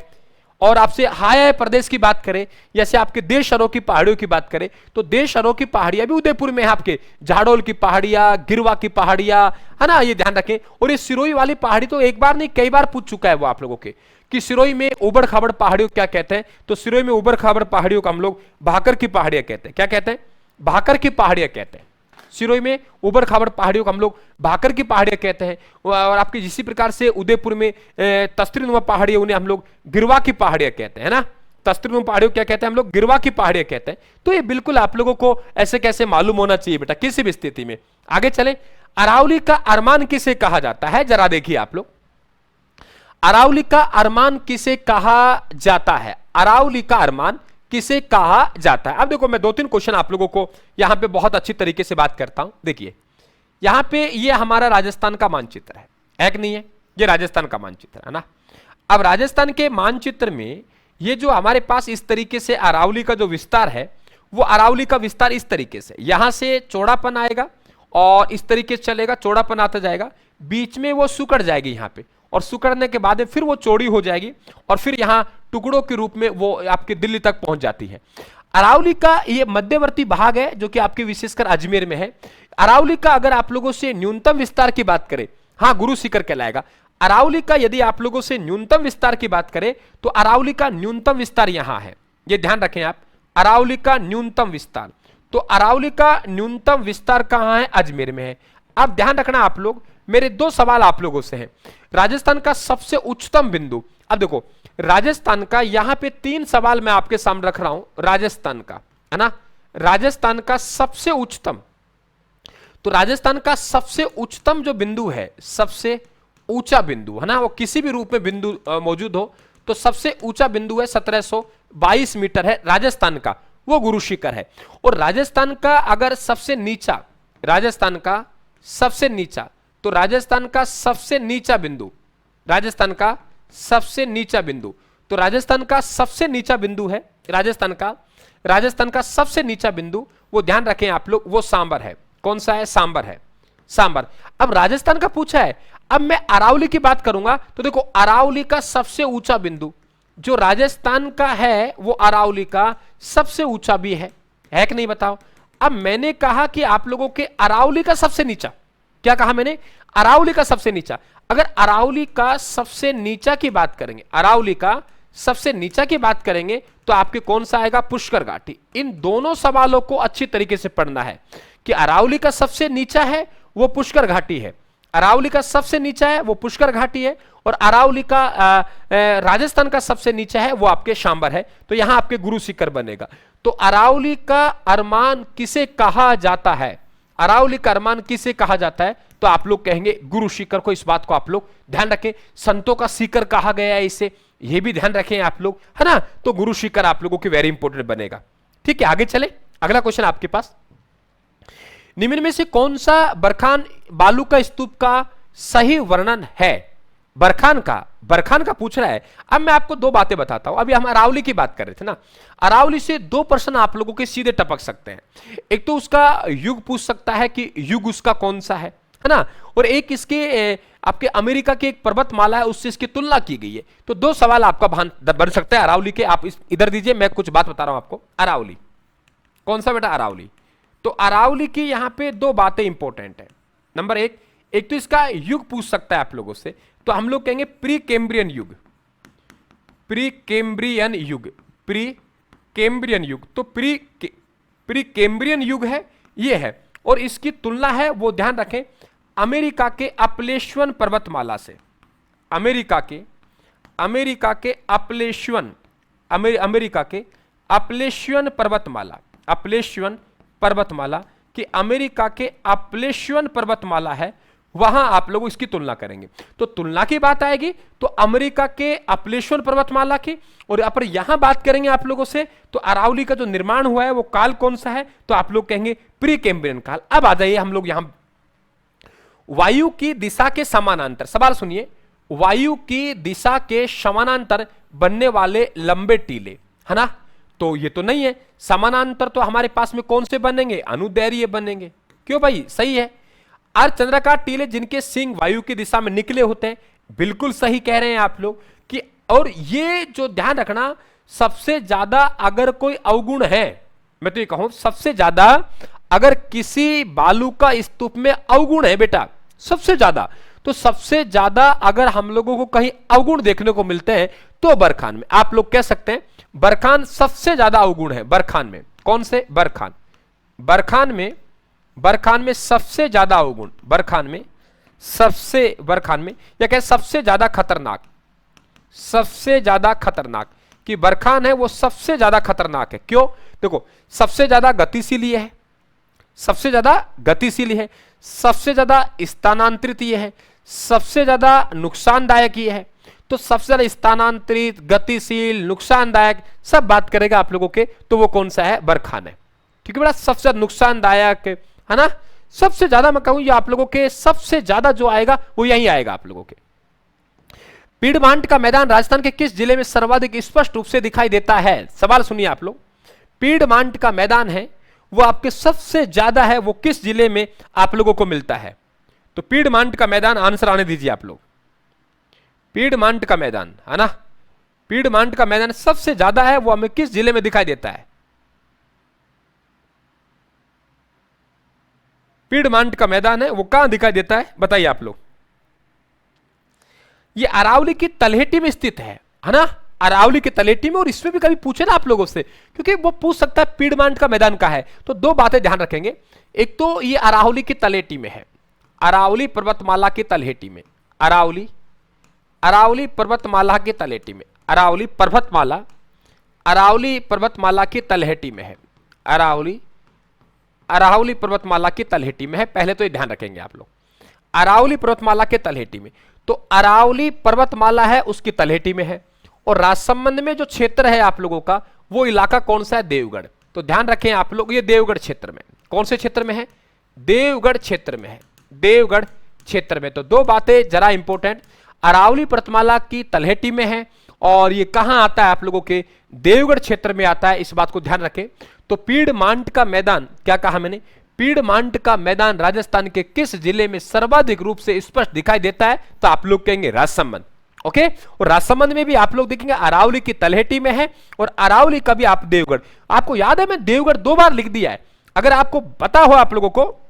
और आपसे हाय प्रदेश की बात करें, जैसे आपके देशहरों की पहाड़ियों की बात करें, तो देशहरों की पहाड़ियां भी उदयपुर में है, आपके झाड़ोल की पहाड़ियां, गिरवा की पहाड़ियां, है ना, ये ध्यान रखें। और ये सिरोही वाली पहाड़ी तो एक बार नहीं कई बार पूछ चुका है वो आप लोगों के, कि सिरोही में उबड़ खाबड़ पहाड़ियों क्या कहते हैं। तो सिरोही में उबड़ खाबड़ पहाड़ियों को हम लोग भाकर की पहाड़ियां कहते हैं। क्या कहते हैं? भाकर की पहाड़ियां कहते हैं। सिरोही में उबड़ खाबड़ पहाड़ियों को हम लोग भाकर की पहाड़ियां कहते हैं। और आपकी जिसी प्रकार से उदयपुर में तस्त्रीनुमा पहाड़ियां, उन्हें हम लोग गिरवा की पहाड़ियां कहते हैं ना। तस्त्रीनुमा पहाड़ियों क्या कहते हैं हम लोग? गिरवा की पहाड़ियां कहते हैं। तो ये बिल्कुल आप लोगों को ऐसे कैसे मालूम होना चाहिए बेटा, किसी भी स्थिति में। आगे चले, अरावली का अरमान किसे कहा जाता है, जरा देखिए आप लोग, अरावली का अरमान किसे कहा जाता है? अरावली का अरमान किसे कहा जाता है? अब देखो मैं 2-3 क्वेश्चन आप लोगों को यहां पे बहुत अच्छी तरीके से बात करता हूं। देखिए यहां पे ये हमारा राजस्थान का मानचित्र है कि नहीं है? ये राजस्थान का मानचित्र है ना। अब राजस्थान के मानचित्र में ये जो हमारे पास इस तरीके से अरावली का जो विस्तार है, वो अरावली का विस्तार इस तरीके से, यहां से चौड़ापन आएगा और इस तरीके से चलेगा, चौड़ापन आता जाएगा, बीच में वो सुकड़ जाएगी यहां पे, और सुकड़ने के बाद फिर वो चौड़ी हो जाएगी, और फिर यहां टुकड़ों के रूप में वो आपके दिल्ली तक पहुंच जाती है। अरावली का ये मध्यवर्ती भाग है जो कि आपके विशेषकर अजमेर में है। अरावली का अगर आप लोगों से न्यूनतम विस्तार की बात करें, हाँ गुरु शिखर कहलाएगा। अरावली का यदि आप लोगों से न्यूनतम विस्तार की बात करें तो अरावली का न्यूनतम विस्तार यहां है, ये ध्यान रखें आप, अरावली का न्यूनतम विस्तार। तो अरावली का न्यूनतम विस्तार कहां है? अजमेर में है। अब ध्यान रखना आप लोग, मेरे 2 सवाल आप लोगों से हैं। राजस्थान का सबसे उच्चतम बिंदु, अब देखो राजस्थान का यहां पे 3 सवाल मैं आपके सामने रख रहा हूं, राजस्थान का, है ना, राजस्थान का सबसे उच्चतम। तो राजस्थान का सबसे उच्चतम जो बिंदु है, सबसे ऊंचा बिंदु, है ना, वो किसी भी रूप में बिंदु मौजूद हो, तो सबसे ऊंचा बिंदु है 1722 मीटर है राजस्थान का, वो गुरु शिखर है। और राजस्थान का अगर सबसे नीचा, राजस्थान का सबसे नीचा, तो राजस्थान का सबसे नीचा बिंदु, राजस्थान का सबसे नीचा बिंदु, तो राजस्थान का सबसे नीचा बिंदु है, राजस्थान का सबसे नीचा बिंदु, वो ध्यान रखें आप लोग, वो सांबर है। कौन सा है? सांबर है, सांबर। अब राजस्थान का पूछा है, अब मैं अरावली की बात करूंगा, तो देखो अरावली का सबसे ऊंचा बिंदु जो राजस्थान का है, वो अरावली का सबसे ऊंचा भी है कि नहीं, बताओ। अब मैंने कहा कि आप लोगों के अरावली का सबसे नीचा, क्या कहा मैंने? अरावली का सबसे नीचा। अगर अरावली का सबसे नीचा की बात करेंगे, अरावली का सबसे नीचा की बात करेंगे तो आपके कौन सा आएगा, पुष्कर घाटी। इन दोनों सवालों को अच्छी तरीके से पढ़ना है कि अरावली का सबसे नीचा है वो पुष्कर घाटी है, अरावली का सबसे नीचा है वो पुष्कर घाटी है, और अरावली का राजस्थान का सबसे नीचा है वो आपके शांबर है। तो यहां आपके गुरु शिखर बनेगा। तो अरावली का अरमान किसे कहा जाता है, अरावली का अरमान किसे कहा जाता है, तो आप लोग कहेंगे गुरु शिखर को। इस बात को आप लोग ध्यान रखें, संतों का शिखर कहा गया है इसे, ये भी ध्यान रखें आप लोग, है ना। तो गुरु शिखर आप लोगों की वेरी इंपॉर्टेंट बनेगा। ठीक है, आगे चले, अगला क्वेश्चन आपके पास, निम्न में से कौन सा बरखान बालू का स्तूप का सही वर्णन है। बरखान का पूछ रहा है। अब मैं आपको दो बातें बताता हूं। अभी हम अरावली की बात कर रहे थे ना, अरावली से दो प्रश्न आप लोगों के सीधे टपक सकते हैं। एक तो उसका युग पूछ सकता है कि युग उसका कौन सा है ना, और एक इसके आपके अमेरिका की एक पर्वतमाला है उससे इसकी तुलना की गई है। तो दो सवाल आपका बन सकता है अरावली के। आप इधर दीजिए, मैं कुछ बात बता रहा हूं आपको। अरावली कौन सा बेटा, अरावली। तो अरावली की यहां पे दो बातें इंपॉर्टेंट है। नंबर एक तो इसका युग पूछ सकता है आप लोगों से, तो हम लोग कहेंगे प्री कैम्ब्रियन युग, प्री कैम्ब्रियन युग, प्री कैम्ब्रियन युग। तो प्री कैम्ब्रियन युग है ये है, और इसकी तुलना है वो ध्यान रखें अमेरिका के अपलेश्वन पर्वतमाला से, अमेरिका के अपलेश्वन पर्वतमाला, अपलेश्वन पर्वतमाला कि अमेरिका के अपलेश्वन पर्वतमाला है, वहां आप लोग इसकी तुलना करेंगे। तो तुलना की बात आएगी तो अमेरिका के अपलेश्वन पर्वतमाला की, और पर यहां बात करेंगे आप लोगों से तो अरावली का जो निर्माण हुआ है वो काल कौन सा है, तो आप लोग कहेंगे प्री कैम्ब्रियन काल। अब आ जाइए हम लोग यहां, वायु की दिशा के समानांतर, सवाल सुनिए, वायु की दिशा के समानांतर बनने वाले लंबे टीले, है ना। तो ये तो नहीं है, समानांतर तो हमारे पास में कौन से बनेंगे, अनुदैर्घ्य बनेंगे। क्यों भाई, सही है। अर्धचंद्राकार टीले जिनके सिंग वायु की दिशा में निकले होते हैं, बिल्कुल सही कह रहे हैं आप लोग कि, और ये जो ध्यान रखना, सबसे ज्यादा अगर कोई अवगुण है, मैं तो ये कहूं सबसे ज्यादा अगर किसी बालू का स्तूप में अवगुण है बेटा, सबसे ज्यादा, तो सबसे ज्यादा अगर हम लोगों को कहीं अवगुण देखने को मिलते हैं तो बरखान में। आप लोग कह सकते हैं बरखान सबसे ज्यादा अवगुण है। बरखान में कौन से, बरखान में सबसे ज्यादा अवगुण, बरखान में या कहे सबसे ज्यादा खतरनाक, सबसे ज्यादा खतरनाक कि बरखान है वो सबसे ज्यादा खतरनाक है। क्यों, देखो सबसे ज्यादा गतिशील ये है, सबसे ज्यादा गतिशील है, सबसे ज्यादा स्थानांतरित ये है, सबसे ज्यादा नुकसानदायक ये है। तो सबसे ज्यादा स्थानांतरित, गतिशील, नुकसानदायक सब बात करेगा आप लोगों के, तो वो कौन सा है, बरखान है। क्योंकि बड़ा सबसे ज्यादा नुकसानदायक है ना, सबसे ज्यादा मैं कहूं ये आप लोगों के सबसे ज्यादा जो आएगा वो यही आएगा आप लोगों के। पीडमांट का मैदान राजस्थान के किस जिले में सर्वाधिक स्पष्ट रूप से दिखाई देता है। सवाल सुनिए आप लोग, पीडमांट का मैदान है वो आपके सबसे ज्यादा है वो किस जिले में आप लोगों को मिलता है। तो पीडमांट का मैदान, आंसर आने दीजिए आप लोग, पीडमांट का मैदान है ना, पीडमांट का मैदान सबसे ज्यादा है वो हमें किस जिले में दिखाई देता है। पीडमांट का मैदान है वो कहां दिखाई देता है, बताइए आप लोग। ये अरावली की तलहटी में स्थित है ना, अरावली की तलहटी में। और इसमें भी कभी पूछे ना आप लोगों से, क्योंकि वो पूछ सकता है पीडमांट का मैदान का है। तो दो बातें ध्यान रखेंगे, एक तो ये अरावली की तलहटी में है, अरावली पर्वतमाला की तलहटी में, अरावली पर्वतमाला की तलहटी में, अरावली पर्वतमाला की तलहटी में है, अरावली पर्वतमाला की तलहटी में है। पहले तो ये ध्यान रखेंगे आप लोग, अरावली पर्वतमाला के तलहटी में। तो अरावली पर्वतमाला है उसकी तलहटी में है, और राजसमंद में जो क्षेत्र है आप लोगों का वो इलाका कौन सा है, देवगढ़। तो ध्यान रखें आप लोग, ये देवगढ़ क्षेत्र में, कौन से क्षेत्र में है, देवगढ़ क्षेत्र में है, देवगढ़ क्षेत्र में। तो दो बातें जरा इंपॉर्टेंट, अरावली पर्वतमाला की तलहटी में है और ये कहां आता है आप लोगों के, देवगढ़ क्षेत्र में आता है, इस बात को ध्यान रखें। तो पीडमांट का मैदान, क्या कहा मैंने, पीडमांट का मैदान राजस्थान के किस जिले में सर्वाधिक रूप से स्पष्ट दिखाई देता है, तो आप लोग कहेंगे राजसमंद। ओके, और राजसमंद में भी आप लोग देखेंगे अरावली की तलहटी में है, और अरावली का भी आप देवगढ़। आपको याद है मैं देवगढ़ दो बार लिख दिया है, अगर आपको पता हो आप लोगों को,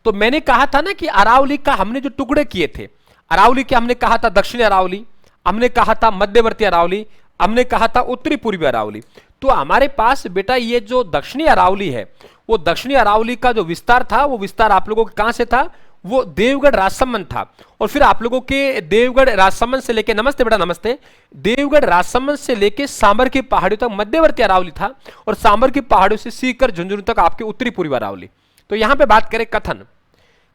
तो मैंने कहा था ना कि अरावली का हमने जो टुकड़े किए थे, अरावली के हमने कहा था दक्षिणी अरावली, हमने कहा था मध्यवर्ती अरावली, हमने कहा था उत्तरी पूर्वी अरावली। तो हमारे पास बेटा ये जो दक्षिणी अरावली है, वो दक्षिणी अरावली का जो विस्तार था, वो विस्तार आप लोगों के कहां से था, वो देवगढ़ राजसमंद था। और फिर आप लोगों के देवगढ़ राजसमंद से लेके, नमस्ते बेटा नमस्ते, देवगढ़ राजसमंद से लेके सांबर की पहाड़ियों तक मध्यवर्ती अरावली था, और सांबर की पहाड़ियों से सीकर झुंझुनू तक आपके उत्तरी पूर्वी अरावली। तो यहां पे बात करें कथन,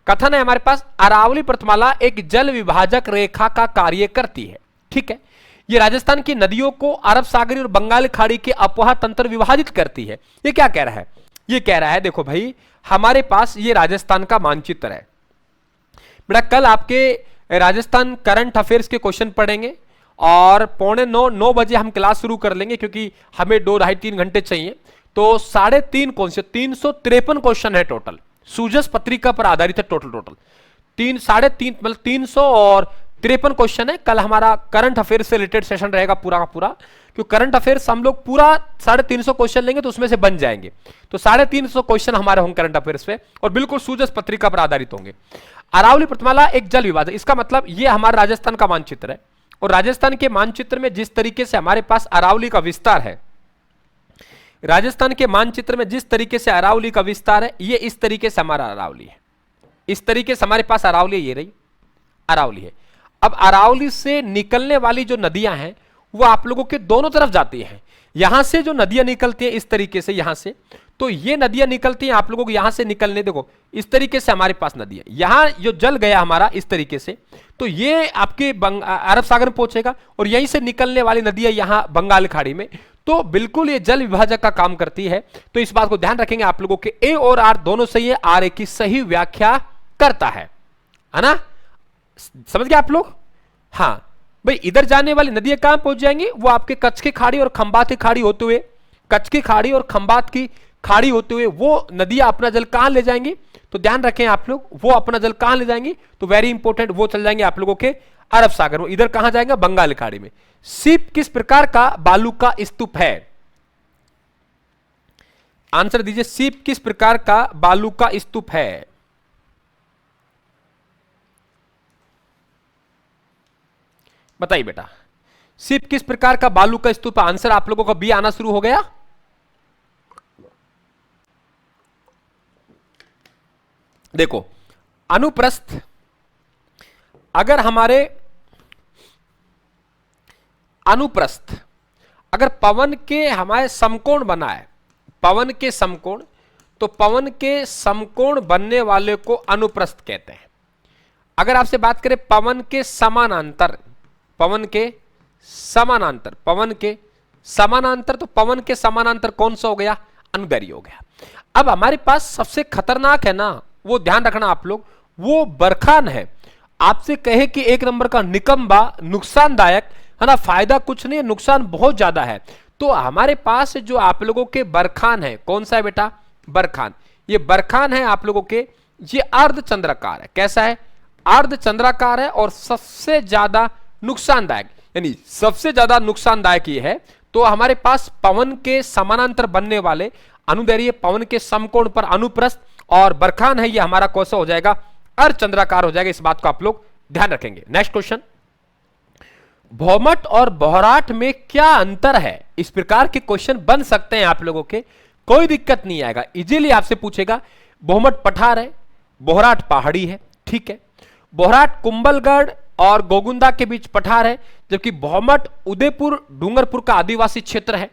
कथन है हमारे पास, अरावली पर्वतमाला एक जल विभाजक रेखा का कार्य करती है। ठीक है, ये राजस्थान की नदियों को अरब सागरी और बंगाल खाड़ी के अपवाह तंत्र विभाजित करती है। ये क्या कह रहा है, ये कह रहा है देखो भाई, हमारे पास ये राजस्थान का मानचित्र है बेटा। कल आपके राजस्थान करंट अफेयर्स के क्वेश्चन पढ़ेंगे, और 8:45-9 बजे हम क्लास शुरू कर लेंगे, क्योंकि हमें 2, 2.5, 3 घंटे चाहिए। तो 3.5 क्वेश्चन, 353 क्वेश्चन है टोटल, सूजस पत्रिका पर आधारित है टोटल 3.5 मतलब 353 क्वेश्चन है। कल हमारा करंट अफेयर्स से रिलेटेड सेशन रहेगा पूरा का पूरा, क्योंकि करंट अफेयर्स हम लोग पूरा 350 क्वेश्चन लेंगे तो उसमें से बन जाएंगे। तो 350 क्वेश्चन हमारे होंगे करंट अफेयर्स पे, और बिल्कुल सूजस पत्रिका पर आधारित होंगे। अरावली पर्वतमाला एक जल विभाजक, इसका मतलब ये हमारा राजस्थान का मानचित्र है, और राजस्थान के मानचित्र में जिस तरीके से हमारे पास अरावली का विस्तार है, राजस्थान के मानचित्र में जिस तरीके से अरावली का विस्तार है, ये इस तरीके से हमारा अरावली है। इस तरीके से हमारे पास अरावली, ये रही अरावली है। अब अरावली से निकलने वाली जो नदियां हैं वो आप लोगों के दोनों तरफ जाती हैं। यहां से जो नदियां निकलती हैं इस तरीके से, यहां से, तो ये नदियां निकलती हैं आप लोगों को यहां से निकलने, देखो इस तरीके से हमारे पास नदियां, यहां जो जल गया हमारा इस तरीके से, तो ये आपके अरब सागर में पहुंचेगा, और यहीं से निकलने वाली नदियां यहां बंगाल खाड़ी में। तो बिल्कुल ये जल विभाजक का काम करती है। तो इस बात को ध्यान रखेंगे आप लोगों के, ए और आर दोनों सही है, आर ए की सही व्याख्या करता है ना, समझ गए आप लोग। हाँ भाई, इधर जाने वाली नदियां कहां पहुंच जाएंगी, वो आपके कच्छ की खाड़ी और खंबात की खाड़ी होते हुए, कच्छ की खाड़ी और खंबात की खाड़ी होते हुए वो नदियां अपना जल कहां ले जाएंगी, तो ध्यान रखें आप लोग, वो अपना जल कहां ले जाएंगी, तो वेरी इंपॉर्टेंट, वो चल जाएंगे आप लोगों के अरब सागर में। इधर कहां जाएगा, बंगाल खाड़ी में। सीप किस प्रकार का बालू का स्तूप है, आंसर दीजिए, सीप किस प्रकार का बालू का स्तूप है। बताइए बेटा, सीप किस प्रकार का बालू का स्तूप, आंसर आप लोगों का बी आना शुरू हो गया। देखो अनुप्रस्थ, अगर हमारे अनुप्रस्थ अगर पवन के हमारे समकोण बना है, पवन के समकोण, तो पवन के समकोण बनने वाले को अनुप्रस्थ कहते हैं। अगर आपसे बात करें पवन के समानांतर, पवन के समानांतर, पवन के समानांतर, तो पवन के समानांतर कौन सा हो गया, अनुदैर्घ्य हो गया। अब हमारे पास सबसे खतरनाक है ना, वो ध्यान रखना आप लोग, वो बरखान है। आपसे कहे कि 1 नंबर का निकंबा नुकसानदायक है ना, फायदा कुछ नहीं है, नुकसान बहुत ज्यादा है। तो हमारे पास जो आप लोगों के बरखान है, कौन सा है बेटा, बरखान। ये बरखान है आप लोगों के, ये अर्धचंद्राकार है। कैसा है, अर्धचंद्राकार है, और सबसे ज्यादा नुकसानदायक, यानी सबसे ज्यादा नुकसानदायक ये है। तो हमारे पास पवन के समानांतर बनने वाले अनुदैर्घ्य, पवन के समकोण पर अनुप्रस्थ, और बरखान है, ये हमारा कौन सा हो जाएगा, अर्धचंद्राकार हो जाएगा। इस बात को आप लोग ध्यान रखेंगे। नेक्स्ट क्वेश्चन, भौमट और बोहराट में क्या अंतर है, इस प्रकार के क्वेश्चन बन सकते हैं आप लोगों के, कोई दिक्कत नहीं आएगा, इजीली आपसे पूछेगा। भौमट पठार है, बोहराट पहाड़ी है, ठीक है। बोहराट कुंभलगढ़ और गोगुंदा के बीच पठार है, जबकि भौमट उदयपुर डूंगरपुर का आदिवासी क्षेत्र है।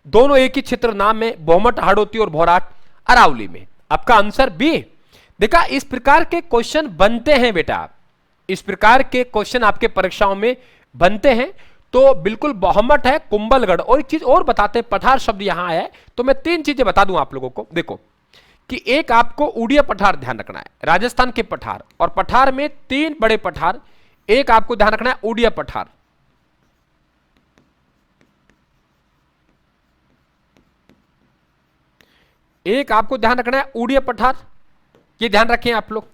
दोनों एक ही क्षेत्र नाम में, भौमट हाड़ौती और बोहराट अरावली में। आपका आंसर बी। देखा, इस प्रकार के क्वेश्चन बनते हैं बेटा, इस प्रकार के क्वेश्चन आपके परीक्षाओं में बनते हैं। तो बिल्कुल भौमट है, कुंभलगढ़, और एक चीज और बताते हैं, पठार शब्द यहां आया है, तो मैं 3 चीजें बता दूं आप लोगों को। देखो कि एक आपको उड़िया पठार ध्यान रखना है, राजस्थान के पठार, और पठार में 3 बड़े पठार, एक आपको ध्यान रखना है उड़िया पठार, एक आपको ध्यान रखना है उड़िया पठार, ये ध्यान रखें आप लोग।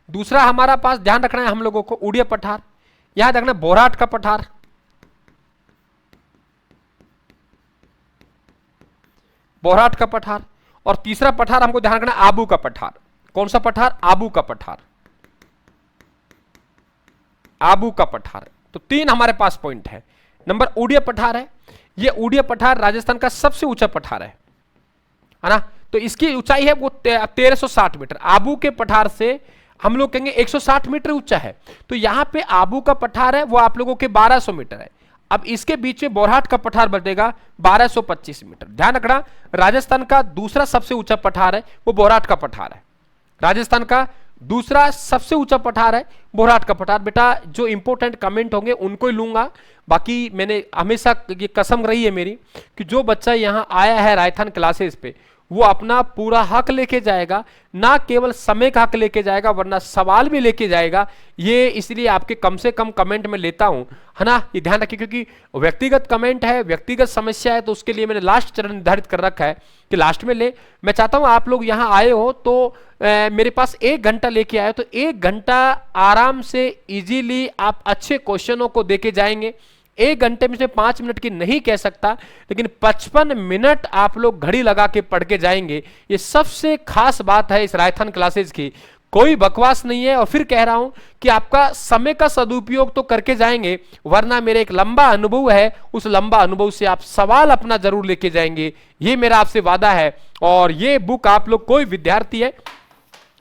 दूसरा हमारा पास ध्यान रखना है हम लोगों को उड़िया पठार, यहां रखना बोहराट का पठार, बोहराट का पठार, और तीसरा पठार हमको ध्यान रखना आबू का पठार। कौन सा पठार, आबू का पठार, आबू का पठार। तो 3 हमारे पास पॉइंट है। नंबर ऊडिया पठार है, ये ऊडिया पठार राजस्थान का सबसे ऊंचा पठार है ना। तो इसकी ऊंचाई है वो 1360 मीटर। आबू के पठार से हम लोग कहेंगे 160 मीटर ऊंचा है। तो यहां पे आबू का पठार है वो आप लोगों के 1200 मीटर है। अब इसके बीच में बोरहाट का पठार बचेगा 1225 मीटर। ध्यान रखना, राजस्थान का दूसरा सबसे ऊंचा पठार है वो बोरहाट का पठार है। राजस्थान का दूसरा सबसे ऊंचा पठार है बोरहाट का पठार। बेटा जो इंपॉर्टेंट कमेंट होंगे उनको ही लूंगा, बाकी मैंने हमेशा ये कसम रही है मेरी कि जो बच्चा यहां आया है राजस्थान क्लासेस पे वो अपना पूरा हक लेके जाएगा, ना केवल समय का हक लेके जाएगा वरना सवाल भी लेके जाएगा। ये इसलिए आपके कम से कम कमेंट में लेता हूं, है ना, ये ध्यान रखिए, क्योंकि व्यक्तिगत कमेंट है, व्यक्तिगत समस्या है, तो उसके लिए मैंने लास्ट चरण निर्धारित कर रखा है कि लास्ट में ले। मैं चाहता हूं आप लोग यहां आए हो तो मेरे पास 1 घंटा लेके आए तो 1 घंटा आराम से इजीली आप अच्छे क्वेश्चनों को देके जाएंगे। 1 घंटे में से 5 मिनट की नहीं कह सकता, लेकिन 55 मिनट आप लोग घड़ी लगा के पढ़ के जाएंगे। ये सबसे खास बात है इस राजस्थान क्लासेस की, कोई बकवास नहीं है। और फिर कह रहा हूं कि आपका समय का सदुपयोग तो करके जाएंगे, वरना मेरे एक लंबा अनुभव है, उस लंबा अनुभव से आप सवाल अपना जरूर लेके जाएंगे, ये मेरा आपसे वादा है। और ये बुक आप लोग कोई विद्यार्थी है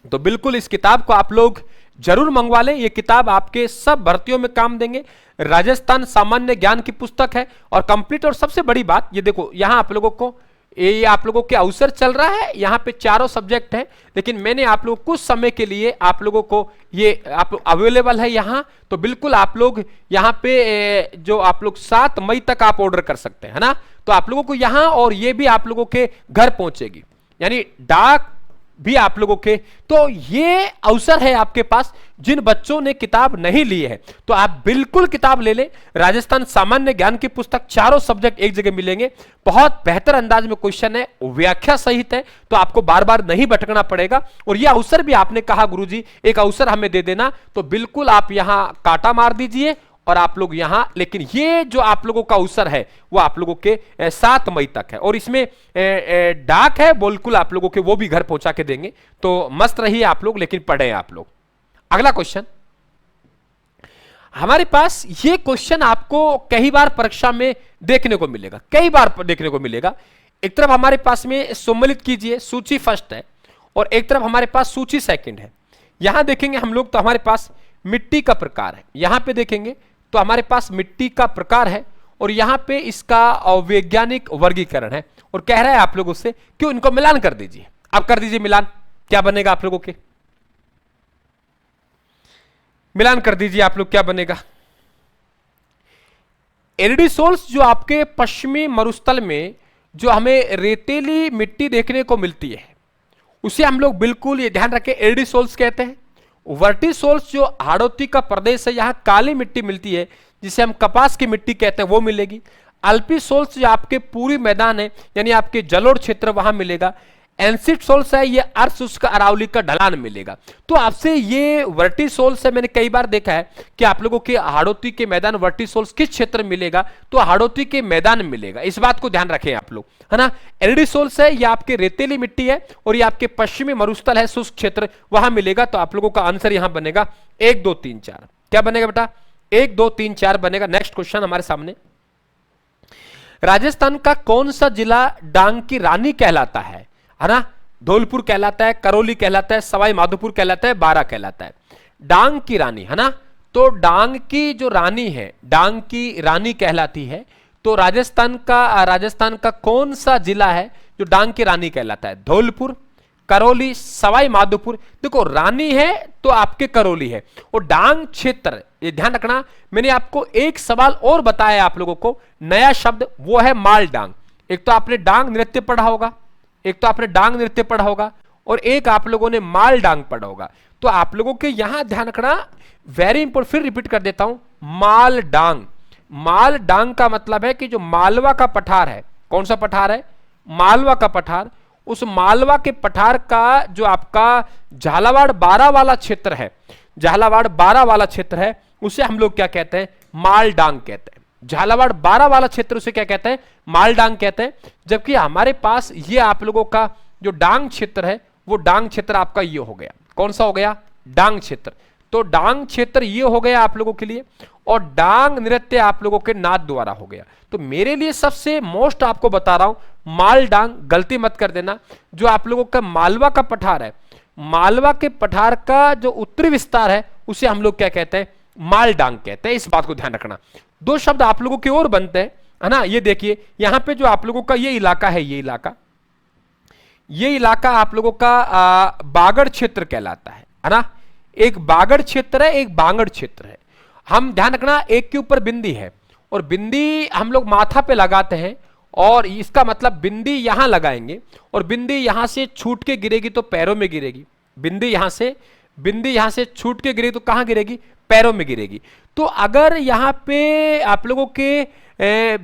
तो बिल्कुल इस किताब को आप लोग जरूर मंगवा लें। ये किताब आपके सब भर्तियों में काम देंगे। राजस्थान सामान्य ज्ञान की पुस्तक है और कंप्लीट। और सबसे बड़ी बात ये देखो, यहां आप लोगों को ये आप लोगों के अवसर चल रहा है, यहाँ पे चारों सब्जेक्ट हैं, लेकिन मैंने आप लोगों को कुछ समय के लिए आप लोगों को ये आप अवेलेबल है यहाँ, तो बिल्कुल आप लोग यहाँ पे जो आप लोग 7 मई तक आप ऑर्डर कर सकते हैं, है ना। तो आप लोगों को यहाँ और ये भी आप लोगों के घर पहुंचेगी, यानी डाक भी आप लोगों के। तो ये अवसर है आपके पास, जिन बच्चों ने किताब नहीं ली है तो आप बिल्कुल किताब ले लें। राजस्थान सामान्य ज्ञान की पुस्तक, चारों सब्जेक्ट एक जगह मिलेंगे, बहुत बेहतर अंदाज में क्वेश्चन है, व्याख्या सहित है, तो आपको बार बार नहीं भटकना पड़ेगा। और यह अवसर भी आपने कहा गुरुजी एक अवसर हमें दे देना, तो बिल्कुल आप यहां काटा मार दीजिए और आप लोग यहां। लेकिन ये जो आप लोगों का अवसर है वो आप लोगों के 7 मई तक है, और इसमें डाक है, बिल्कुल आप लोगों के वो भी घर पहुंचा के देंगे। तो मस्त रहिए आप लोग, लेकिन पढ़ें आप लोग। अगला क्वेश्चन हमारे पास, ये क्वेश्चन आपको कई बार परीक्षा में देखने को मिलेगा, कई बार देखने को मिलेगा। एक तरफ हमारे पास में सम्मिलित कीजिए, सूची फर्स्ट है, और एक तरफ हमारे पास सूची सेकंड है। यहां देखेंगे हम लोग तो हमारे पास मिट्टी का प्रकार है, यहां पे देखेंगे तो हमारे पास मिट्टी का प्रकार है, और यहां पे इसका वैज्ञानिक वर्गीकरण है। और कह रहा है आप लोगों से क्यों इनको मिलान कर दीजिए। अब कर दीजिए मिलान, क्या बनेगा आप लोगों के, मिलान कर दीजिए आप लोग, क्या बनेगा। एरिडिसोल्स जो आपके पश्चिमी मरुस्थल में जो हमें रेतीली मिट्टी देखने को मिलती है, उसे हम लोग बिल्कुल ये ध्यान रखें एरिडिसोल्स कहते हैं। वर्टिसोल्स जो हाड़ौती का प्रदेश है, यहां काली मिट्टी मिलती है जिसे हम कपास की मिट्टी कहते हैं, वो मिलेगी। अल्पिसोल्स जो आपके पूरी मैदान है, यानी आपके जलोढ़ क्षेत्र, वहां मिलेगा। एंसिटसोल्स है ये अर्ध शुष्क अरावली का ढलान मिलेगा। तो आपसे ये वर्टिसोल्स है, मैंने कई बार देखा है कि आप लोगों के हाड़ौती के मैदान वर्टिसोल्स किस क्षेत्र में मिलेगा, तो हाड़ौती के मैदान में मिलेगा, इस बात को ध्यान रखें आप लोग, है ना। एरिडिसोल्स है ये आपके रेतीली मिट्टी है, और ये आपके पश्चिमी मरुस्थल है, शुष्क क्षेत्र, वहां मिलेगा। तो आप लोगों का आंसर यहां बनेगा 1 2 3 4। क्या बनेगा बेटा, 1 2 3 4 बनेगा। नेक्स्ट क्वेश्चन हमारे सामने, राजस्थान का कौन सा जिला डांग की रानी कहलाता है ना। धौलपुर कहलाता है, करौली कहलाता है, सवाई माधोपुर कहलाता है, बारा कहलाता है। डांग की रानी, है ना। तो डांग की जो रानी है, डांग की रानी कहलाती है। तो राजस्थान का कौन सा जिला है जो डांग की रानी कहलाता है। धौलपुर, करौली, सवाई माधोपुर। देखो रानी है तो आपके करौली है, और डांग क्षेत्र, ये ध्यान रखना। मैंने आपको एक सवाल और बताया आप लोगों को, नया शब्द, वो है माल डांग। एक तो आपने डांग नृत्य पढ़ा होगा, और एक आप लोगों ने माल डांग पढ़ा होगा। तो आप लोगों के यहां ध्यान रखना, वेरी इंपोर्टेंट, फिर रिपीट कर देता हूं, माल डांग। माल डांग का मतलब है कि जो मालवा का पठार है, कौन सा पठार है, मालवा का पठार, उस मालवा के पठार का जो आपका झालावाड़ बारा वाला क्षेत्र है, झालावाड़ बारा वाला क्षेत्र है, उसे हम लोग क्या कहते हैं, माल डांग कहते हैं। झालावाड़ बारा वाला क्षेत्र उसे क्या कहते हैं, माल डांग कहते हैं। जबकि हमारे पास ये आप लोगों का जो डांग क्षेत्र है, वो डांग क्षेत्र आपका ये हो गया, कौन सा हो गया, डांग क्षेत्र। तो डांग क्षेत्र ये हो गया आप लोगों के लिए, और डांग नृत्य आप लोगों के नाथ द्वारा हो गया। तो मेरे लिए सबसे मोस्ट आपको बता रहा हूं माल डांग, गलती मत कर देना। जो आप लोगों का मालवा का पठार है, मालवा के पठार का जो उत्तरी विस्तार है उसे हम लोग क्या कहते हैं, माल डांग कहते हैं। इस बात को ध्यान रखना। दो शब्द आप लोगों की ओर बनते हैं, है ना। ये देखिए यहां पे जो आप लोगों का ये इलाका है, ये इलाका आप लोगों का बागड़ क्षेत्र कहलाता है ना। एक बागड़ क्षेत्र है, एक बांगड़ क्षेत्र है। हम ध्यान रखना, एक के ऊपर बिंदी है और बिंदी हम लोग माथा पे लगाते हैं, और इसका मतलब बिंदी यहां लगाएंगे और बिंदी यहां से छूट के गिरेगी तो पैरों में गिरेगी। बिंदी यहां से छूट के गिरेगी तो कहां गिरेगी, पैरों में गिरेगी। तो अगर यहां पे आप लोगों के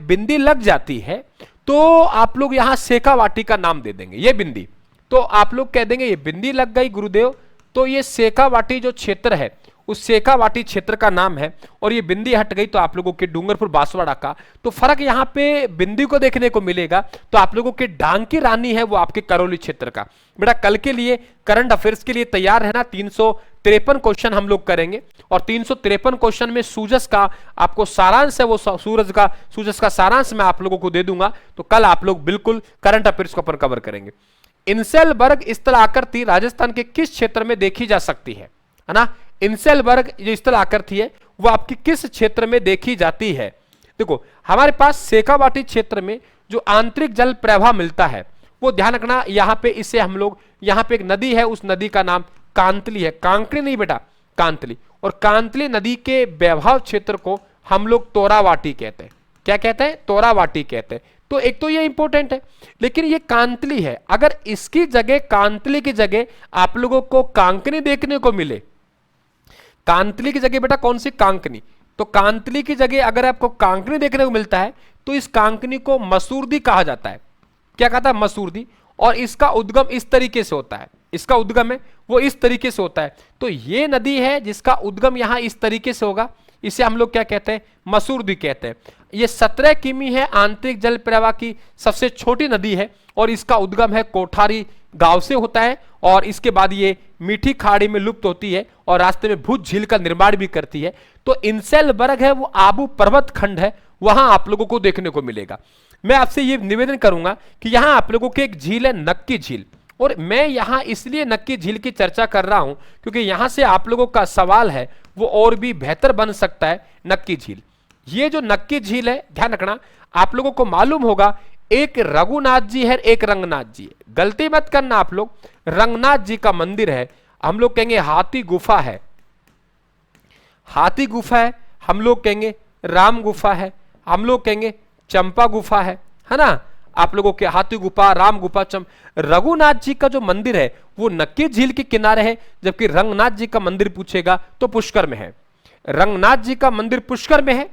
बिंदी लग जाती है तो आप लोग यहां सेकावाटी का नाम दे देंगे। ये बिंदी तो आप लोग कह देंगे ये बिंदी लग गई गुरुदेव, तो ये सेकावाटी जो क्षेत्र है उस सेकावाटी क्षेत्र का नाम है, और ये बिंदी हट गई तो आप लोगों के डूंगरपुर बांसवाड़ा का। तो फर्क यहाँ पे बिंदी को देखने को मिलेगा। तो आप लोगों के डांग की रानी है वो आपके करौली क्षेत्र का। बेटा कल के लिए करंट अफेयर्स के लिए तैयार रहना। 353 क्वेश्चन हम लोग करेंगे, और 353 क्वेश्चन में सूजस का आपको सारांश है, वो सूजस का सारांश मैं आप लोगों को दे दूंगा। तो कल आप लोग बिल्कुल करंट अफेयर्स को अपन कवर करेंगे। इंसेलबर्ग स्थल आकृति राजस्थान के किस क्षेत्र में देखी जा सकती है ना। इंसेलबर्ग जो स्थल आकृति है वो आपकी किस क्षेत्र में देखी जाती है। देखो हमारे पास सेकावाटी क्षेत्र में जो आंतरिक जल प्रवाह मिलता है वो ध्यान रखना, यहां पे इसे हम लोग, यहां पे एक नदी है, उस नदी का नाम कांतली है। कांकड़ी नहीं बेटा, कांतली। और कांतली नदी के वैभव क्षेत्र को हम लोग तोरावाटी कहते हैं। क्या कहते हैं, तोरावाटी कहते हैं। तो एक तो ये इंपॉर्टेंट है, लेकिन ये कांतली है। अगर इसकी जगह, कांतली की जगह आप लोगों को कांकनी देखने को मिले, कांतली की जगह बेटा कौन सी, कांकनी, तो कांतली की जगह अगर आपको कांकनी देखने को मिलता है तो इस कांकनी को मसूरदी कहा जाता है। क्या कहता है, मसूरदी। और इसका उद्गम इस तरीके से होता है, इसका उद्गम है वो इस तरीके से होता है। तो ये नदी है जिसका उद्गम यहां इस तरीके से होगा, इसे हम लोग क्या कहते हैं, मसूरदी कहते हैं। ये 17 किमी है, आंतरिक जल प्रवाह की सबसे छोटी नदी है, और इसका उद्गम है कोठारी गांव से होता है, और इसके बाद ये मीठी खाड़ी में लुप्त होती है और रास्ते में भुज झील का निर्माण भी करती है। तो इंसेलबर्ग है वो आबू पर्वत खंड है, वहां आप लोगों को देखने को मिलेगा। मैं आपसे ये निवेदन करूंगा कि यहां आप लोगों की एक झील है नक्की झील, और मैं यहां इसलिए नक्की झील की चर्चा कर रहा हूं क्योंकि यहां से आप लोगों का सवाल है वो और भी बेहतर बन सकता है। नक्की झील, ये जो नक्की झील है ध्यान रखना, आप लोगों को मालूम होगा एक रघुनाथ जी है, एक रंगनाथ जी है। गलती मत करना आप लोग, रंगनाथ जी का मंदिर है, हम लोग कहेंगे हाथी गुफा है, हाथी गुफा है, हम लोग कहेंगे राम गुफा है, हम लोग कहेंगे चंपा गुफा है ना। आप लोगों के हाथी गुफा, राम गुफा, रघुनाथ जी का जो मंदिर है वो नक्की झील के किनारे है, जबकि रंगनाथ जी का मंदिर पूछेगा तो पुष्कर में है। रंगनाथ जी का मंदिर पुष्कर में है,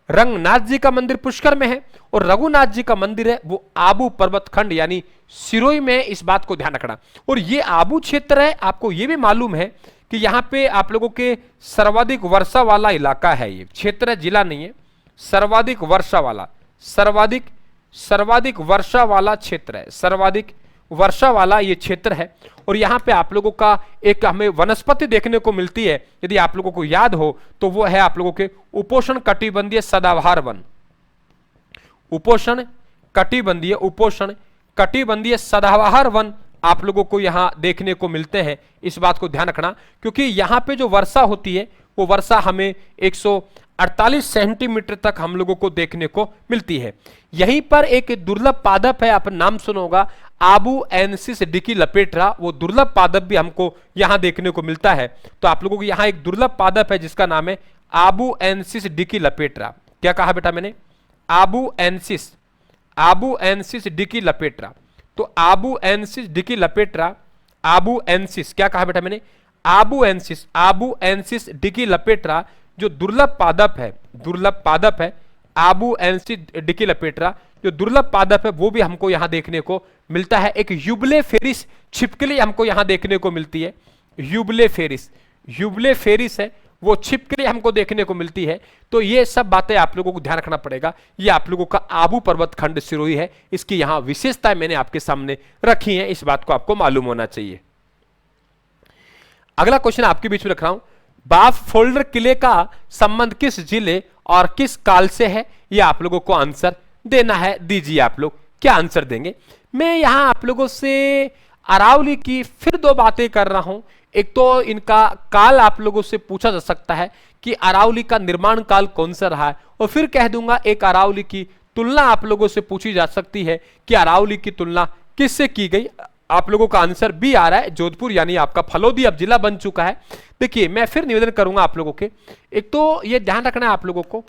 रंगनाथ जी का मंदिर पुष्कर में है, और रघुनाथ जी का मंदिर है वो आबू पर्वत खंड यानी सिरोही में। इस बात को ध्यान रखना। और ये आबू क्षेत्र है, आपको ये भी मालूम है कि यहां पे आप लोगों के सर्वाधिक वर्षा वाला इलाका है। ये क्षेत्र है, जिला नहीं है, सर्वाधिक वर्षा वाला, सर्वाधिक वर्षा वाला क्षेत्र है, सर्वाधिक वर्षा वाला ये क्षेत्र है। और यहां पे आप लोगों का एक हमें वनस्पति देखने को मिलती है, यदि आप लोगों को याद हो तो वो है आप लोगों के उपोष्ण कटिबंधीय सदाबहार वन, उपोष्ण कटिबंधीय सदाबहार वन आप लोगों को यहां देखने को मिलते हैं। इस बात को ध्यान रखना, क्योंकि यहां पे जो वर्षा होती है वो वर्षा हमें 148 सेंटीमीटर तक हम लोगों को देखने को मिलती है। यहीं पर एक दुर्लभ पादप है, आप नाम सुना होगा, आबू एनसिस डिकी लपेटरा, वो दुर्लभ पादप भी हमको यहां देखने को मिलता है। तो आप लोगों को यहां एक दुर्लभ पादप है जिसका नाम है आबू एनसिस डिकी लपेटरा। क्या कहा बेटा मैंने, आबू एनसिस डिकी लपेटरा। तो आबू एनसिस डिकी लपेटरा, आबू एनसिस, क्या कहा बेटा मैंने, आबू एनसिस डिकी लपेटरा जो दुर्लभ पादप है, आबू एनसिस डिकी लपेटरा जो दुर्लभ पादप है वो भी हमको यहां देखने को मिलता है। एक यूबलेफेरिस छिपकली हमको यहां देखने को मिलती है, यूबलेफेरिस है वो छिपकली हमको देखने को मिलती है। तो ये सब बातें आप लोगों को ध्यान रखना पड़ेगा। ये आप लोगों का आबू पर्वत खंड सिरोही है, इसकी यहां विशेषताएं मैंने आपके सामने रखी हैं, इस बात को आपको मालूम होना चाहिए। अगला क्वेश्चन आपके बीच में रख रहा हूं, बाफ फोल्डर किले का संबंध किस जिले और किस काल से है, यह आप लोगों को आंसर देना है। दीजिए आप लोग क्या आंसर देंगे। मैं यहां आप लोगों से अरावली की फिर दो बातें कर रहा हूं। एक तो इनका काल आप लोगों से पूछा जा सकता है कि अरावली का निर्माण काल कौन सा रहा है, और फिर कह दूंगा एक अरावली की तुलना आप लोगों से पूछी जा सकती है कि अरावली की तुलना किससे की गई। आप लोगों का आंसर बी आ रहा है, जोधपुर, यानी आपका फलोदी अब जिला बन चुका है। देखिए मैं फिर निवेदन करूंगा आप लोगों के, एक तो ये ध्यान रखना है आप लोगों को,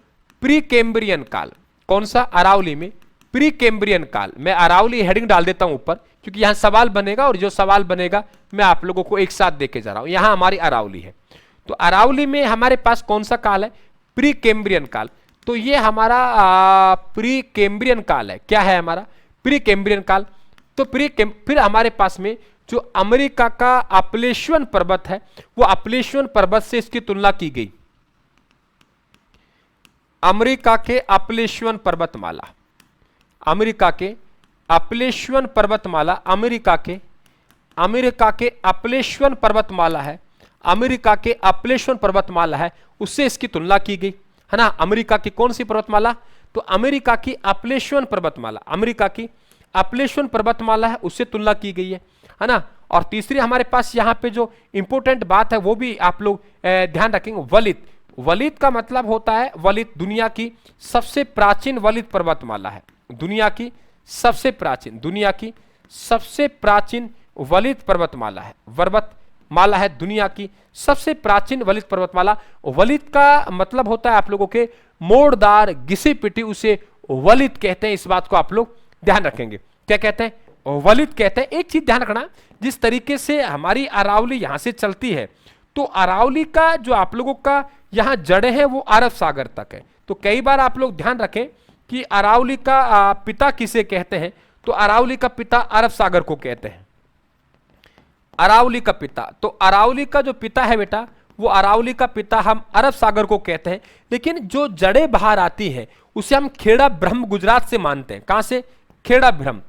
प्री कैम्ब्रियन काल कौन सा, अरावली में प्री कैम्ब्रियन काल। मैं अरावली हेडिंग डाल देता हूं ऊपर, क्योंकि यहां सवाल बनेगा और जो सवाल बनेगा मैं आप लोगों को एक साथ देके जा रहा हूं। यहां हमारी अरावली है, तो अरावली में हमारे पास कौन सा काल है, प्री कैम्ब्रियन काल। तो ये हमारा प्री कैम्ब्रियन काल है। क्या है हमारा प्री कैम्ब्रियन काल। तो फिर हमारे पास में जो अमेरिका का अपलेश्वन पर्वत है, वो अपलेश्वन पर्वत से इसकी तुलना की गई। अमेरिका के अपलेश्वन पर्वतमाला, अमेरिका के अपलेश्वन पर्वतमाला, अमेरिका के अपलेश्वन पर्वतमाला है, अमेरिका के अपलेश्वन पर्वतमाला है, उससे इसकी तुलना की गई है ना। अमेरिका की कौन सी पर्वतमाला, तो अमेरिका की अपलेश्वन पर्वतमाला, अमेरिका की अपलेश्वन पर्वतमाला है, उससे तुलना की गई है ना। और तीसरी हमारे पास यहाँ पे जो इंपोर्टेंट बात है वो भी आप लोग ध्यान रखेंगे, वलित। वलित का मतलब होता है, वलित दुनिया की सबसे प्राचीन वलित पर्वतमाला है, दुनिया की सबसे प्राचीन, दुनिया की सबसे प्राचीन वलित पर्वतमाला है, पर्वतमाला है दुनिया की सबसे प्राचीन वलित पर्वतमाला। वलित का मतलब होता है आप लोगों के मोड़दार, घिसी पिटी, उसे वलित कहते हैं। इस बात को आप लोग ध्यान रखेंगे, क्या कहते हैं, वलित कहते हैं। एक चीज ध्यान रखना, जिस तरीके से हमारी अरावली यहां से चलती है, तो अरावली का जो आप लोगों का यहां जड़े हैं वो अरब सागर तक है। तो कई बार आप लोग ध्यान रखें कि अरावली का पिता किसे कहते हैं, तो अरावली का पिता अरब सागर को कहते हैं, अरावली का पिता। तो अरावली का जो पिता है बेटा, वो अरावली का पिता हम अरब सागर को कहते हैं। लेकिन जो जड़ें बाहर आती हैं उसे हम खेड़ा ब्रह्म गुजरात से मानते हैं। कहां से, खेड़ा ब्रह्म,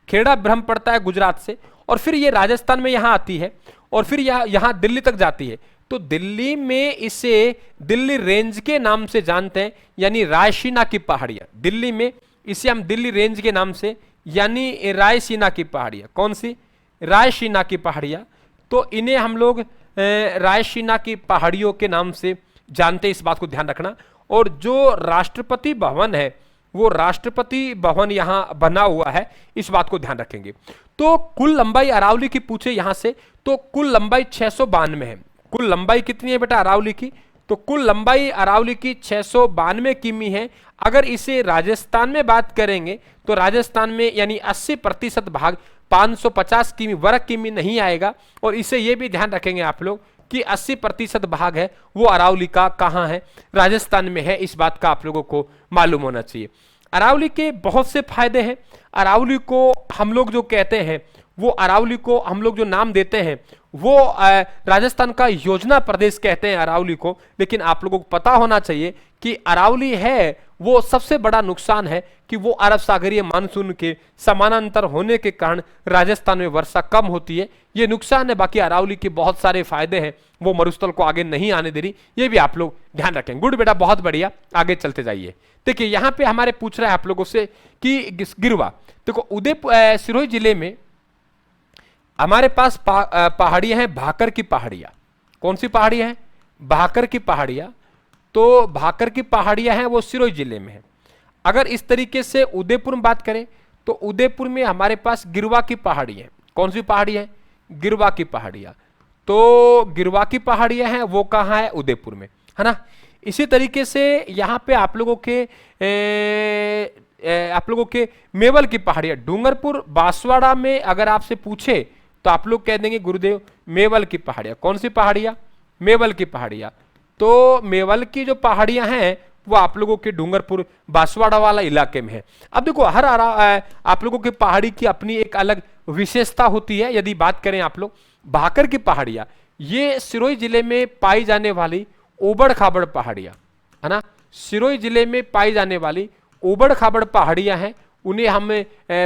खेड़ा ब्रह्म पड़ता है गुजरात से, और फिर ये राजस्थान में यहां आती है, और फिर यहां दिल्ली तक जाती है। तो दिल्ली में इसे दिल्ली रेंज के नाम से जानते हैं, यानी रायसीना की पहाड़ियां। दिल्ली में इसे हम दिल्ली रेंज के नाम से, यानी रायसीना की पहाड़ियां, कौन सी, रायसीना की पहाड़ियां। तो इन्हें हम लोग रायसीना की पहाड़ियों के नाम से जानते हैं, इस बात को ध्यान रखना। और जो राष्ट्रपति भवन है, वो राष्ट्रपति भवन यहां बना हुआ है, इस बात को ध्यान रखेंगे। तो कुल लंबाई अरावली की पूछे यहां से, तो कुल लंबाई 692 है। कुल लंबाई कितनी है बेटा अरावली की, तो कुल लंबाई अरावली की 692 किमी है। अगर इसे राजस्थान में बात करेंगे तो राजस्थान में यानी 80% भाग 550 किमी वर्ग किमी नहीं आएगा। और इसे ये भी ध्यान रखेंगे आप लोग कि 80% भाग है वो अरावली का कहां है, राजस्थान में है। इस बात का आप लोगों को मालूम होना चाहिए। अरावली के बहुत से फायदे हैं। अरावली को हम लोग जो कहते हैं, वो अरावली को हम लोग जो नाम देते हैं वो राजस्थान का योजना प्रदेश कहते हैं अरावली को। लेकिन आप लोगों को पता होना चाहिए कि अरावली है वो सबसे बड़ा नुकसान है कि वो अरब सागरीय मानसून के समानांतर होने के कारण राजस्थान में वर्षा कम होती है, ये नुकसान है। बाकी अरावली के बहुत सारे फायदे हैं, वो मरुस्थल को आगे नहीं आने दे रही, ये भी आप लोग ध्यान रखें। गुड बेटा, बहुत बढ़िया, आगे चलते जाइए। देखिए यहां पे हमारे पूछ रहा है आप लोगों से कि गिरवा, देखो उदयपुर सिरोही जिले में हमारे पास पहाड़ियां हैं, भाकर की पहाड़ियां। कौन सी पहाड़ियां हैं, भाकर की पहाड़ियां। तो भाकर की पहाड़ियां हैं वो सिरोही जिले में है। अगर इस तरीके से उदयपुर में बात करें तो उदयपुर में हमारे पास गिरवा की पहाड़ियां। कौन सी पहाड़ी है, गिरवा की पहाड़ियां। तो गिरवा की पहाड़ियां हैं वो कहां है, उदयपुर में, है ना। इसी तरीके से यहां पे आप लोगों के मेवल की पहाड़ियां, डूंगरपुर बांसवाड़ा में अगर आपसे पूछे तो आप लोग कह देंगे गुरुदेव मेवल की पहाड़ियां। कौन सी पहाड़ियां, मेवल की पहाड़ियां। तो मेवल की जो पहाड़ियां हैं वो आप लोगों के डूंगरपुर बांसवाड़ा वाला इलाके में है। अब देखो हर आप लोगों की पहाड़ी की अपनी एक अलग विशेषता होती है। यदि बात करें आप लोग भाकर की पहाड़ियां, ये सिरोही जिले में पाई जाने वाली ओबड़ खाबड़ पहाड़ियां, है ना। सिरोही जिले में पाई जाने वाली ओबड़ खाबड़ पहाड़ियां हैं, उन्हें हम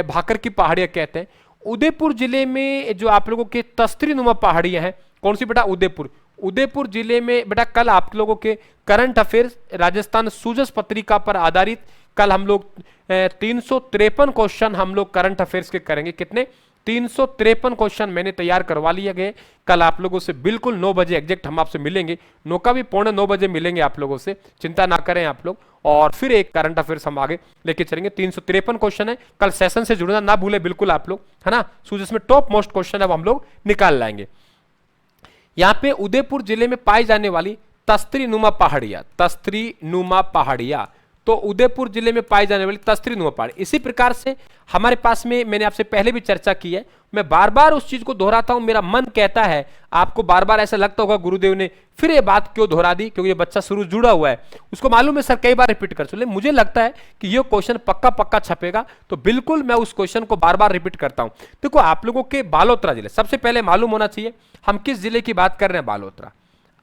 भाकर की पहाड़ियां कहते हैं। उदयपुर जिले में जो आप लोगों के तस्तरी नुमा पहाड़ियां हैं, कौन सी बेटा, उदयपुर, उदयपुर जिले में बेटा कल आप लोगों के करंट अफेयर्स राजस्थान सूजस पत्रिका पर आधारित कल हम लोग 353 क्वेश्चन हम लोग करंट अफेयर्स के करेंगे। कितने? 353 क्वेश्चन मैंने तैयार करवा लिया गए। कल आप लोगों से बिल्कुल 9 बजे एग्जैक्ट हम आपसे मिलेंगे। 9 का भी 8:45 बजे मिलेंगे आप लोगों से, चिंता ना करें आप लोग। और फिर एक करंट अफेयर्स हम आगे लेके चलेंगे। 353 क्वेश्चन है। कल सेशन से जुड़ना ना भूले बिल्कुल आप लोग, है ना। सूजस में टॉप मोस्ट क्वेश्चन अब हम लोग निकाल लाएंगे। यहाँ पे उदयपुर जिले में पाई जाने वाली तस्त्री नुमा पहाड़ियां, तस्त्री नुमा पहाड़ियां, तो उदयपुर जिले में पाई जाने वाली तस्त्री नुमा पहाड़ी। इसी प्रकार से हमारे पास में मैंने आपसे पहले भी चर्चा की है, मैं बार बार उस चीज को दोहराता हूं। मेरा मन कहता है, आपको बार बार ऐसा लगता होगा गुरुदेव ने फिर ये बात क्यों दोहरा दी, क्योंकि ये बच्चा शुरू जुड़ा हुआ है, उसको मालूम है सर कई बार रिपीट कर चुके। मुझे लगता है कि ये क्वेश्चन पक्का पक्का छपेगा, तो बिल्कुल मैं उस क्वेश्चन को बार बार रिपीट करता हूं। देखो आप लोगों के बालोतरा जिले, सबसे पहले मालूम होना चाहिए हम किस जिले की बात कर रहे हैं, बालोतरा।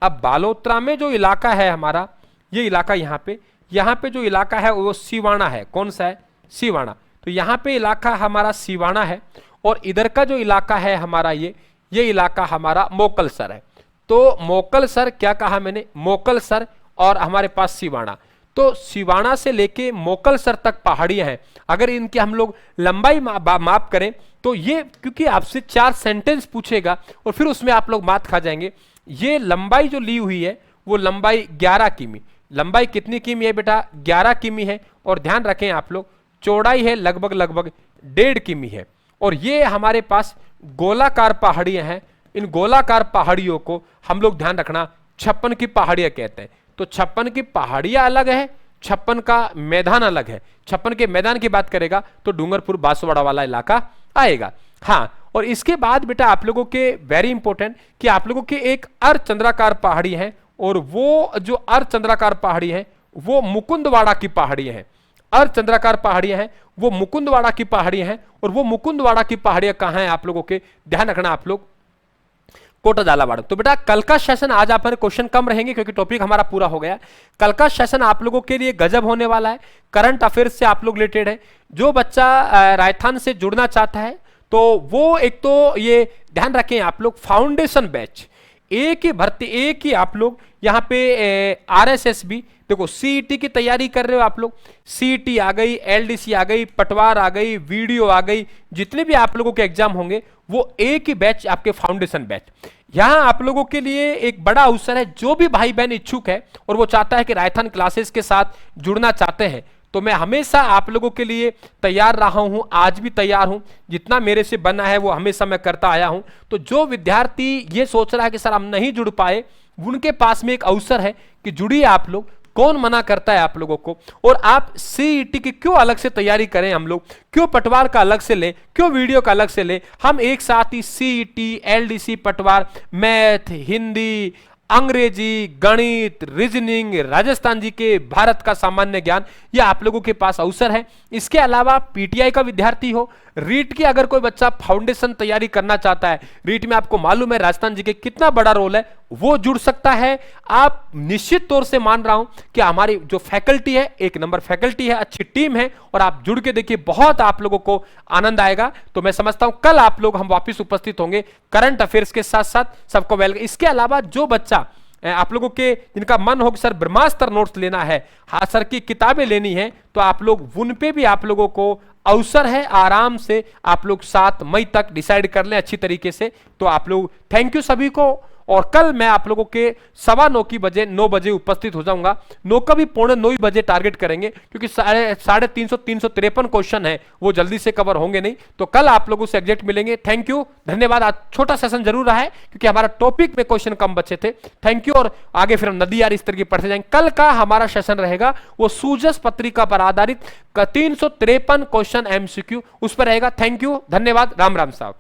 अब बालोतरा में जो इलाका है हमारा, ये इलाका यहाँ पे जो इलाका है वो सिवाना है। कौन सा है? सिवाना। तो यहाँ पे इलाका हमारा सिवाना है, और इधर का जो इलाका है हमारा ये इलाका हमारा मोकलसर है। तो मोकलसर, क्या कहा मैंने? मोकलसर, और हमारे पास सिवाना। तो सिवाना से लेके मोकलसर तक पहाड़ियां हैं। अगर इनकी हम लोग लंबाई माप करें तो ये, क्योंकि आपसे 4 सेंटेंस पूछेगा और फिर उसमें आप लोग मात खा जाएंगे। ये लंबाई जो ली हुई है वो लंबाई 11 किमी। लंबाई कितनी किमी है बेटा? 11 किमी है। और ध्यान रखें आप लोग, चौड़ाई है लगभग 1.5 किमी है। और ये हमारे पास गोलाकार पहाड़ियां हैं। इन गोलाकार पहाड़ियों को हम लोग ध्यान रखना 56 की पहाड़ियां कहते हैं। तो 56 की पहाड़ियां अलग है, 56 का मैदान अलग है। 56 के मैदान की बात करेगा तो डूंगरपुर बांसवाड़ा वाला इलाका आएगा। हाँ, और इसके बाद बेटा आप लोगों के वेरी इंपॉर्टेंट कि आप लोगों के एक अर्धचंद्राकार पहाड़ी है, और वो जो अर्धचंद्राकार पहाड़ी है वो मुकुंदवाड़ा की पहाड़ियां हैं। अर्धचंद्राकार पहाड़ियां हैं वो मुकुंदवाड़ा की पहाड़ियां हैं। और वो मुकुंदवाड़ा की पहाड़ियां कहां हैं आप लोगों के? ध्यान रखना आप लोग, कोटा झालावाड़। तो बेटा कल का सेशन, आज आप क्वेश्चन कम रहेंगे क्योंकि टॉपिक हमारा पूरा हो गया। कल का सेशन आप लोगों के लिए गजब होने वाला है। करंट अफेयर्स से आप लोग रिलेटेड है। जो बच्चा राजस्थान से जुड़ना चाहता है तो वो एक तो ये ध्यान रखें आप लोग, फाउंडेशन बैच एक ही भर्ती, एक ही आप लोग यहाँ पे RSSB, देखो CET की तैयारी कर रहे हो आप लोग, CET आ गई, LDC आ गई, पटवार आ गई, वीडियो आ गई, जितने भी आप लोगों के एग्जाम होंगे वो एक ही बैच, आपके फाउंडेशन बैच। यहां आप लोगों के लिए एक बड़ा अवसर है। जो भी भाई बहन इच्छुक है और वो चाहता है कि राजस्थान क्लासेस के साथ जुड़ना चाहते हैं, तो मैं हमेशा आप लोगों के लिए तैयार रहा हूं, आज भी तैयार हूं। जितना मेरे से बना है वो हमेशा मैं करता आया हूं। तो जो विद्यार्थी ये सोच रहा है कि सर हम नहीं जुड़ पाए, उनके पास में एक अवसर है कि जुड़िए आप लोग। कौन मना करता है आप लोगों को? और आप CET की क्यों अलग से तैयारी करें हम लोग, क्यों पटवार का अलग से लें, क्यों वीडियो का अलग से लें? हम एक साथ ही CET, LDC, पटवार, मैथ, हिंदी, अंग्रेजी, गणित, रीजनिंग, राजस्थान जी के, भारत का सामान्य ज्ञान, ये आप लोगों के पास अवसर है। इसके अलावा PTI का विद्यार्थी हो, रीट की अगर कोई बच्चा फाउंडेशन तैयारी करना चाहता है, रीट में आपको मालूम है राजस्थान जी के कितना बड़ा रोल है, वो जुड़ सकता है। आप निश्चित तौर से मान रहा हूं कि हमारी जो फैकल्टी है, एक नंबर फैकल्टी है, अच्छी टीम है, और आप जुड़ के देखिए बहुत आप लोगों को आनंद आएगा। तो मैं समझता हूं कल आप लोग हम वापिस उपस्थित होंगे करंट अफेयर्स के साथ साथ। सबको वेलकम। इसके अलावा जो बच्चा आप लोगों के जिनका मन हो कि सर ब्रह्मास्त्र नोट्स लेना है, हाँ सर की किताबें लेनी है, तो आप लोग उन पे भी आप लोगों को अवसर है। आराम से आप लोग 7 मई तक डिसाइड कर लें अच्छी तरीके से। तो आप लोग थैंक यू सभी को। और कल मैं आप लोगों के 9 बजे उपस्थित हो जाऊंगा। 9 का भी 8:45 बजे टारगेट करेंगे, क्योंकि 353 क्वेश्चन है वो जल्दी से कवर होंगे नहीं। तो कल आप लोगों से एग्जैक्ट मिलेंगे। थैंक यू, धन्यवाद। आज छोटा सेशन जरूर रहा है क्योंकि हमारा टॉपिक में क्वेश्चन कम बचे थे। Thank you. और आगे फिर हम नदी यार इस तरह की पढ़ते जाएंगे। कल का हमारा सेशन रहेगा वो सूजस पत्रिका पर आधारित 353 क्वेश्चन MCQ उस पर रहेगा। थैंक यू, धन्यवाद। राम राम साहब।